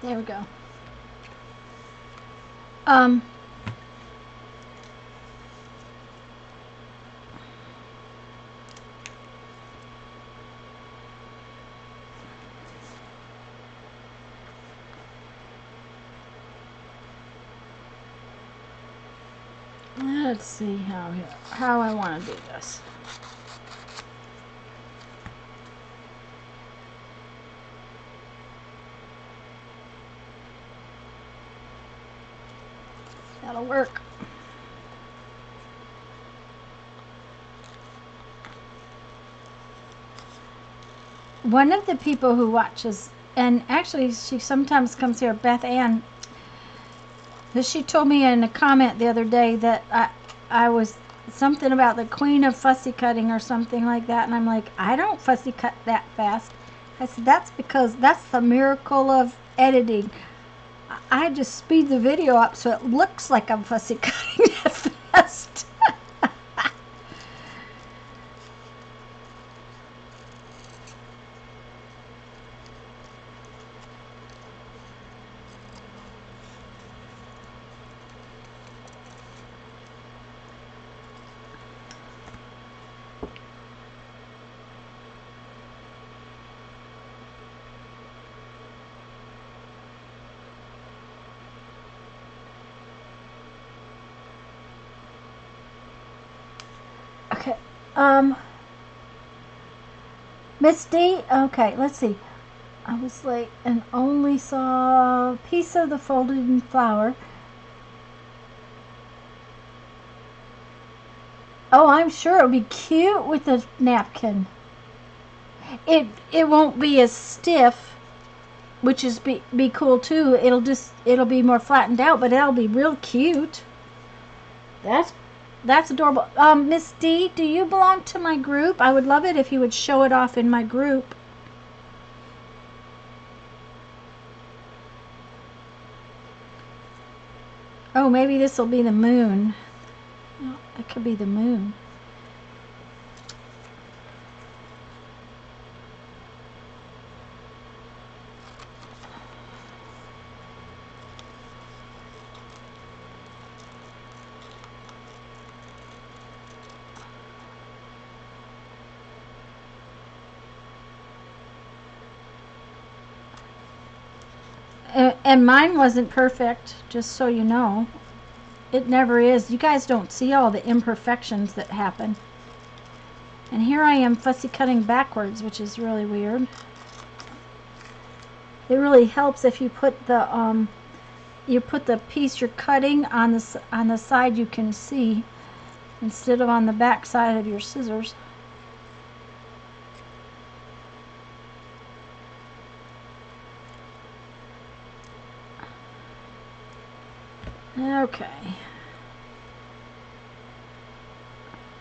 There we go. Let's see how I want to do this. That'll work. One of the people who watches, and actually she sometimes comes here, Beth Ann, she told me in a comment the other day that I was something about the queen of fussy cutting or something like that, and I'm like, I don't fussy cut that fast. I said, that's because that's the miracle of editing. I just speed the video up so it looks like I'm fussy cutting that fast. Okay. Miss D, okay, let's see. I was late and only saw a piece of the folded flower. Oh, I'm sure it'll be cute with a napkin. It won't be as stiff, which is be cool too. It'll be more flattened out, but it'll be real cute. That's adorable. Miss D, do you belong to my group? I would love it if you would show it off in my group. Oh, maybe this will be the moon. Oh, it could be the moon. And mine wasn't perfect, just so you know. It never is. You guys don't see all the imperfections that happen. And here I am fussy cutting backwards, which is really weird. It really helps if you put the piece you're cutting on the side you can see instead of on the back side of your scissors. Okay.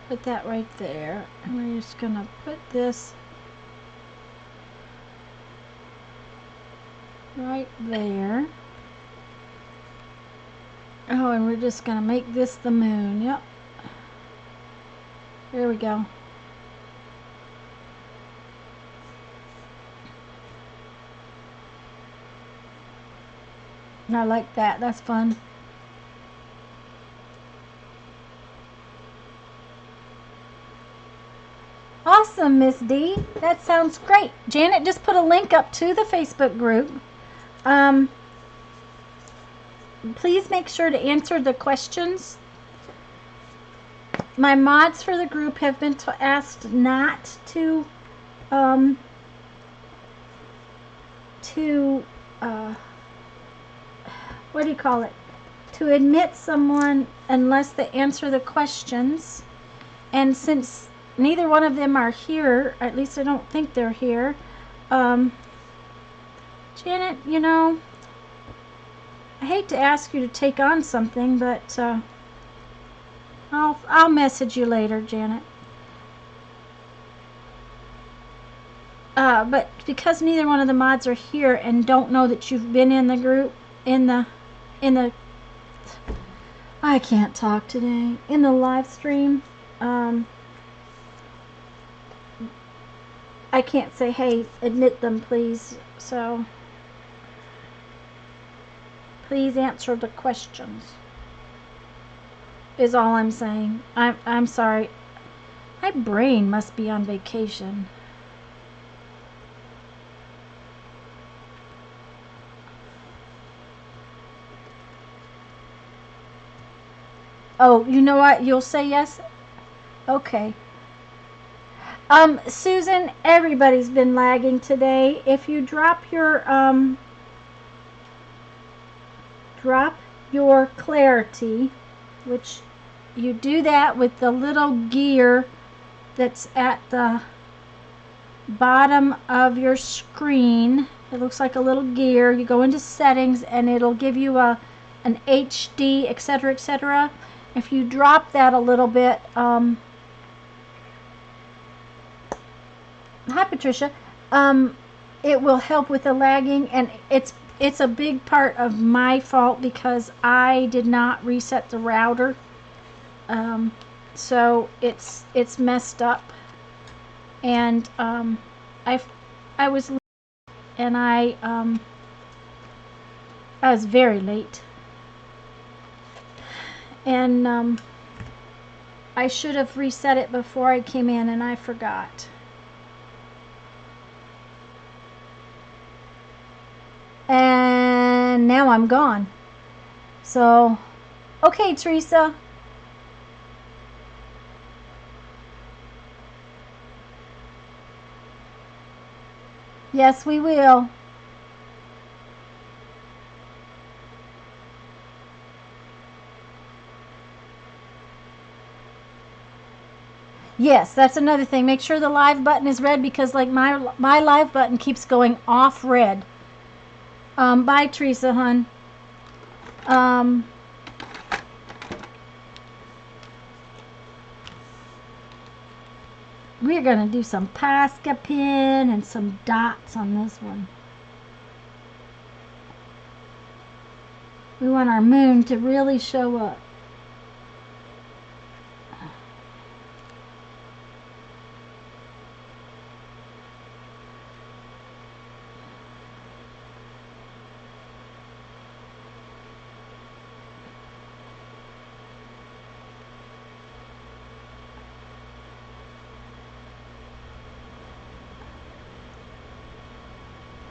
Put that right there. And we're just going to put this right there. Oh, and we're just going to make this the moon. Yep. There we go. I like that. That's fun. Awesome. awesome, Miss D. That sounds great. Janet just put a link up to the Facebook group. Please make sure to answer the questions. My mods for the group have been asked not to what do you call it? To admit someone unless they answer the questions. And since neither one of them are here, at least I don't think they're here, Janet, you know, I hate to ask you to take on something, but I'll message you later, Janet. But because neither one of the mods are here and don't know that you've been in the group, I can't talk today, in the live stream, I can't say, hey, admit them, please. So please answer the questions, is all I'm saying. I'm sorry. My brain must be on vacation. Oh, you know what? You'll say yes? Okay. Susan, everybody's been lagging today. If you drop your clarity, which you do that with the little gear that's at the bottom of your screen. It looks like a little gear. You go into settings and it'll give you an HD, etc., etc. If you drop that a little bit, hi Patricia, it will help with the lagging, and it's a big part of my fault because I did not reset the router, so it's messed up, and I was late, and I was very late, and I should have reset it before I came in, and I forgot. And now I'm gone. So, okay, Teresa. Yes, we will. Yes, that's another thing. Make sure the live button is red, because like my live button keeps going off red. Bye, Teresa, hun. We're going to do some Posca pin and some dots on this one. We want our moon to really show up.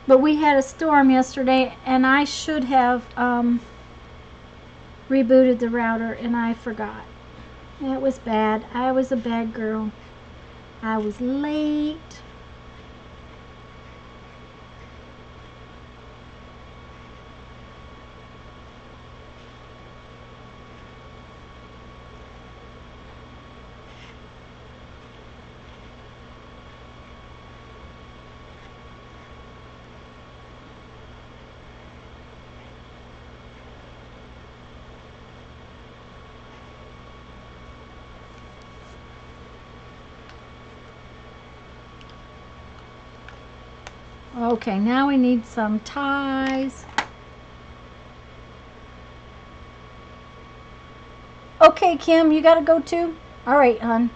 But we had a storm yesterday, and I should have rebooted the router, and I forgot. It was bad. I was a bad girl. I was late. Okay, now we need some ties. Okay, Kim, you gotta go too? All right, hon.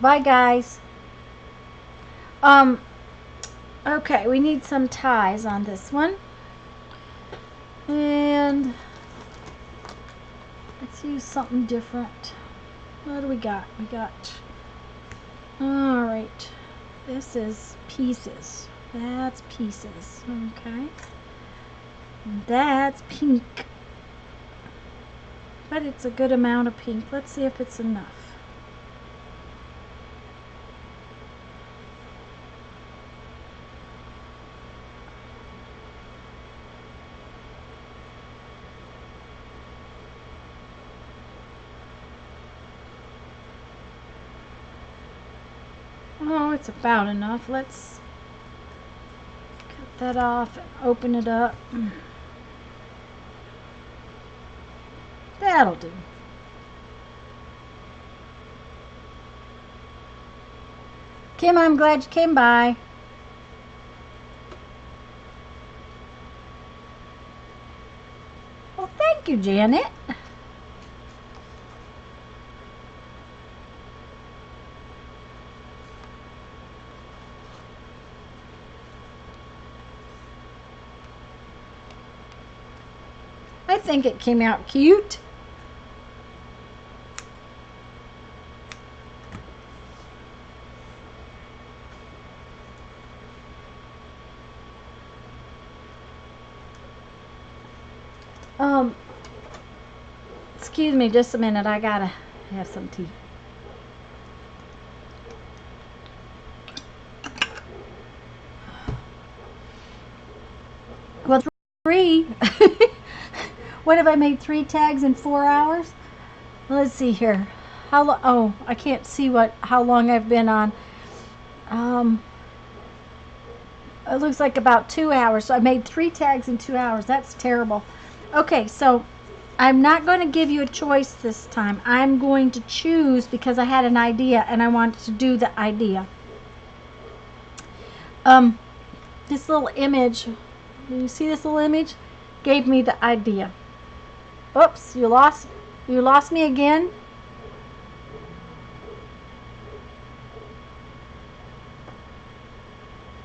Bye, guys. Okay, we need some ties on this one. And let's use something different. What do we got? We got, all right, this is pieces. That's pieces, okay. That's pink. But it's a good amount of pink. Let's see if it's enough. Oh, it's about enough. Let's cut that off and open it up. That'll do. Kim, I'm glad you came by. Well, thank you, Janet. I think it came out cute. Excuse me just a minute. I gotta have some tea. Well, 3. What have I made? 3 tags in 4 hours? Let's see here. Oh, I can't see how long I've been on. It looks like about 2 hours. So I made 3 tags in 2 hours. That's terrible. Okay, so I'm not going to give you a choice this time. I'm going to choose because I had an idea and I wanted to do the idea. This little image, do you see this little image? Gave me the idea. Oops, you lost me again.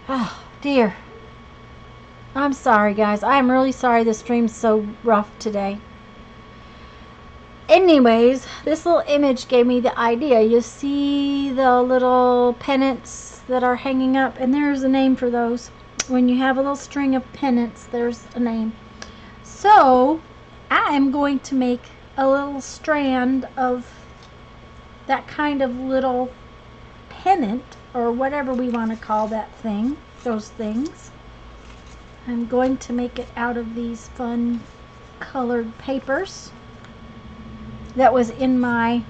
Oh dear. I'm sorry, guys. I'm really sorry the stream's so rough today. Anyways, this little image gave me the idea. You see the little pennants that are hanging up, and there's a name for those. When you have a little string of pennants, there's a name. So I am going to make a little strand of that kind of little pennant, or whatever we want to call that thing, those things. I'm going to make it out of these fun colored papers that was in my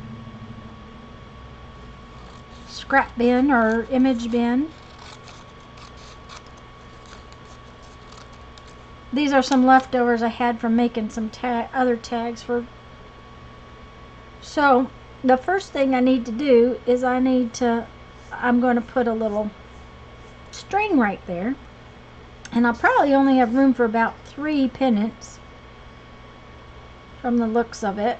scrap bin or image bin. These are some leftovers I had from making some other tags for. So the first thing I need to do is I'm going to put a little string right there, and I'll probably only have room for about 3 pennants from the looks of it.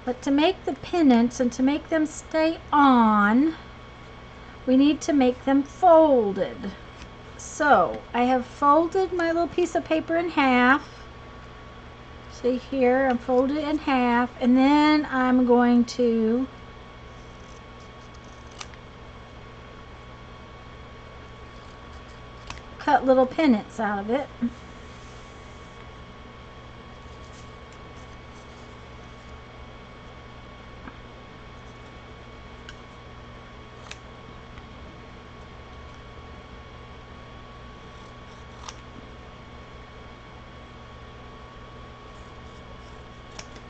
But to make the pennants and to make them stay on, we need to make them folded. So I have folded my little piece of paper in half. See here, I'm folded in half, and then I'm going to cut little pennants out of it.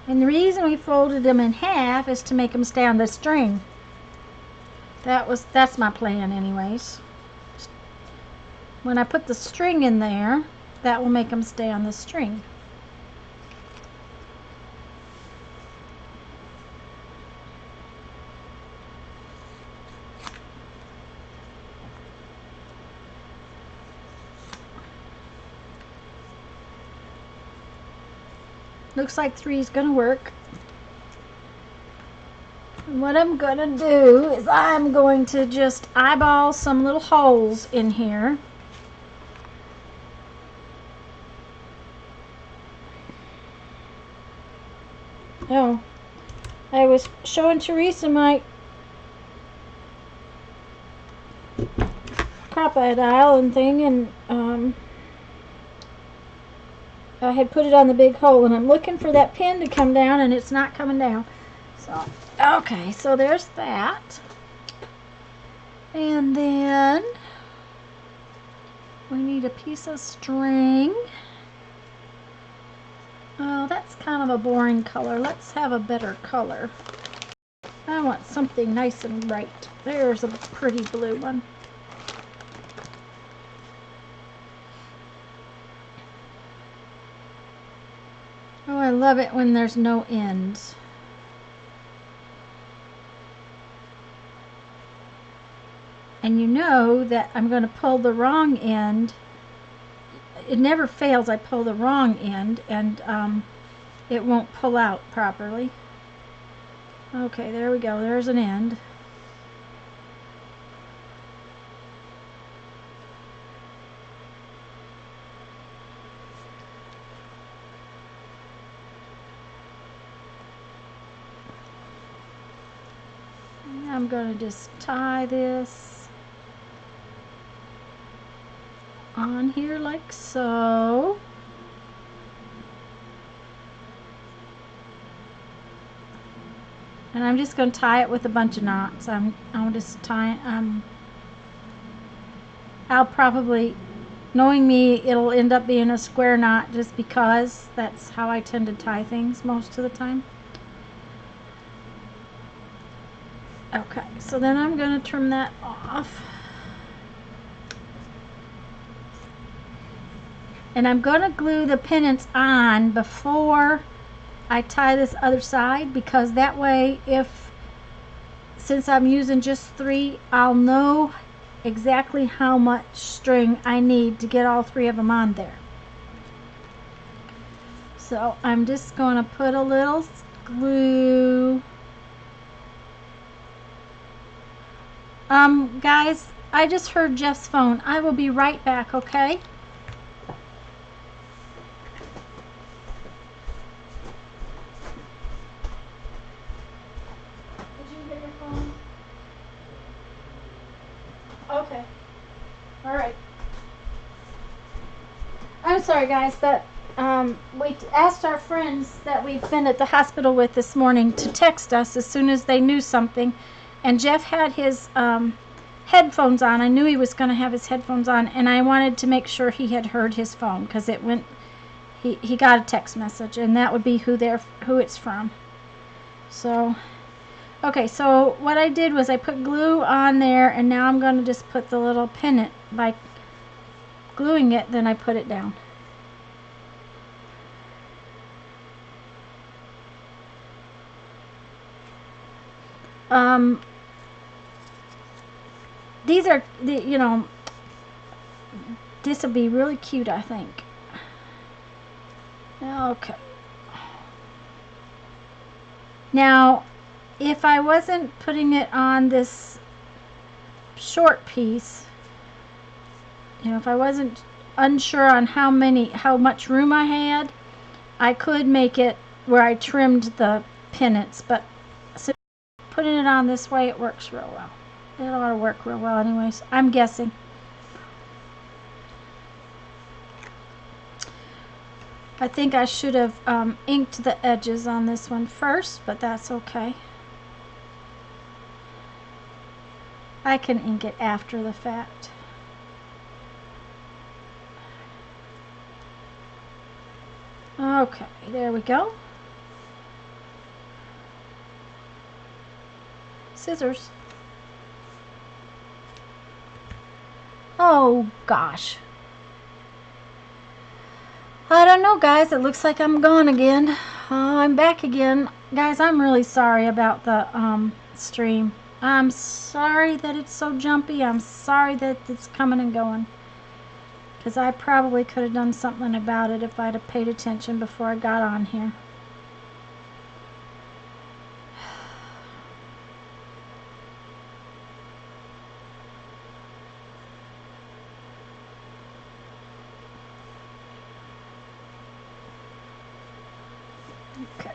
And the reason we folded them in half is to make them stay on the string. That's my plan anyways. When I put the string in there, that will make them stay on the string. Looks like 3 is going to work. What I'm going to do is I'm going to just eyeball some little holes in here. Oh, I was showing Teresa my Crop-A-Dile and thing, and I had put it on the big hole, and I'm looking for that pin to come down, and it's not coming down. So, okay, so there's that. And then we need a piece of string. Oh, that's kind of a boring color. Let's have a better color. I want something nice and bright. There's a pretty blue one. Oh, I love it when there's no ends. And you know that I'm going to pull the wrong end. It never fails. I pull the wrong end, and it won't pull out properly. Okay, there we go. There's an end. I'm going to just tie this on here like so. And I'm just going to tie it with a bunch of knots. I'm just tying, I'll probably, knowing me, it'll end up being a square knot just because that's how I tend to tie things most of the time. Okay, so then I'm going to trim that off. And I'm going to glue the pennants on before I tie this other side, because that way, since I'm using just 3, I'll know exactly how much string I need to get all 3 of them on there. So I'm just going to put a little glue. Guys, I just heard Jeff's phone. I will be right back, okay? Did you hear your phone? Okay. All right. I'm sorry, guys, but we asked our friends that we've been at the hospital with this morning to text us as soon as they knew something. And Jeff had his headphones on. I knew he was going to have his headphones on, and I wanted to make sure he had heard his phone, because it went. He got a text message, and that would be who it's from. So, okay. So what I did was I put glue on there, and now I'm going to just put the little pennant by gluing it. Then I put it down. These are, you know, this will be really cute, I think. Okay. Now, if I wasn't putting it on this short piece, you know, if I wasn't unsure on how much room I had, I could make it where I trimmed the pennants, but putting it on this way, it works real well. It ought to work real well anyways, I'm guessing. I think I should have inked the edges on this one first, but that's okay. I can ink it after the fact. Okay, there we go. Scissors. Oh gosh. I don't know, guys. It looks like I'm gone again. I'm back again. Guys, I'm really sorry about the stream. I'm sorry that it's so jumpy. I'm sorry that it's coming and going. Because I probably could have done something about it if I'd have paid attention before I got on here. Okay.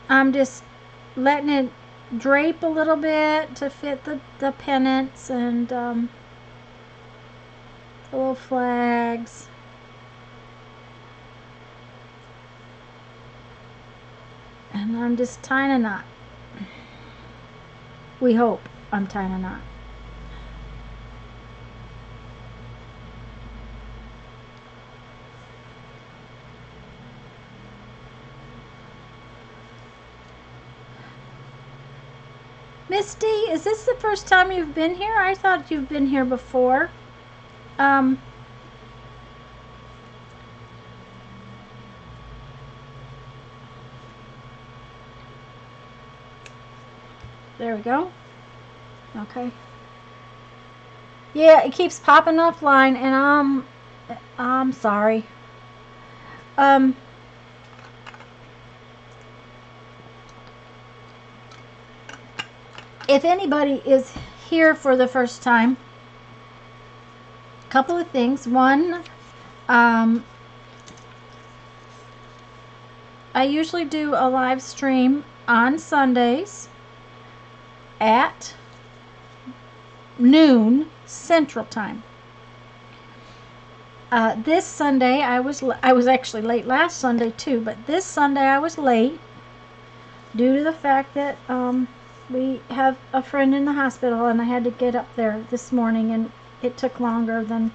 I'm just letting it drape a little bit to fit the pennants and the little flags. And I'm just tying a knot. We hope I'm tying a knot. Misty, is this the first time you've been here? I thought you've been here before. There we go. Okay. Yeah, it keeps popping offline, and I'm sorry. If anybody is here for the first time, a couple of things. One, I usually do a live stream on Sundays at noon Central Time. This Sunday I was actually late last Sunday too, but this Sunday I was late due to the fact that we have a friend in the hospital and I had to get up there this morning, and it took longer than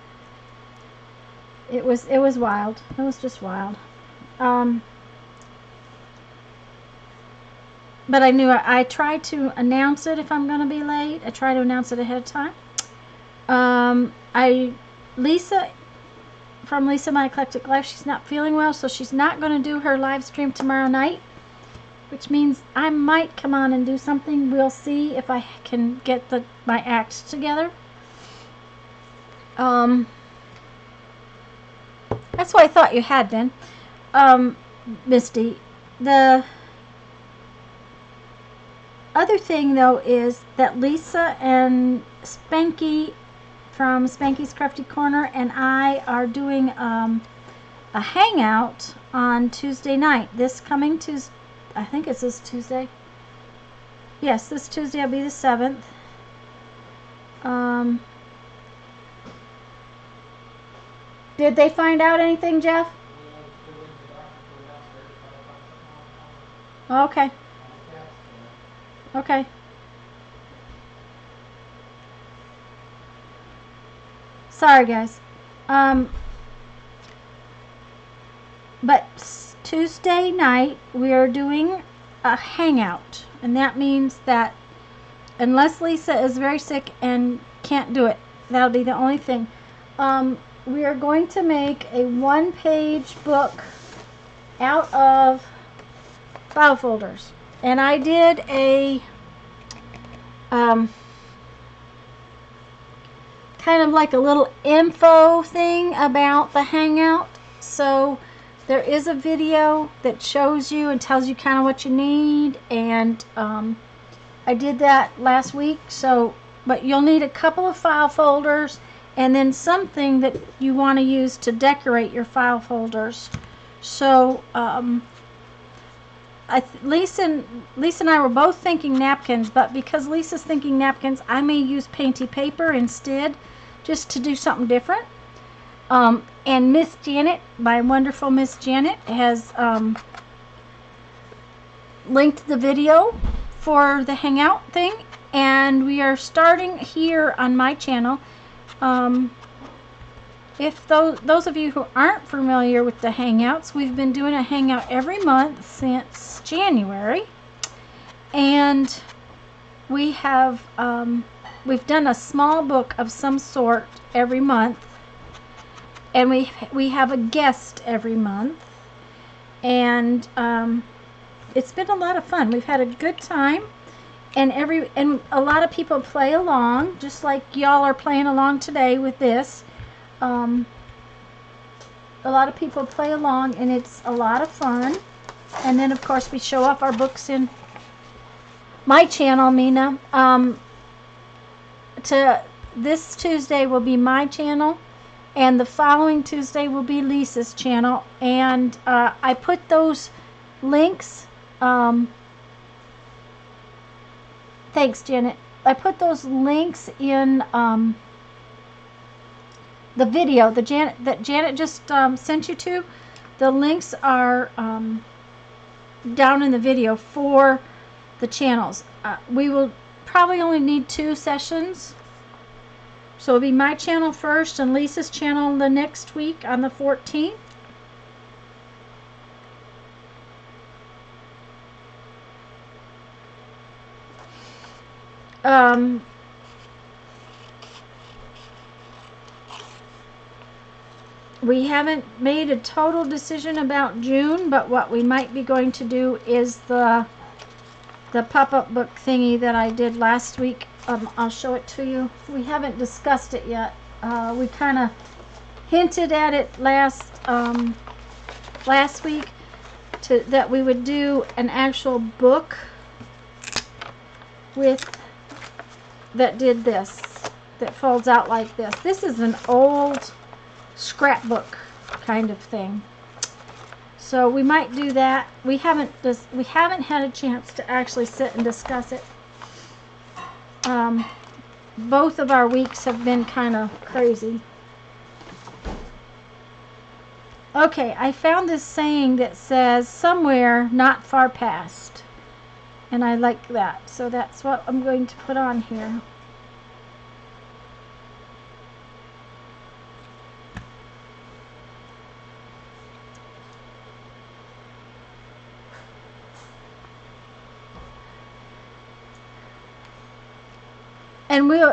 it was wild. It was just wild. But I knew I try to announce it if I'm going to be late. I try to announce it ahead of time. Lisa from Lisa My Eclectic Life, she's not feeling well, so she's not going to do her live stream tomorrow night, which means I might come on and do something. We'll see if I can get my act together. That's what I thought you had been, Misty. The other thing, though, is that Lisa and Spanky from Spanky's Crafty Corner and I are doing a hangout on Tuesday night. This coming Tuesday, I think it's this Tuesday. Yes, this Tuesday will be the 7th. Did they find out anything, Jeff? Okay. Okay. Sorry, guys. But Tuesday night we are doing a hangout, and that means that unless Lisa is very sick and can't do it, that'll be the only thing. We are going to make a one-page book out of file folders. And I did a kind of like a little info thing about the hangout. So there is a video that shows you and tells you kind of what you need, and I did that last week. So, but you'll need a couple of file folders and then something that you want to use to decorate your file folders. So Lisa and I were both thinking napkins, but because Lisa's thinking napkins, I may use painty paper instead, just to do something different. And Miss Janet, my wonderful Miss Janet, has linked the video for the hangout thing, and we are starting here on my channel. If those of you who aren't familiar with the hangouts, we've been doing a hangout every month since January, and we have we've done a small book of some sort every month, and we have a guest every month, and it's been a lot of fun. We've had a good time, and a lot of people play along, just like y'all are playing along today with this. A lot of people play along, and it's a lot of fun. And then, of course, we show off our books in my channel, Mina. This Tuesday will be my channel, And the following Tuesday will be Lisa's channel. And I put those links. Thanks, Janet. I put those links in the video that Janet just sent you to. The links are down in the video for the channels. We will probably only need 2 sessions. So it'll be my channel first and Lisa's channel the next week on the 14th. We haven't made a total decision about June, but what we might be going to do is the pop-up book thingy that I did last week. I'll show it to you. We haven't discussed it yet. We kind of hinted at it last week that we would do an actual book that did this, that folds out like this. This is an old scrapbook kind of thing. So we might do that. We haven't had a chance to actually sit and discuss it. Both of our weeks have been kind of crazy. Okay, I found this saying that says somewhere not far past. And I like that. So that's what I'm going to put on here.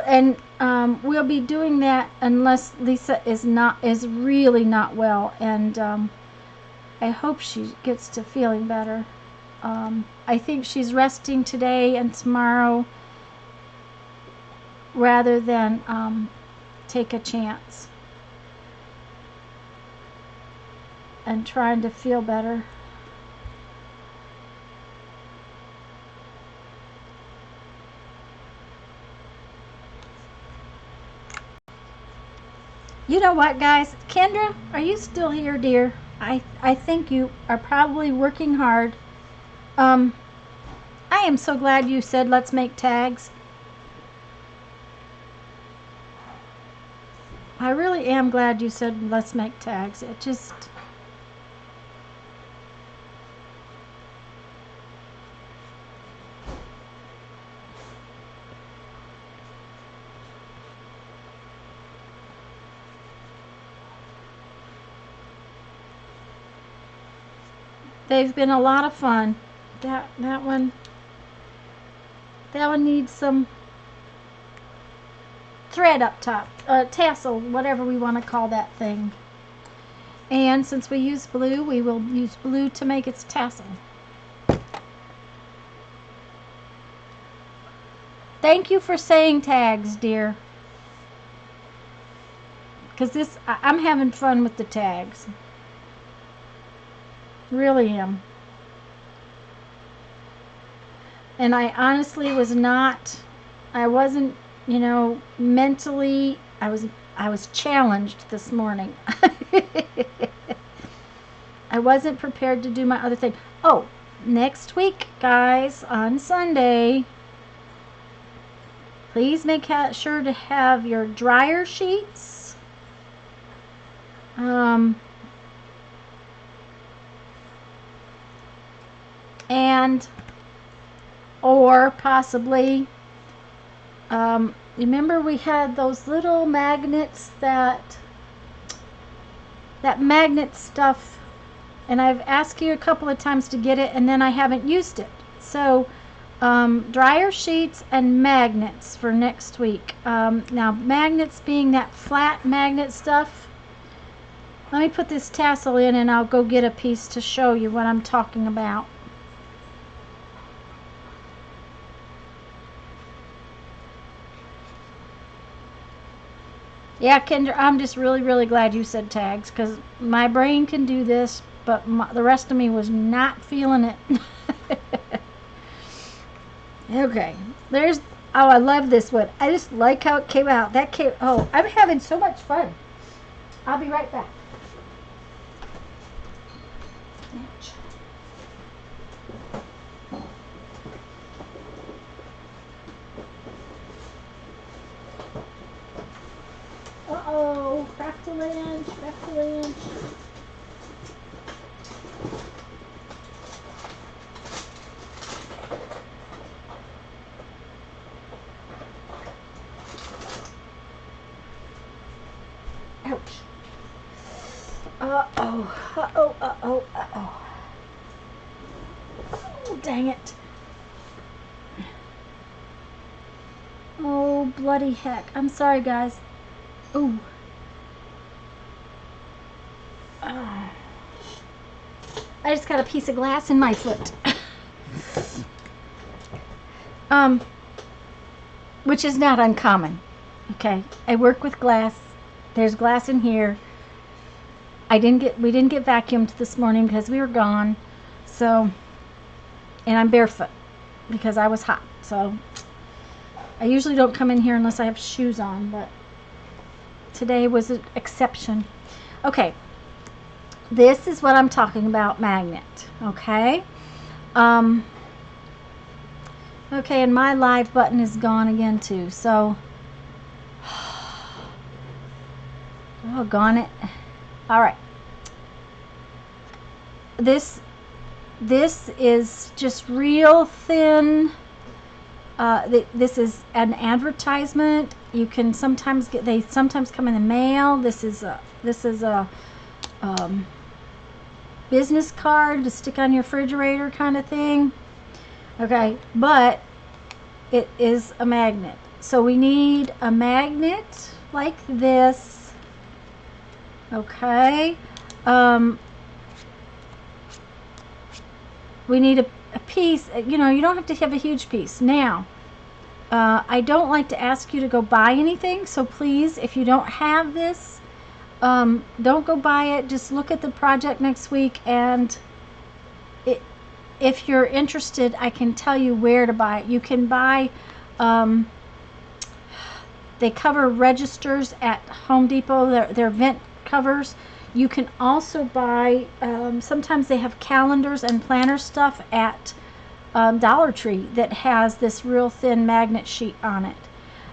And we'll be doing that unless Lisa is really not well, and I hope she gets to feeling better. I think she's resting today and tomorrow rather than take a chance and trying to feel better. You know what, guys? Kendra, are you still here, dear? I think you are probably working hard. I am so glad you said let's make tags. I really am glad you said let's make tags. It just... They've been a lot of fun. That one needs some thread up top, tassel, whatever we want to call that thing. And since we use blue, we will use blue to make its tassel. Thank you for saying tags, dear. Because I'm having fun with the tags. Really am. And I honestly was not, I wasn't, you know, mentally, I was challenged this morning. I wasn't prepared to do my other thing. Oh, next week, guys, on Sunday, please make sure to have your dryer sheets. And or possibly remember we had those little magnets, that magnet stuff, and I've asked you a couple of times to get it and then I haven't used it. So dryer sheets and magnets for next week. Now magnets being that flat magnet stuff. Let me put this tassel in and I'll go get a piece to show you what I'm talking about. Yeah, Kendra, I'm just really, really glad you said tags, because my brain can do this, but the rest of me was not feeling it. Okay, there's, oh, I love this one. I just like how it came out. Oh, I'm having so much fun. I'll be right back. Ouch. Uh-oh, cracked a lynch, cracked a lynch. Ouch. Uh-oh, uh-oh, uh-oh, uh-oh. Oh, dang it. Oh, bloody heck. I'm sorry, guys. Ooh. I just got a piece of glass in my foot. Which is not uncommon. Okay. I work with glass. There's glass in here. We didn't get vacuumed this morning because we were gone. So, and I'm barefoot because I was hot. So, I usually don't come in here unless I have shoes on, but today was an exception. Okay. This is what I'm talking about, magnet. Okay. Okay, and my live button is gone again too. So, doggone it. All right. This is just real thin. This is an advertisement. You can sometimes get. They sometimes come in the mail. This is a business card to stick on your refrigerator kind of thing. Okay, but it is a magnet. So we need a magnet like this. Okay. We need a piece. You know, you don't have to have a huge piece. Now, I don't like to ask you to go buy anything. So please, if you don't have this, don't go buy it. Just look at the project next week, and if you're interested, I can tell you where to buy it. You can buy, they cover registers at Home Depot, their vent covers. You can also buy, sometimes they have calendars and planner stuff at Dollar Tree that has this real thin magnet sheet on it.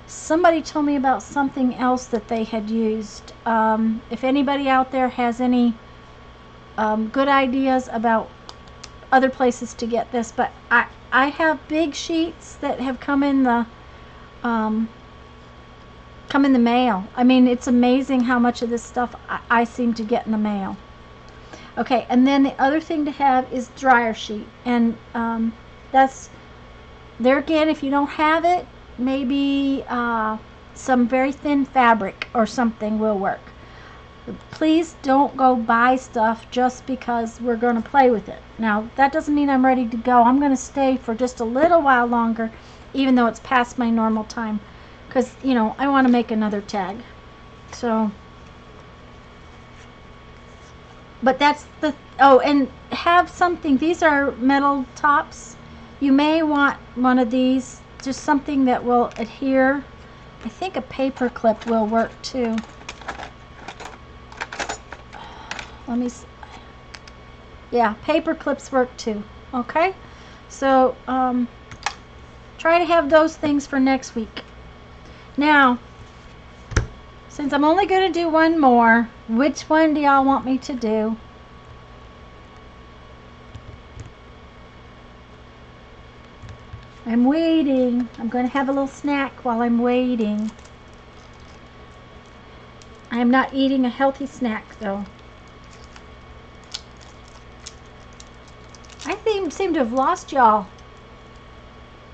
Somebody told me about something else that they had used. If anybody out there has any good ideas about other places to get this, but I have big sheets that have come in the mail. I mean, it's amazing how much of this stuff I seem to get in the mail. Okay, and then the other thing to have is dryer sheet, and that's there again. If you don't have it, maybe some very thin fabric or something will work. Please don't go buy stuff just because we're going to play with it. Now, that doesn't mean I'm ready to go. I'm going to stay for just a little while longer, even though it's past my normal time, because, you know, I want to make another tag. So, but that's the, oh, and have something. These are metal tops. You may want one of these, just something that will adhere. I think a paper clip will work too. Let me see. Yeah, paper clips work too. Okay, so try to have those things for next week. Now, since I'm only going to do one more, which one do y'all want me to do? I'm waiting. I'm going to have a little snack while I'm waiting. I'm not eating a healthy snack though. I seem to have lost y'all.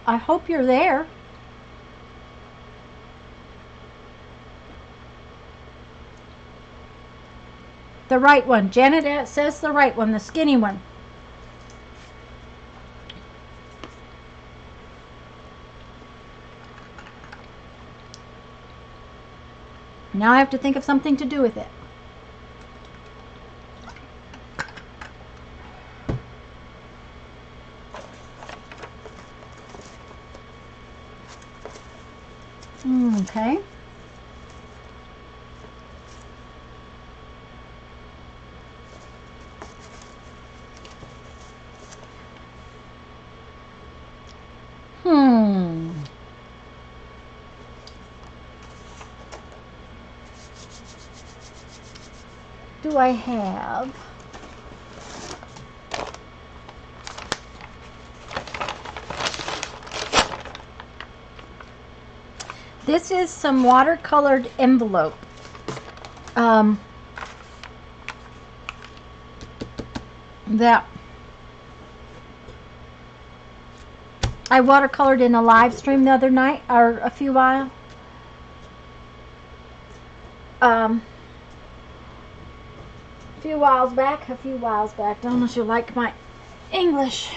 I hope you're there. The right one. Janet says the right one, the skinny one. Now I have to think of something to do with it. Okay. do I have? This is some watercolored envelope. That I watercolored in a live stream the other night, or a few whiles back. Don't know if you like my English.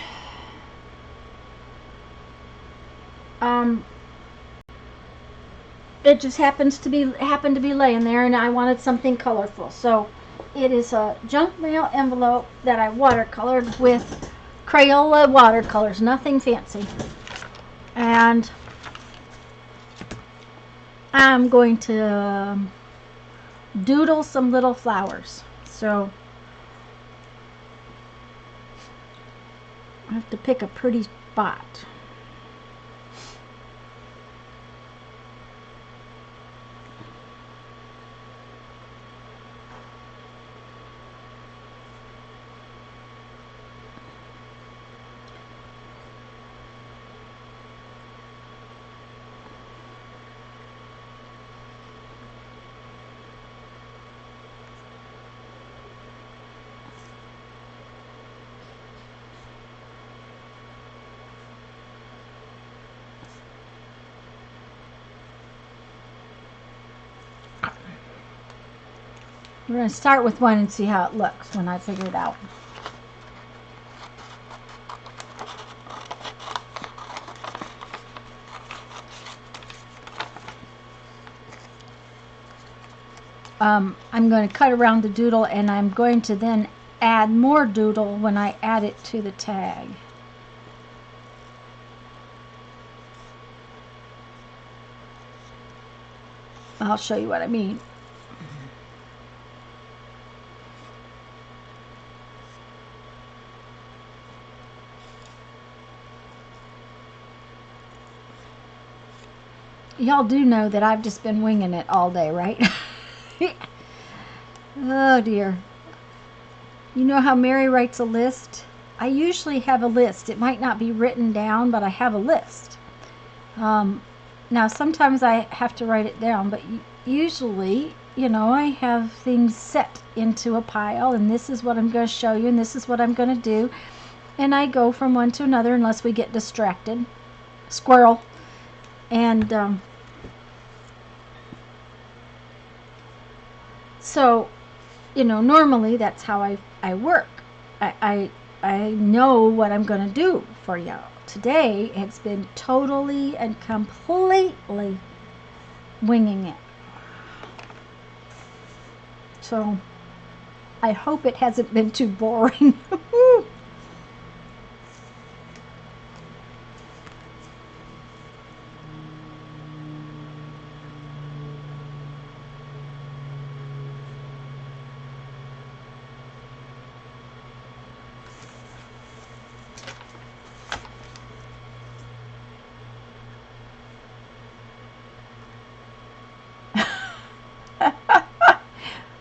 It just happened to be laying there, and I wanted something colorful, so it is a junk mail envelope that I watercolored with Crayola watercolors, nothing fancy. And I'm going to doodle some little flowers. So I have to pick a pretty spot. We're going to start with one and see how it looks when I figure it out. I'm going to cut around the doodle, and I'm going to then add more doodle when I add it to the tag. I'll show you what I mean. Y'all do know that I've just been winging it all day, right? Oh dear. You know how Mary writes a list? I usually have a list. It might not be written down, but I have a list. Now sometimes I have to write it down, but usually, you know, I have things set into a pile, and this is what I'm going to show you, and this is what I'm going to do. And I go from one to another unless we get distracted. Squirrel. And so, you know, normally that's how I work. I know what I'm going to do for y'all. Today, it's been totally and completely winging it. So, I hope it hasn't been too boring.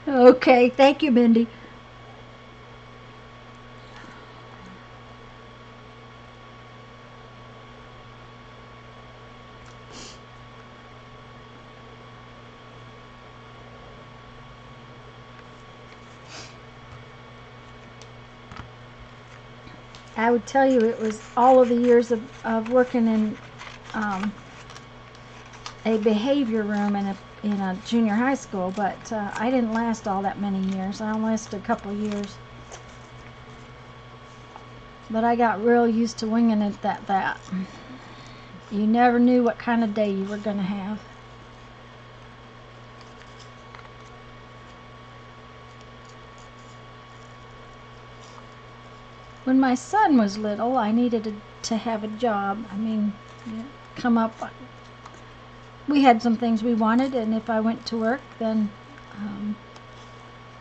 Okay, thank you, Mindy. I would tell you it was all of the years of working in a behavior room in a junior high school, but I didn't last all that many years. I only lasted a couple years. But I got real used to winging it that. You never knew what kind of day you were going to have. When my son was little, I needed to have a job. I mean, come up. We had some things we wanted, and if I went to work, then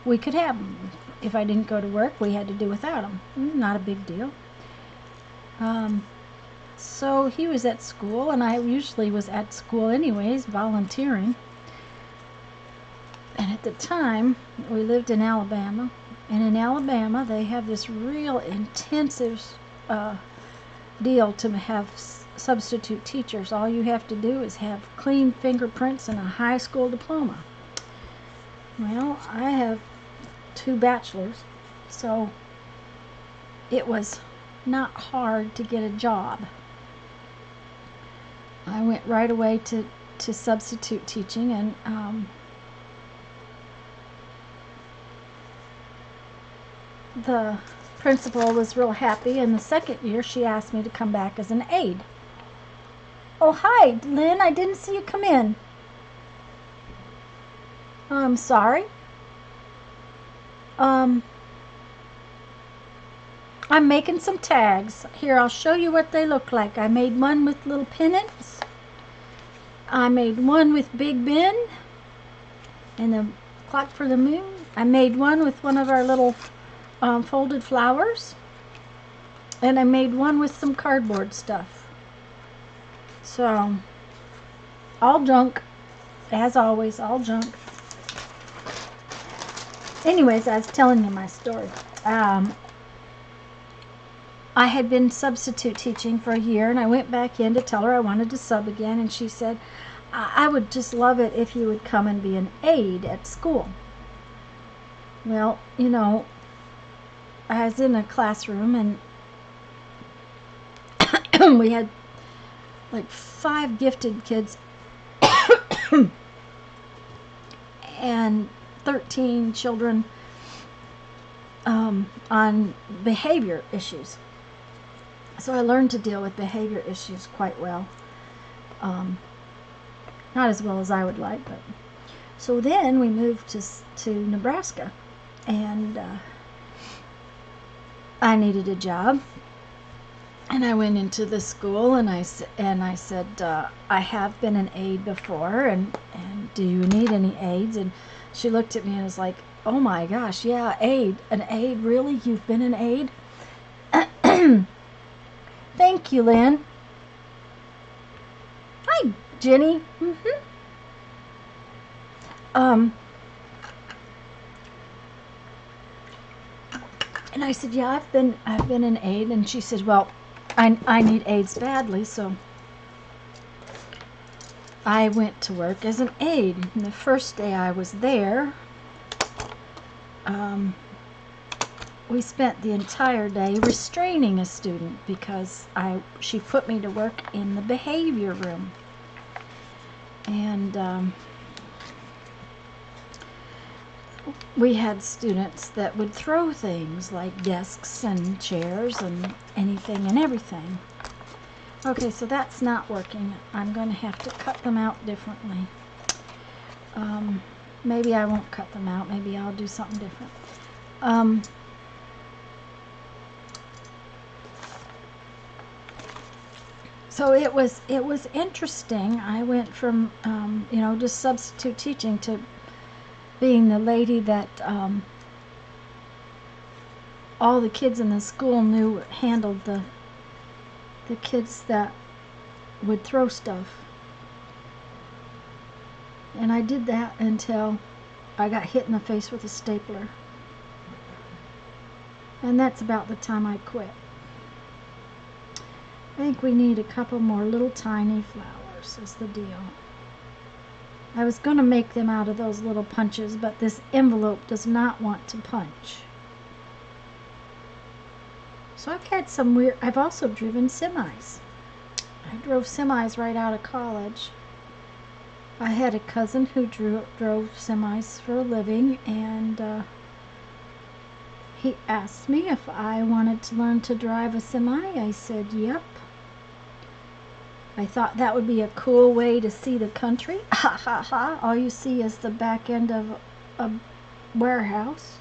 we could have them. If I didn't go to work, we had to do without them. Not a big deal. So he was at school, and I usually was at school anyways, volunteering. And at the time, we lived in Alabama, and in Alabama they have this real intensive deal to have substitute teachers. All you have to do is have clean fingerprints and a high school diploma. Well, I have 2 bachelors, so it was not hard to get a job. I went right away to substitute teaching, and the principal was real happy. And the second year she asked me to come back as an aide. Oh, hi, Lynn. I didn't see you come in. I'm sorry. I'm making some tags. Here, I'll show you what they look like. I made one with little pennants. I made one with Big Ben and the clock for the moon. I made one with one of our little folded flowers. And I made one with some cardboard stuff. So, all junk. As always, all junk. Anyways, I was telling you my story. I had been substitute teaching for a year, and I went back in to tell her I wanted to sub again, and she said, I would just love it if you would come and be an aide at school. Well, you know, I was in a classroom, and we had like 5 gifted kids and 13 children on behavior issues. So I learned to deal with behavior issues quite well. Not as well as I would like, but so then we moved to Nebraska, and I needed a job, and I went into the school, and I said, I have been an aide before, and do you need any aides? And she looked at me and was like, oh my gosh, yeah, aide, an aide, really? You've been an aide? Thank you, Lynn. Hi, Jenny. And I said, yeah, I've been an aide. And she said, well, I need aides badly, so I went to work as an aide. And the first day I was there, we spent the entire day restraining a student because she put me to work in the behavior room. And we had students that would throw things like desks and chairs and anything and everything. Okay, so that's not working. I'm going to have to cut them out differently. Maybe I won't cut them out. Maybe I'll do something different. So it was interesting. I went from just substitute teaching to being the lady that all the kids in the school knew handled the kids that would throw stuff. And I did that until I got hit in the face with a stapler. And that's about the time I quit. I think we need a couple more little tiny flowers is the deal. I was going to make them out of those little punches, but this envelope does not want to punch. So I've had some weird... I've also driven semis. I drove semis right out of college. I had a cousin who drove semis for a living, and he asked me if I wanted to learn to drive a semi. I said, yep. I thought that would be a cool way to see the country. Ha ha ha. All you see is the back end of a warehouse.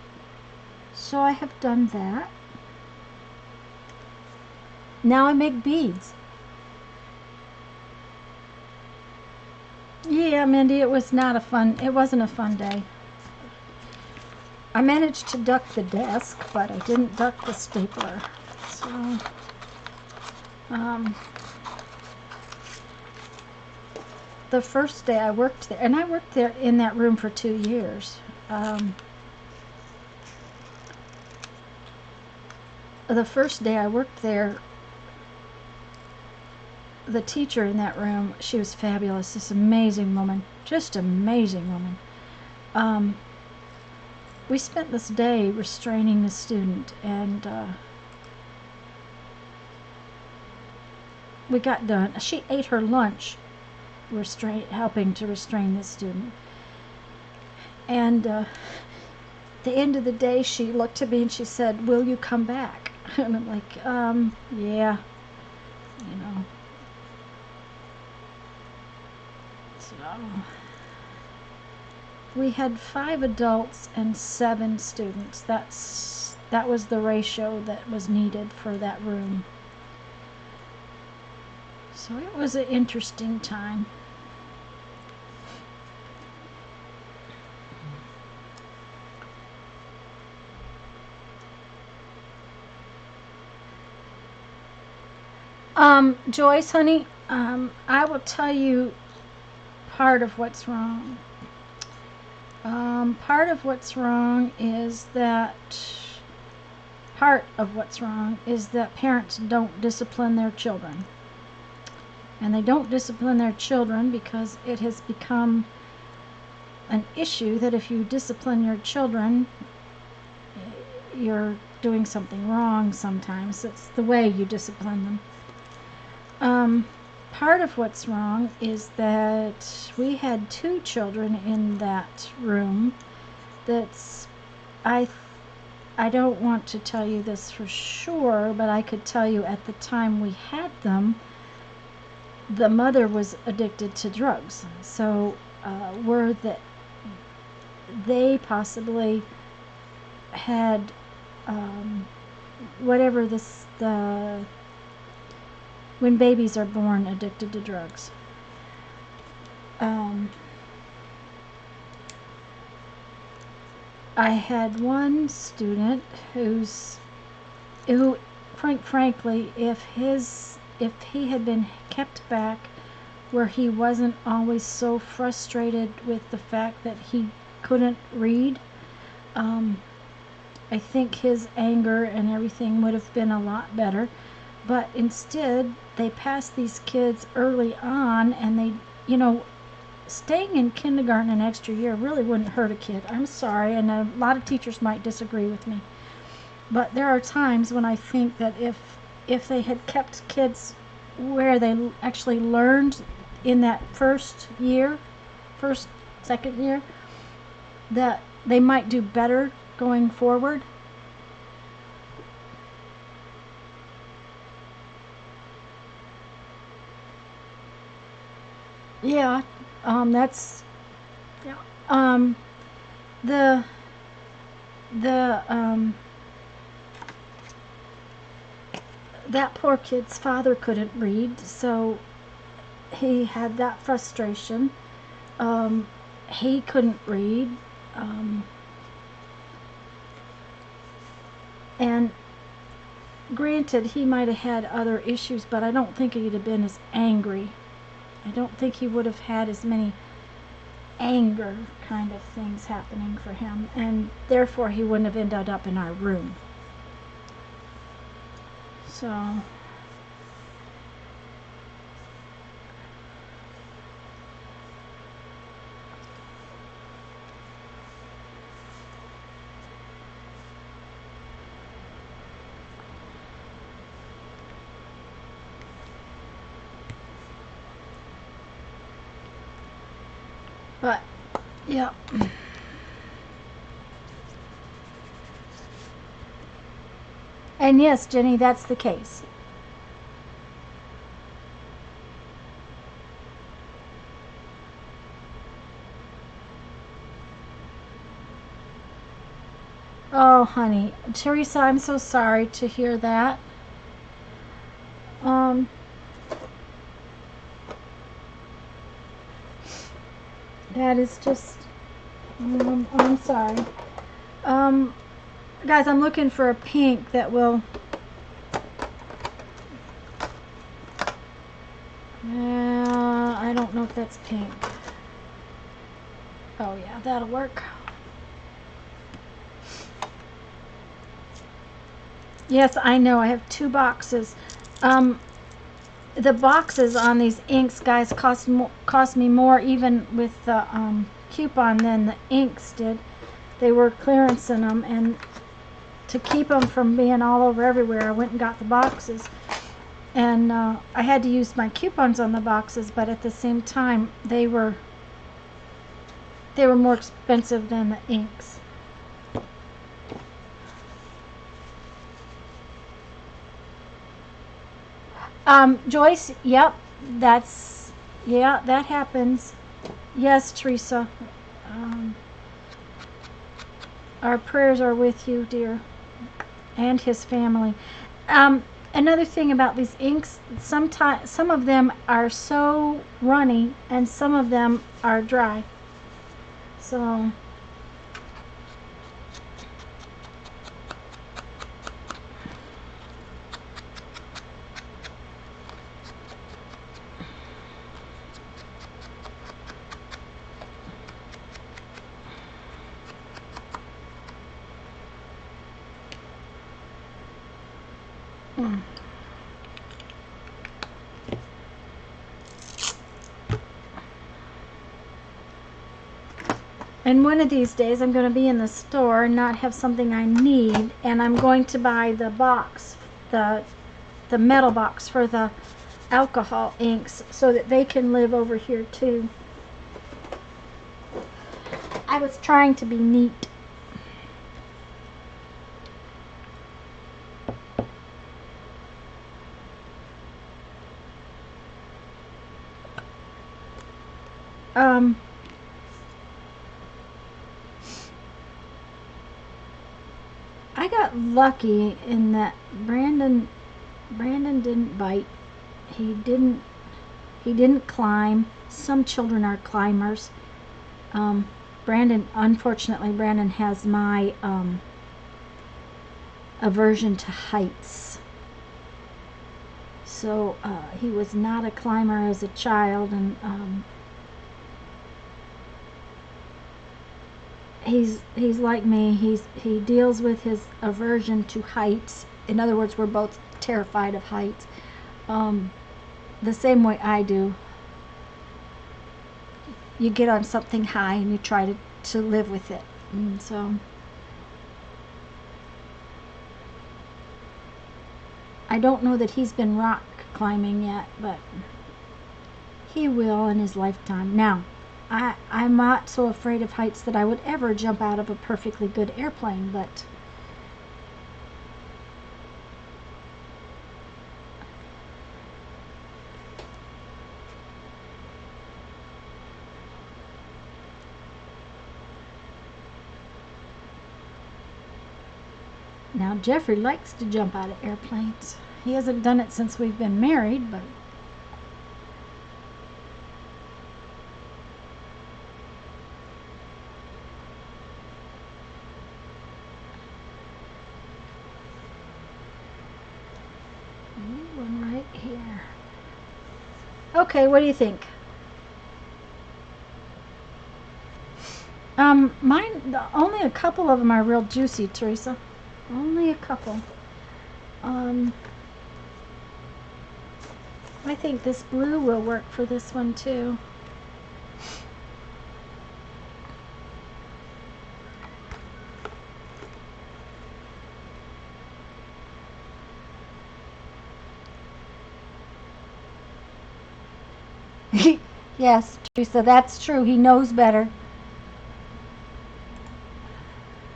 So I have done that. Now I make beads. Yeah, Mindy, it wasn't a fun day. I managed to duck the desk, but I didn't duck the stapler. So, the first day I worked there, and I worked there in that room for 2 years. the first day I worked there, the teacher in that room, she was fabulous. This amazing woman, just amazing woman. We spent this day restraining the student, and we got done. She ate her lunch, helping to restrain the student. And at the end of the day, she looked at me and she said, "Will you come back?" And I'm like, yeah, you know. So we had 5 adults and 7 students. That was the ratio that was needed for that room. So it was an interesting time. Joyce, honey, I will tell you part of what's wrong. Part of what's wrong is that parents don't discipline their children. And they don't discipline their children because it has become an issue that if you discipline your children, you're doing something wrong sometimes. It's the way you discipline them. Part of what's wrong is that we had 2 children in that room I don't want to tell you this for sure, but I could tell you at the time we had them, the mother was addicted to drugs. So they possibly had whatever when babies are born addicted to drugs. I had one student who, frankly, if he had been kept back where he wasn't always so frustrated with the fact that he couldn't read, I think his anger and everything would have been a lot better. But instead, they passed these kids early on, and they, staying in kindergarten an extra year really wouldn't hurt a kid. I'm sorry, and a lot of teachers might disagree with me. But there are times when I think that if they had kept kids where they actually learned in that second year, that they might do better going forward. Yeah, that's, yeah, that poor kid's father couldn't read, so he had that frustration. He couldn't read, and granted, he might have had other issues, but I don't think he'd have been as angry. I don't think he would have had as many anger kind of things happening for him, and therefore he wouldn't have ended up in our room. So but yeah. And yes, Jenny, that's the case. Oh, honey. Teresa, I'm so sorry to hear that. That is just, I'm sorry. Guys, I'm looking for a pink that will, I don't know if that's pink. Oh yeah, that'll work. Yes, I know. I have 2 boxes. The boxes on these inks, guys, cost me more even with the coupon than the inks did. They were clearancing them, and to keep them from being all over everywhere, I went and got the boxes. And I had to use my coupons on the boxes, but at the same time, they were more expensive than the inks. Joyce, yep, that happens. Yes, Teresa. Our prayers are with you, dear, and his family. Another thing about these inks, sometimes some of them are so runny and some of them are dry. So and one of these days I'm going to be in the store and not have something I need, and I'm going to buy the box, the metal box for the alcohol inks, so that they can live over here too. I was trying to be neat. I got lucky in that Brandon didn't bite. He didn't climb. Some children are climbers. Unfortunately, Brandon has my aversion to heights. So he was not a climber as a child, and he's like me. He deals with his aversion to heights. In other words, we're both terrified of heights, the same way I do. You get on something high and you try to live with it. And so I don't know that he's been rock climbing yet, but he will in his lifetime. Now, I'm not so afraid of heights that I would ever jump out of a perfectly good airplane, but now Jeffrey likes to jump out of airplanes. He hasn't done it since we've been married, but one right here. Okay, what do you think? Only a couple of them are real juicy, Teresa. Only a couple. I think this blue will work for this one too. Yes, Teresa, that's true. He knows better.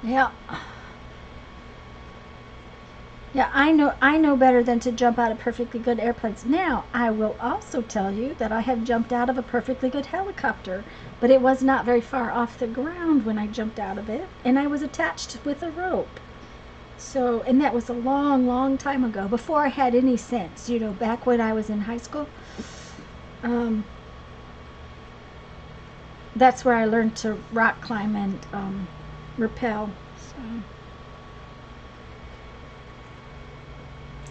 Yeah. Yeah, I know better than to jump out of perfectly good airplanes. Now, I will also tell you that I have jumped out of a perfectly good helicopter, but it was not very far off the ground when I jumped out of it, and I was attached with a rope. So, and that was a long, long time ago, before I had any sense, back when I was in high school. That's where I learned to rock climb and rappel. So.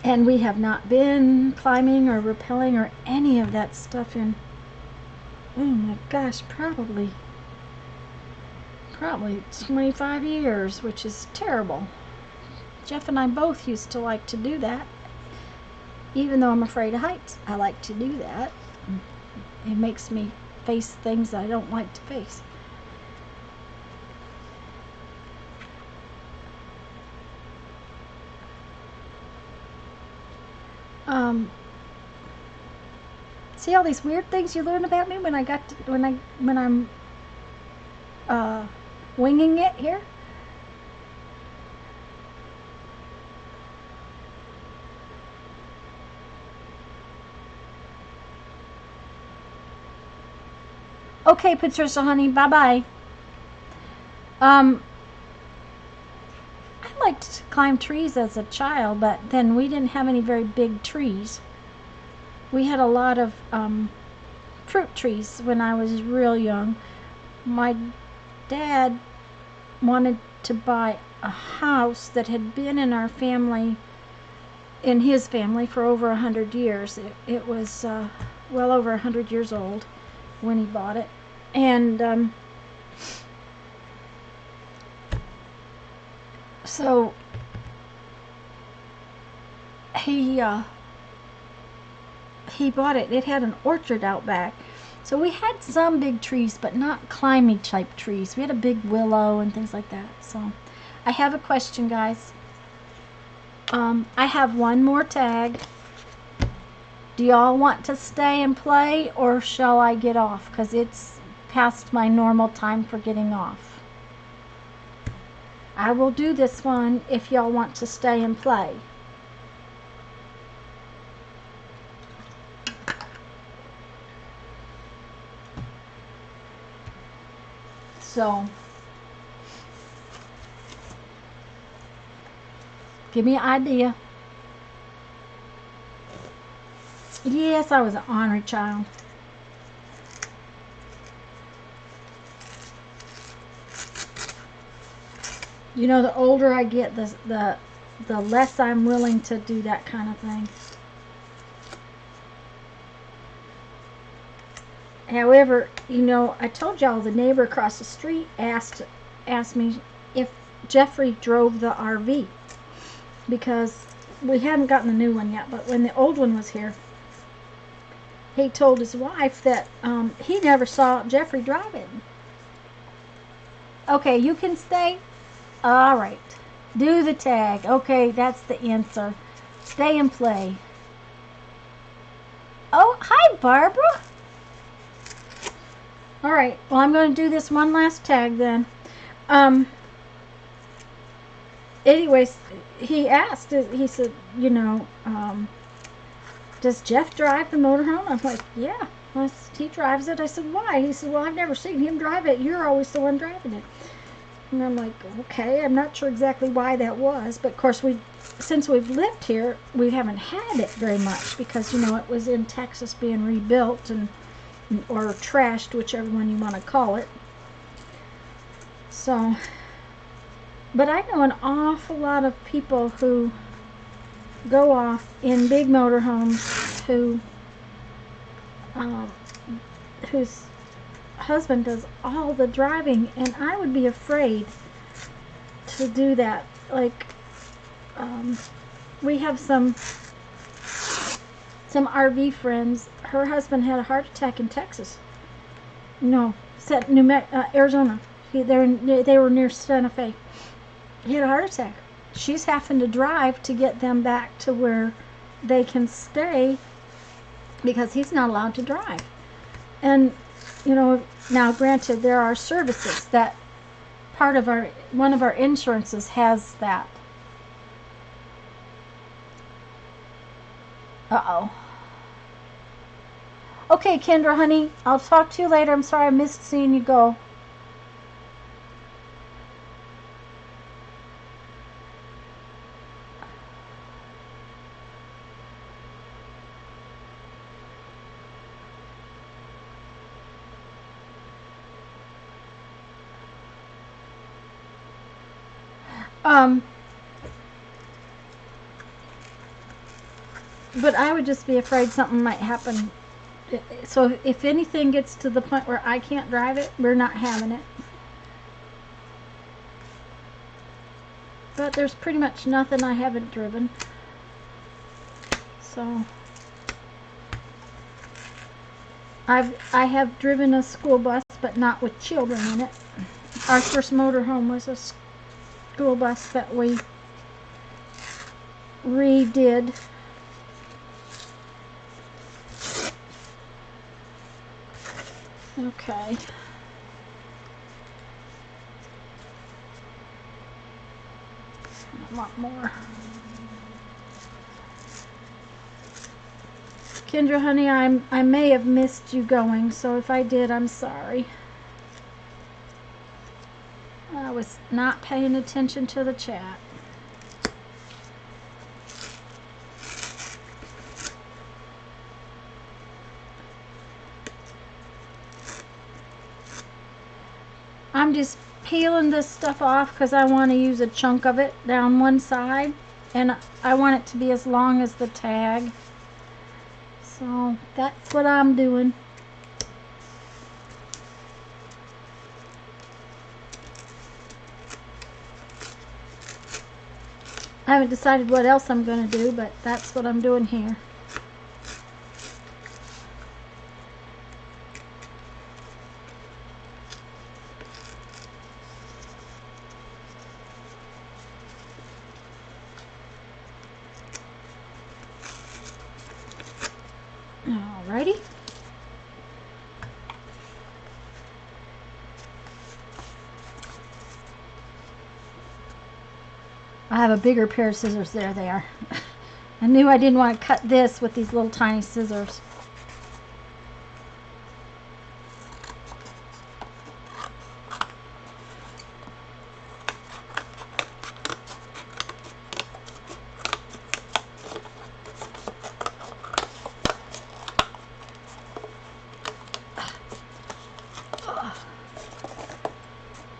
And we have not been climbing or rappelling or any of that stuff in, oh my gosh, probably 25 years, which is terrible. Jeff and I both used to like to do that. Even though I'm afraid of heights, I like to do that. It makes me face things I don't like to face. See all these weird things you learn about me when I'm winging it here? Okay, Patricia, honey, bye-bye. I liked to climb trees as a child, but then we didn't have any very big trees. We had a lot of fruit trees when I was real young. My dad wanted to buy a house that had been in our family, in his family, for over 100 years. It was well over 100 years old when he bought it. And so he bought it. It had an orchard out back. So we had some big trees, but not climbing type trees. We had a big willow and things like that. So I have a question, guys. I have one more tag. Do y'all want to stay and play, or shall I get off? Because it's past my normal time for getting off. I will do this one if y'all want to stay and play. So, give me an idea. Yes, I was an ornery child. You know, the older I get, the less I'm willing to do that kind of thing. However, you know, I told y'all the neighbor across the street asked me if Jeffrey drove the RV, because we hadn't gotten the new one yet, but when the old one was here, he told his wife that he never saw Jeffrey drive it. Okay, you can stay. All right. Do the tag. Okay, that's the answer. Stay and play. Oh, hi, Barbara. All right. Well, I'm going to do this one last tag then. Anyways, he asked, he said, you know, does Jeff drive the motorhome? I'm like, yeah, he drives it. I said, why? He said, well, I've never seen him drive it. You're always the one driving it. And I'm like, okay, I'm not sure exactly why that was. But, of course, since we've lived here, we haven't had it very much because, you know, it was in Texas being rebuilt or trashed, whichever one you want to call it. So, but I know an awful lot of people who go off in big motorhomes whose husband does all the driving, and I would be afraid to do that. Like, we have some RV friends. Her husband had a heart attack in Texas. No, Arizona. They were near Santa Fe. He had a heart attack. She's having to drive to get them back to where they can stay because he's not allowed to drive. And, you know, now granted, there are services that one of our insurances has that. Uh-oh. Okay, Kendra, honey, I'll talk to you later. I'm sorry I missed seeing you go. But I would just be afraid something might happen. So if anything gets to the point where I can't drive it, we're not having it. But there's pretty much nothing I haven't driven. So I have driven a school bus, but not with children in it. Our first motorhome was a school bus that we redid. Okay. A lot more. Kendra, honey, I may have missed you going, so if I did, I'm sorry. I was not paying attention to the chat. I'm just peeling this stuff off because I want to use a chunk of it down one side, and I want it to be as long as the tag. So that's what I'm doing. I haven't decided what else I'm going to do, but that's what I'm doing here. Alrighty. I have a bigger pair of scissors. There they are. I knew I didn't want to cut this with these little tiny scissors.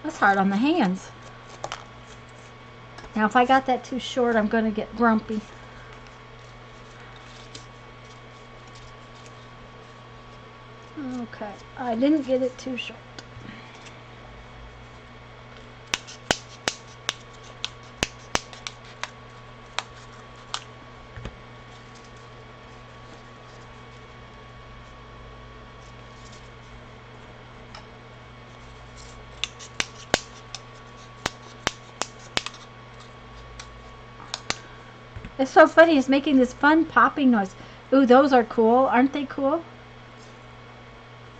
That's hard on the hands. Now if I got that too short, I'm going to get grumpy. Okay, I didn't get it too short. It's so funny, it's making this fun popping noise. Ooh, those are cool. Aren't they cool?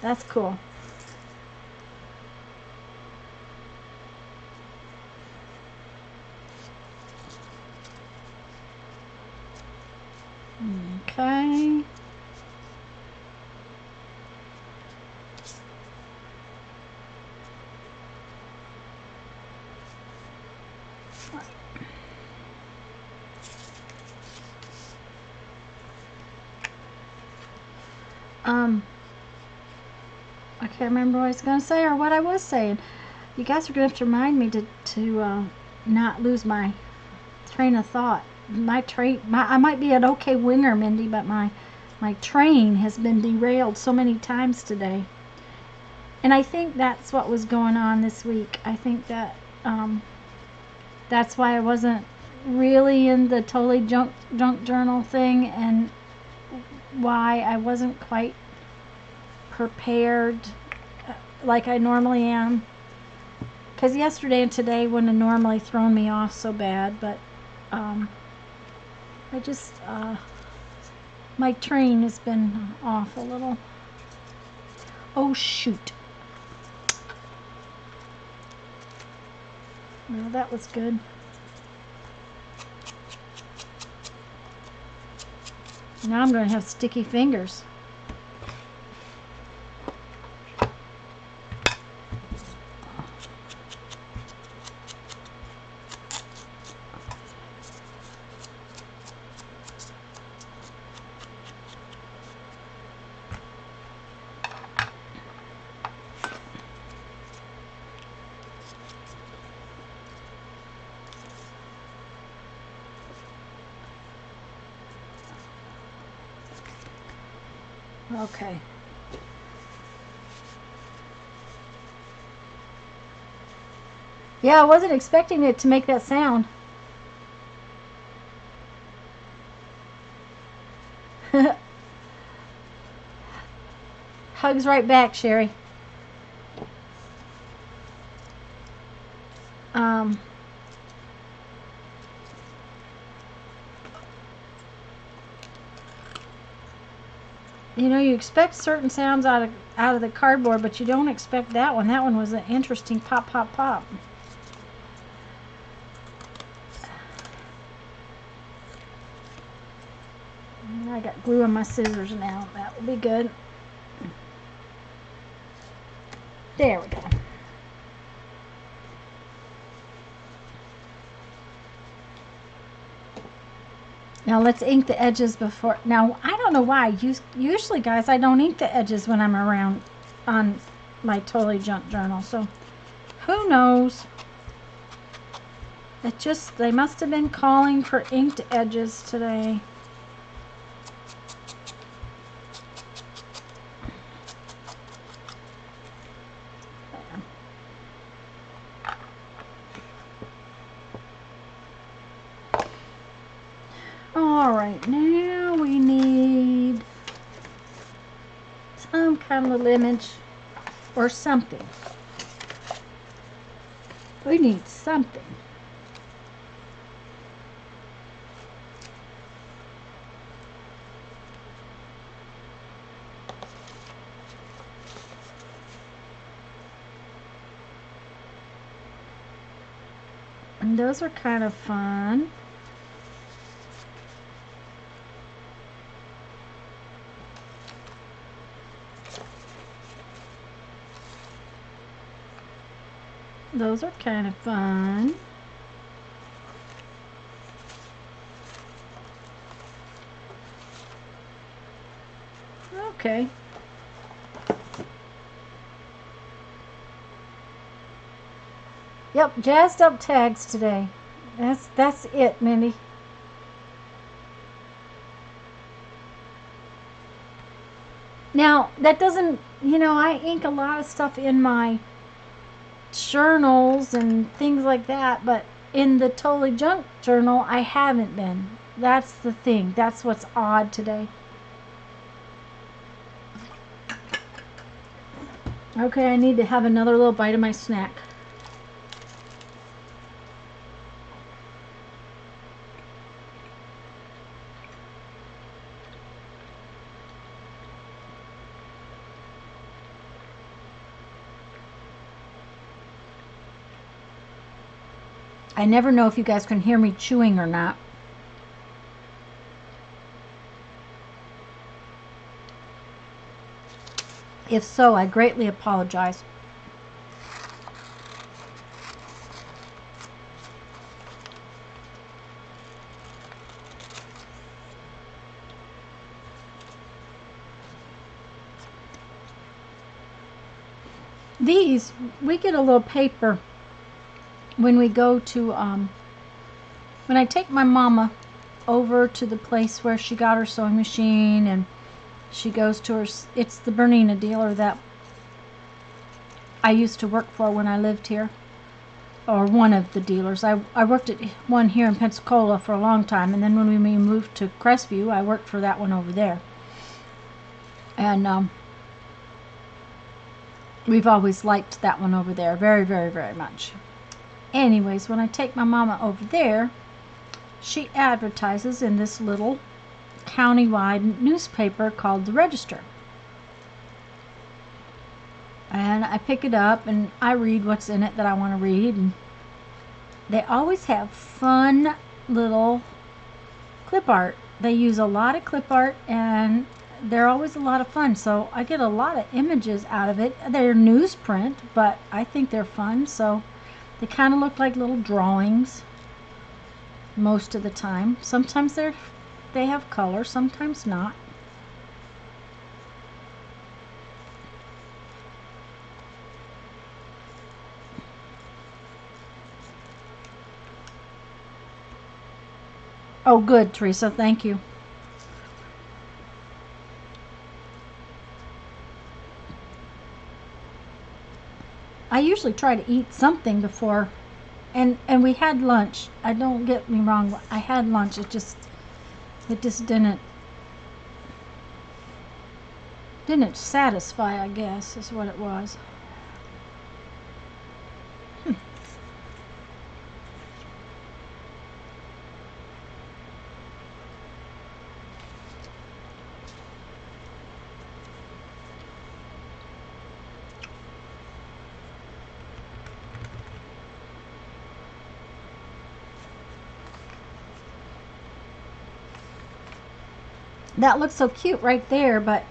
That's cool. Okay. I can't remember what I was going to say or what I was saying. You guys are going to have to remind me to not lose my train of thought. I might be an okay winger, Mindy, but my train has been derailed so many times today. And I think that's what was going on this week. I think that that's why I wasn't really in the totally junk journal thing, and why I wasn't quite prepared like I normally am. Because yesterday and today wouldn't have normally thrown me off so bad, but I just my train has been off a little. Oh shoot. Well, that was good. Now I'm going to have sticky fingers. Okay. Yeah, I wasn't expecting it to make that sound. Hugs right back, Sherry. You know, you expect certain sounds out of the cardboard, but you don't expect that one. That one was an interesting pop, pop, pop. I got glue on my scissors now. That will be good. There we go. Now let's ink the edges before. Now, I don't know why. Usually, guys, I don't ink the edges when I'm around on my Totally Junk journal. So, who knows? They must have been calling for inked edges today. Alright, now we need some kind of little image or something. We need something. And those are kind of fun. Those are kind of fun. Okay. Yep, jazzed up tags today. That's it, Mindy. Now, that doesn't, I ink a lot of stuff in my journals and things like that, but in the Totally Junk journal, I haven't been. That's the thing. That's what's odd today. Okay, I need to have another little bite of my snack. I never know if you guys can hear me chewing or not. If so, I greatly apologize. These, we get a little paper when we go to, when I take my mama over to the place where she got her sewing machine and she goes to her, it's the Bernina dealer that I used to work for when I lived here, or one of the dealers. I worked at one here in Pensacola for a long time, and then when we moved to Crestview, I worked for that one over there. And we've always liked that one over there very, very, very much. Anyways, when I take my mama over there, she advertises in this little countywide newspaper called The Register. And I pick it up and I read what's in it that I want to read. And they always have fun little clip art. They use a lot of clip art and they're always a lot of fun. So I get a lot of images out of it. They're newsprint, but I think they're fun. So they kind of look like little drawings most of the time. Sometimes they have color, sometimes not. Oh, good, Teresa. Thank you. I usually try to eat something before, and we had lunch. I don't get me wrong. I had lunch. It just didn't. Didn't satisfy, I guess, is what it was. That looks so cute right there, but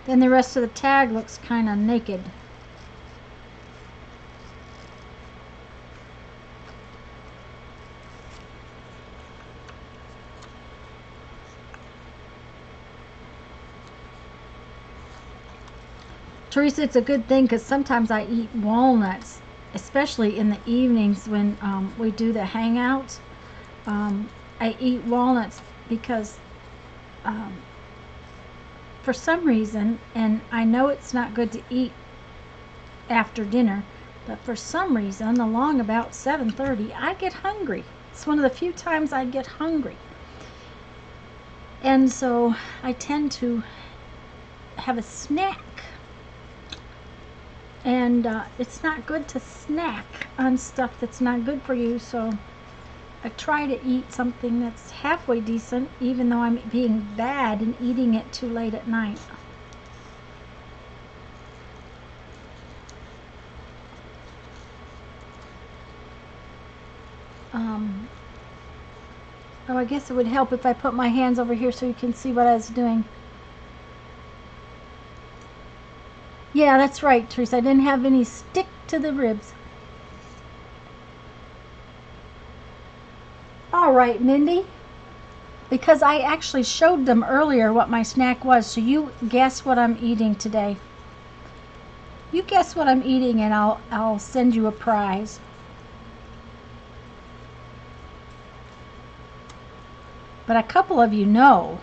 then the rest of the tag looks kind of naked. Teresa, it's a good thing because sometimes I eat walnuts, especially in the evenings when we do the hangouts. I eat walnuts because for some reason, and I know it's not good to eat after dinner, but for some reason along about 7:30 I get hungry. It's one of the few times I get hungry, and so I tend to have a snack, and it's not good to snack on stuff that's not good for you, so I try to eat something that's halfway decent, even though I'm being bad and eating it too late at night. Oh, I guess it would help if I put my hands over here so you can see what I was doing. Yeah, that's right, Teresa. I didn't have any stick to the ribs. All right, Mindy. Because I actually showed them earlier what my snack was, so you guess what I'm eating today. You guess what I'm eating and I'll send you a prize. But a couple of you know.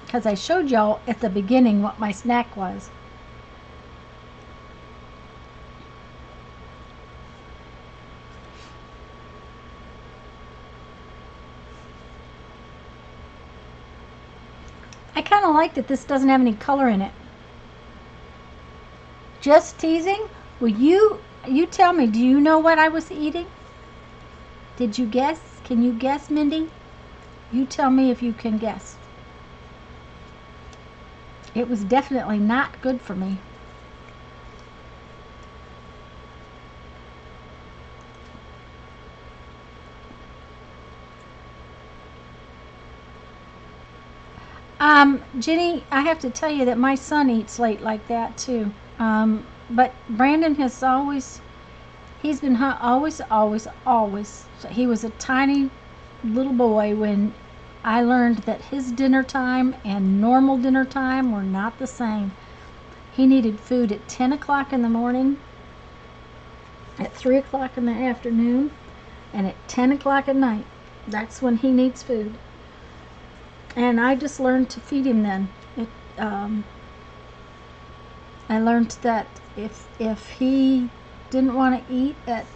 Because I showed y'all at the beginning what my snack was. I kind of like that this doesn't have any color in it. Just teasing? Well, you tell me, do you know what I was eating? Did you guess? Can you guess, Mindy? You tell me if you can guess. It was definitely not good for me. Jenny, I have to tell you that my son eats late like that too. But Brandon has always, he's been always. He was a tiny little boy when I learned that his dinner time and normal dinner time were not the same. He needed food at 10 o'clock in the morning, at 3 o'clock in the afternoon, and at 10 o'clock at night. That's when he needs food. And I just learned to feed him then. I learned that if he didn't want to eat at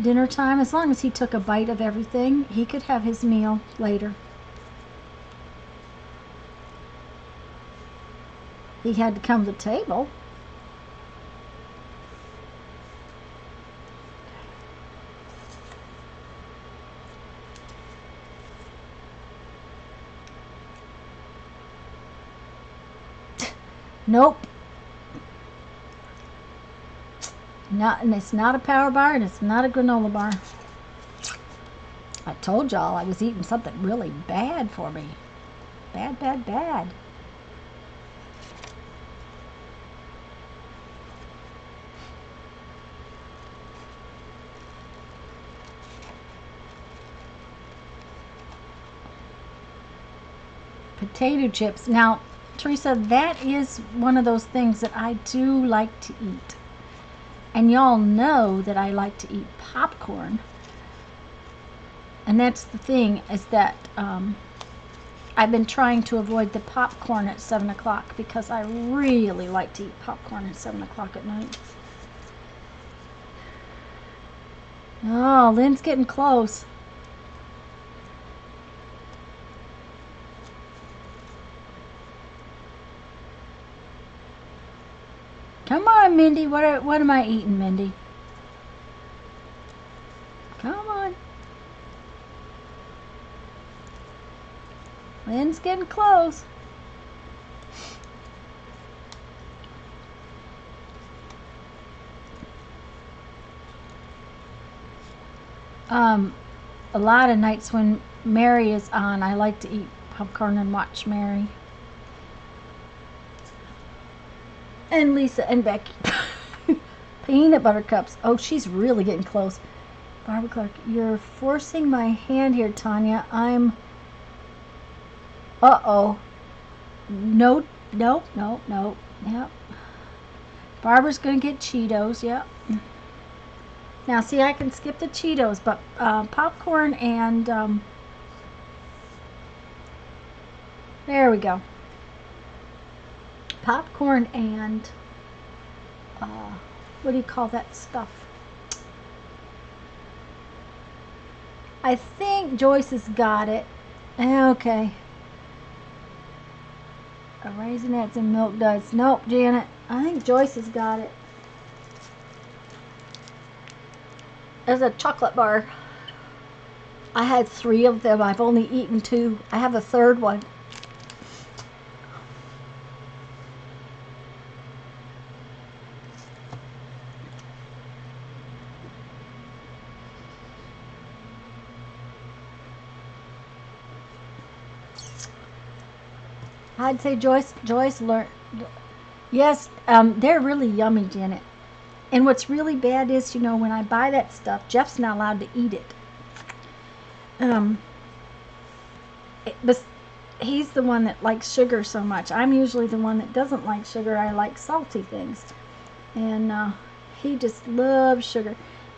dinner time, as long as he took a bite of everything, he could have his meal later. He had to come to the table. Nope. And it's not a power bar, and it's not a granola bar. I told y'all I was eating something really bad for me. Bad. Potato chips. Now, Teresa, that is one of those things that I do like to eat. And y'all know that I like to eat popcorn. And that's the thing, is that I've been trying to avoid the popcorn at 7 o'clock because I really like to eat popcorn at 7 o'clock at night. Oh, Lynn's getting close. Come on, Mindy. What am I eating, Mindy? Come on. Lynn's getting close. A lot of nights when Mary is on, I like to eat popcorn and watch Mary. And Lisa and Becky. Peanut butter cups. Oh, she's really getting close. Barbara Clark, you're forcing my hand here, Tanya. I'm... Uh-oh. No, nope, nope, nope. Yep. Barbara's going to get Cheetos, yep. Now, see, I can skip the Cheetos, but popcorn and... there we go. Popcorn and... what do you call that stuff? I think Joyce has got it. Okay. Raisinets and Milk Duds. Nope, Janet. I think Joyce has got it. There's a chocolate bar. I had 3 of them. I've only eaten 2. I have a 3rd one. I'd say Joyce learned. Yes, they're really yummy, Janet. And what's really bad is, when I buy that stuff, Jeff's not allowed to eat it. But he's the one that likes sugar so much. I'm usually the one that doesn't like sugar. I like salty things. And he just loves sugar.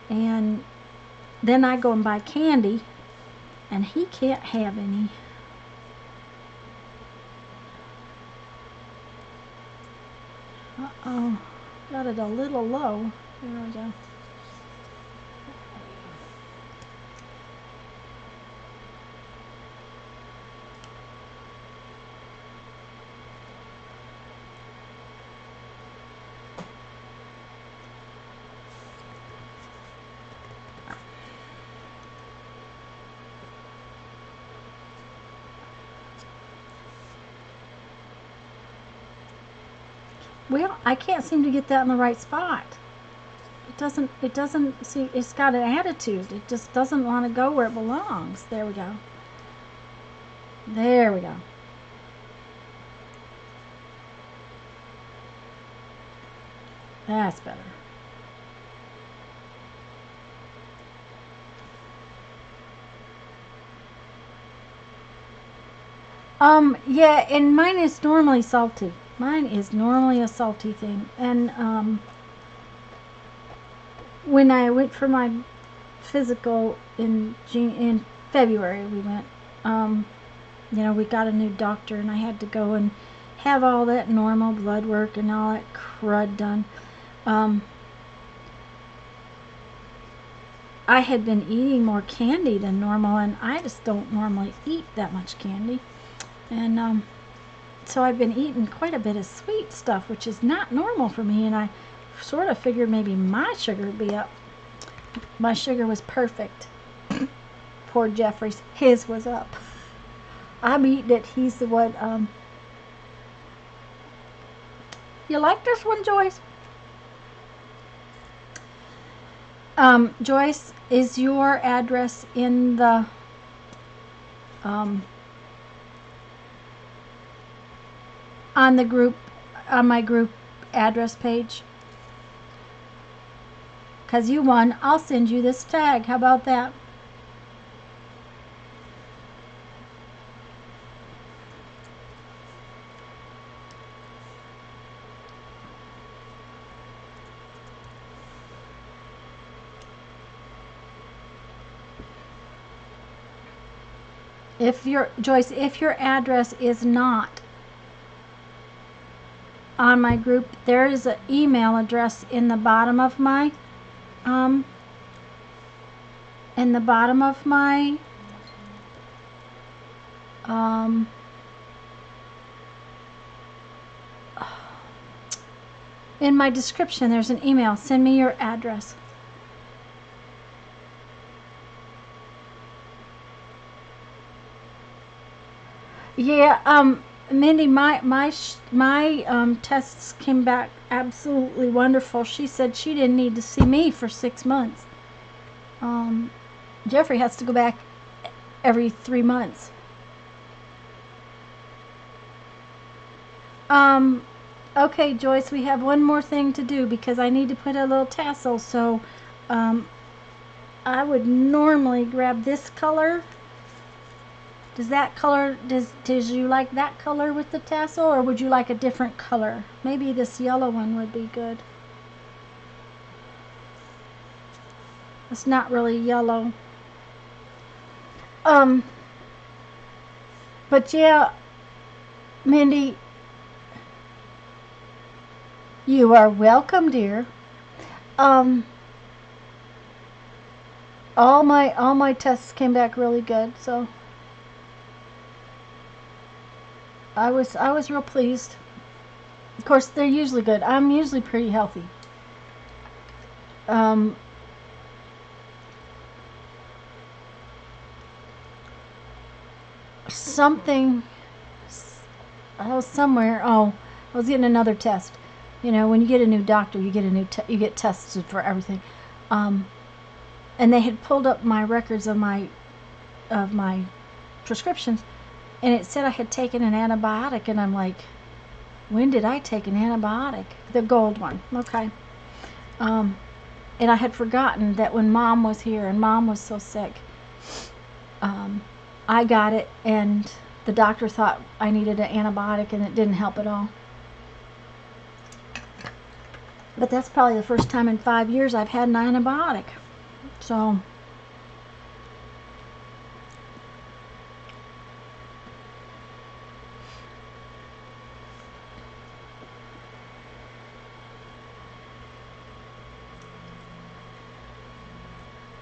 And then I go and buy candy, and he can't have any. Uh-oh, got it a little low. There we go. Well, I can't seem to get that in the right spot. It doesn't see, it's got an attitude. It just doesn't want to go where it belongs. There we go. There we go. That's better. Yeah, and mine is normally salty. Mine is normally a salty thing. And when I went for my physical in February, we went, we got a new doctor, and I had to go and have all that normal blood work and all that crud done. I had been eating more candy than normal, and I just don't normally eat that much candy. And so I've been eating quite a bit of sweet stuff, which is not normal for me, and I sort of figured maybe my sugar would be up. My sugar was perfect. Poor Jeffrey's. His was up. I'm eating it. He's the one. You like this one, Joyce? Joyce, is your address in the on the group, on my group address page? Because you won. I'll send you this tag. How about that? Joyce, if your address is not on my group, there is an email address in the bottom of my in the bottom of my In my description, there's an email. Send me your address. Yeah, Mindy, my tests came back absolutely wonderful. She said she didn't need to see me for 6 months. Jeffrey has to go back every 3 months. Okay, Joyce, we have one more thing to do because I need to put a little tassel. So, I would normally grab this color. Does you like that color with the tassel, or would you like a different color? Maybe this yellow one would be good. It's not really yellow. But yeah, Mindy, you are welcome, dear. All my tests came back really good, so I was real pleased. Of course, they're usually good. I'm usually pretty healthy. Something somewhere. Oh, I was getting another test. You know, when you get a new doctor, you get you get tested for everything. And they had pulled up my records of my prescriptions, and it said I had taken an antibiotic, and I'm like, when did I take an antibiotic? The gold one. Okay. And I had forgotten that when Mom was here and Mom was so sick, I got it, and the doctor thought I needed an antibiotic, and it didn't help at all. But that's probably the first time in 5 years I've had an antibiotic. So,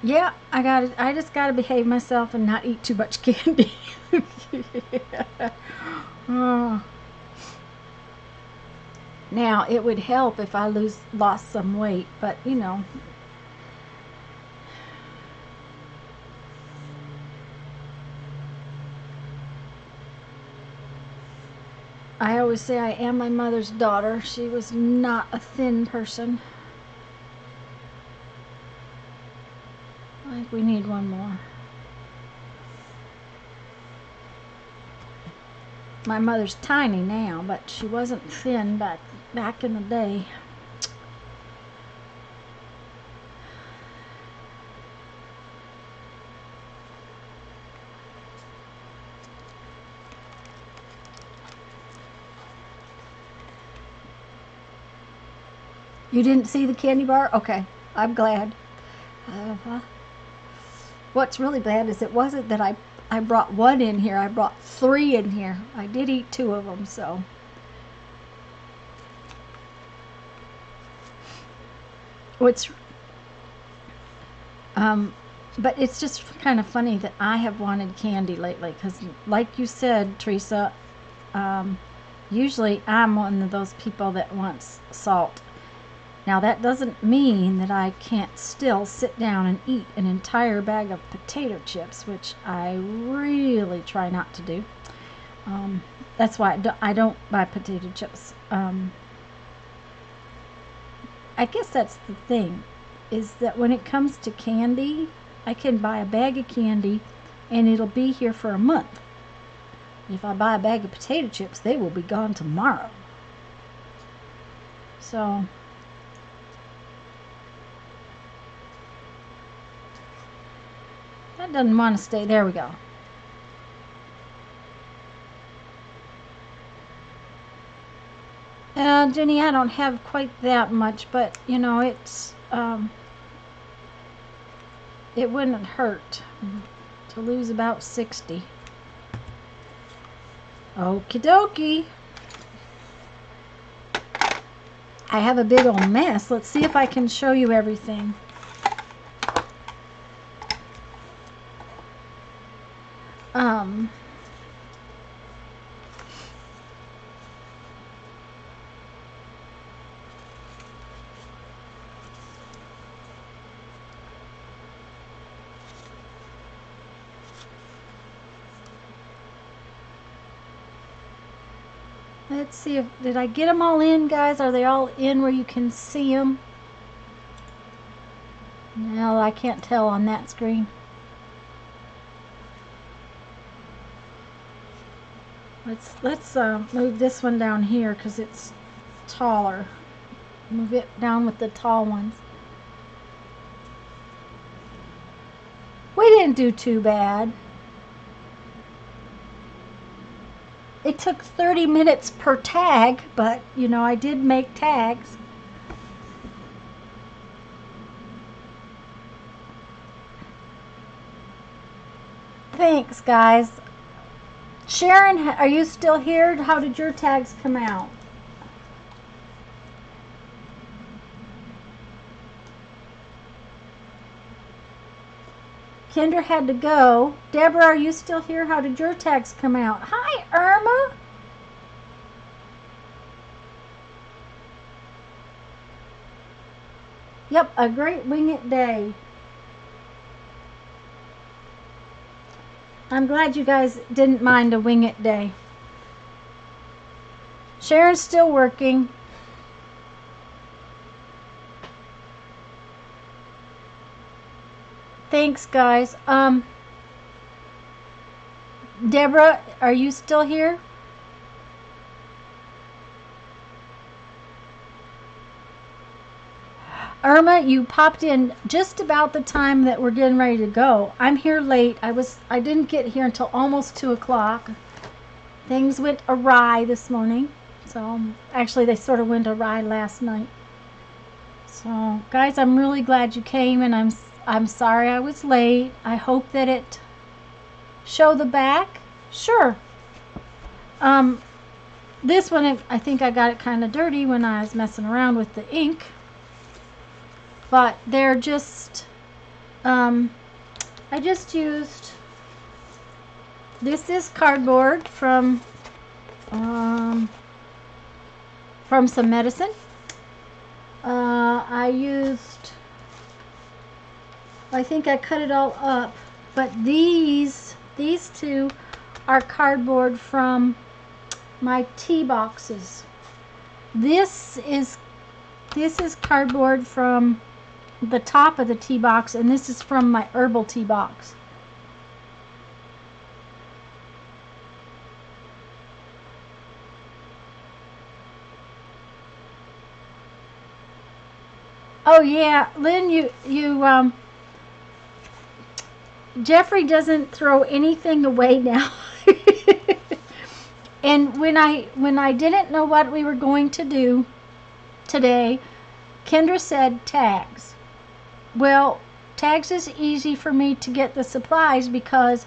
yeah, I just gotta behave myself and not eat too much candy. Oh. Now, it would help if I lost some weight, but you know. I always say I am my mother's daughter. She was not a thin person. I think we need one more. My mother's tiny now, but she wasn't thin back in the day. You didn't see the candy bar? Okay, I'm glad. What's really bad is it wasn't that I brought one in here. I brought 3 in here. I did eat 2 of them, so. But it's just kind of funny that I have wanted candy lately, because like you said, Teresa, usually I'm one of those people that wants salt. Now, that doesn't mean that I can't still sit down and eat an entire bag of potato chips, which I really try not to do. That's why I don't buy potato chips. I guess that's the thing, is that when it comes to candy, I can buy a bag of candy and it'll be here for a month. If I buy a bag of potato chips, they will be gone tomorrow. So, that doesn't want to stay. There we go. Jenny, I don't have quite that much, but you know, it's it wouldn't hurt to lose about 60. Okie dokie. I have a big old mess. Let's see if I can show you everything. Let's see if, did I get them all in, guys? Are they all in where you can see them? No, I can't tell on that screen. Let's move this one down here because it's taller. Move it down with the tall ones. We didn't do too bad. It took 30 minutes per tag, but you know, I did make tags. Thanks, guys. Sharon, are you still here? How did your tags come out? Kendra had to go. Deborah, are you still here? How did your tags come out? Hi, Irma. Yep, a great Wing It day. I'm glad you guys didn't mind a Wing It day. Sharon's still working. Thanks, guys. Deborah, are you still here? Irma, you popped in just about the time that we're getting ready to go. I'm here late. I didn't get here until almost 2 o'clock. Things went awry this morning. So actually they sort of went awry last night. So guys, I'm really glad you came, and I'm sorry I was late. I hope that it show the back. Sure. This one, I think I got it kind of dirty when I was messing around with the ink. But they're just, I just used, this is cardboard from some medicine. I used, I think I cut it all up, but these two are cardboard from my tea boxes. This is cardboard from the top of the tea box, and this is from my herbal tea box. Oh yeah, Lynn, Jeffrey doesn't throw anything away now. And when I didn't know what we were going to do today, Kendra said tags. Well, tags is easy for me to get the supplies because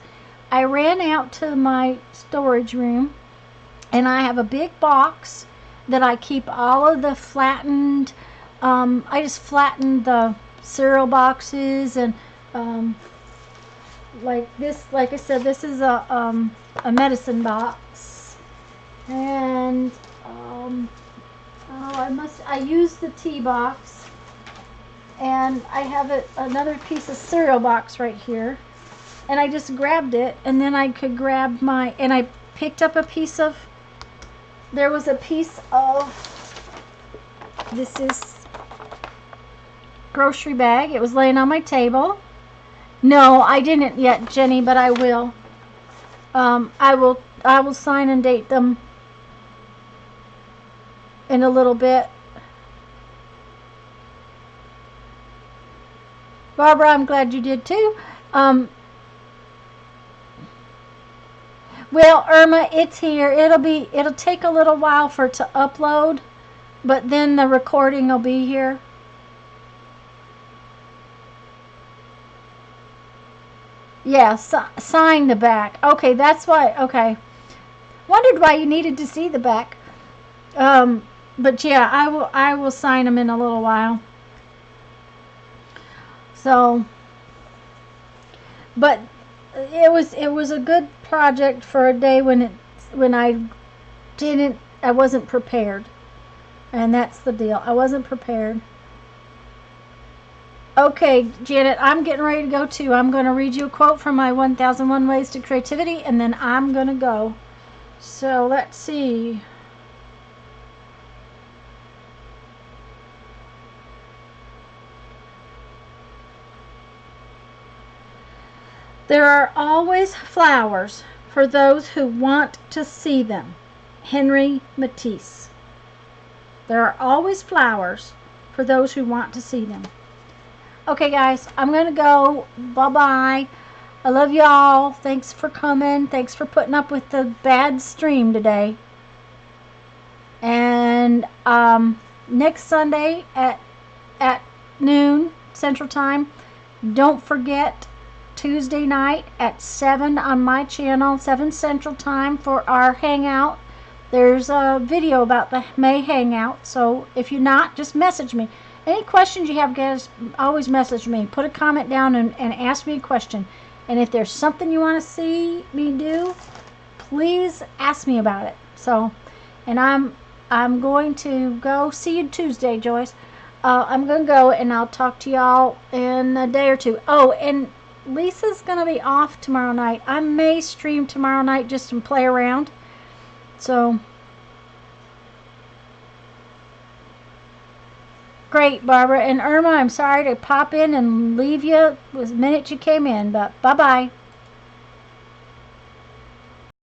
I ran out to my storage room, and I have a big box that I keep all of the flattened, I just flattened the cereal boxes, and like this, like I said, this is a medicine box, and I used the tea box, and I have another piece of cereal box right here, and I just grabbed it, and then I could grab and I picked up a piece of, there was a piece of, this is grocery bag. It was laying on my table. No, I didn't yet, Jenny, but I will. I will sign and date them in a little bit. Barbara, I'm glad you did too. Well, Irma, it's here. It'll take a little while for it to upload, but then the recording will be here. Yeah, sign the back. Okay, that's why. Okay, wondered why you needed to see the back. But yeah, I will sign them in a little while. So, but it was a good project for a day when I wasn't prepared, and that's the deal. I wasn't prepared. Okay, Janet, I'm getting ready to go too. I'm going to read you a quote from my 1001 Ways to Creativity, and then I'm going to go. So let's see. There are always flowers for those who want to see them. Henry Matisse. There are always flowers for those who want to see them. Okay, guys, I'm going to go. Bye-bye. I love y'all. Thanks for coming. Thanks for putting up with the bad stream today. And next Sunday at noon Central Time, don't forget Tuesday night at 7 on my channel, 7 Central Time, for our hangout. There's a video about the May hangout, so if you're not, just message me. Any questions you have, guys, always message me. Put a comment down and ask me a question. And if there's something you want to see me do, please ask me about it. So, and I'm going to go. See you Tuesday, Joyce. I'm going to go, and I'll talk to y'all in a day or two. Oh, and Lisa's going to be off tomorrow night. I may stream tomorrow night just to play around. So, great, Barbara. And Irma, I'm sorry to pop in and leave you the minute you came in, but bye-bye.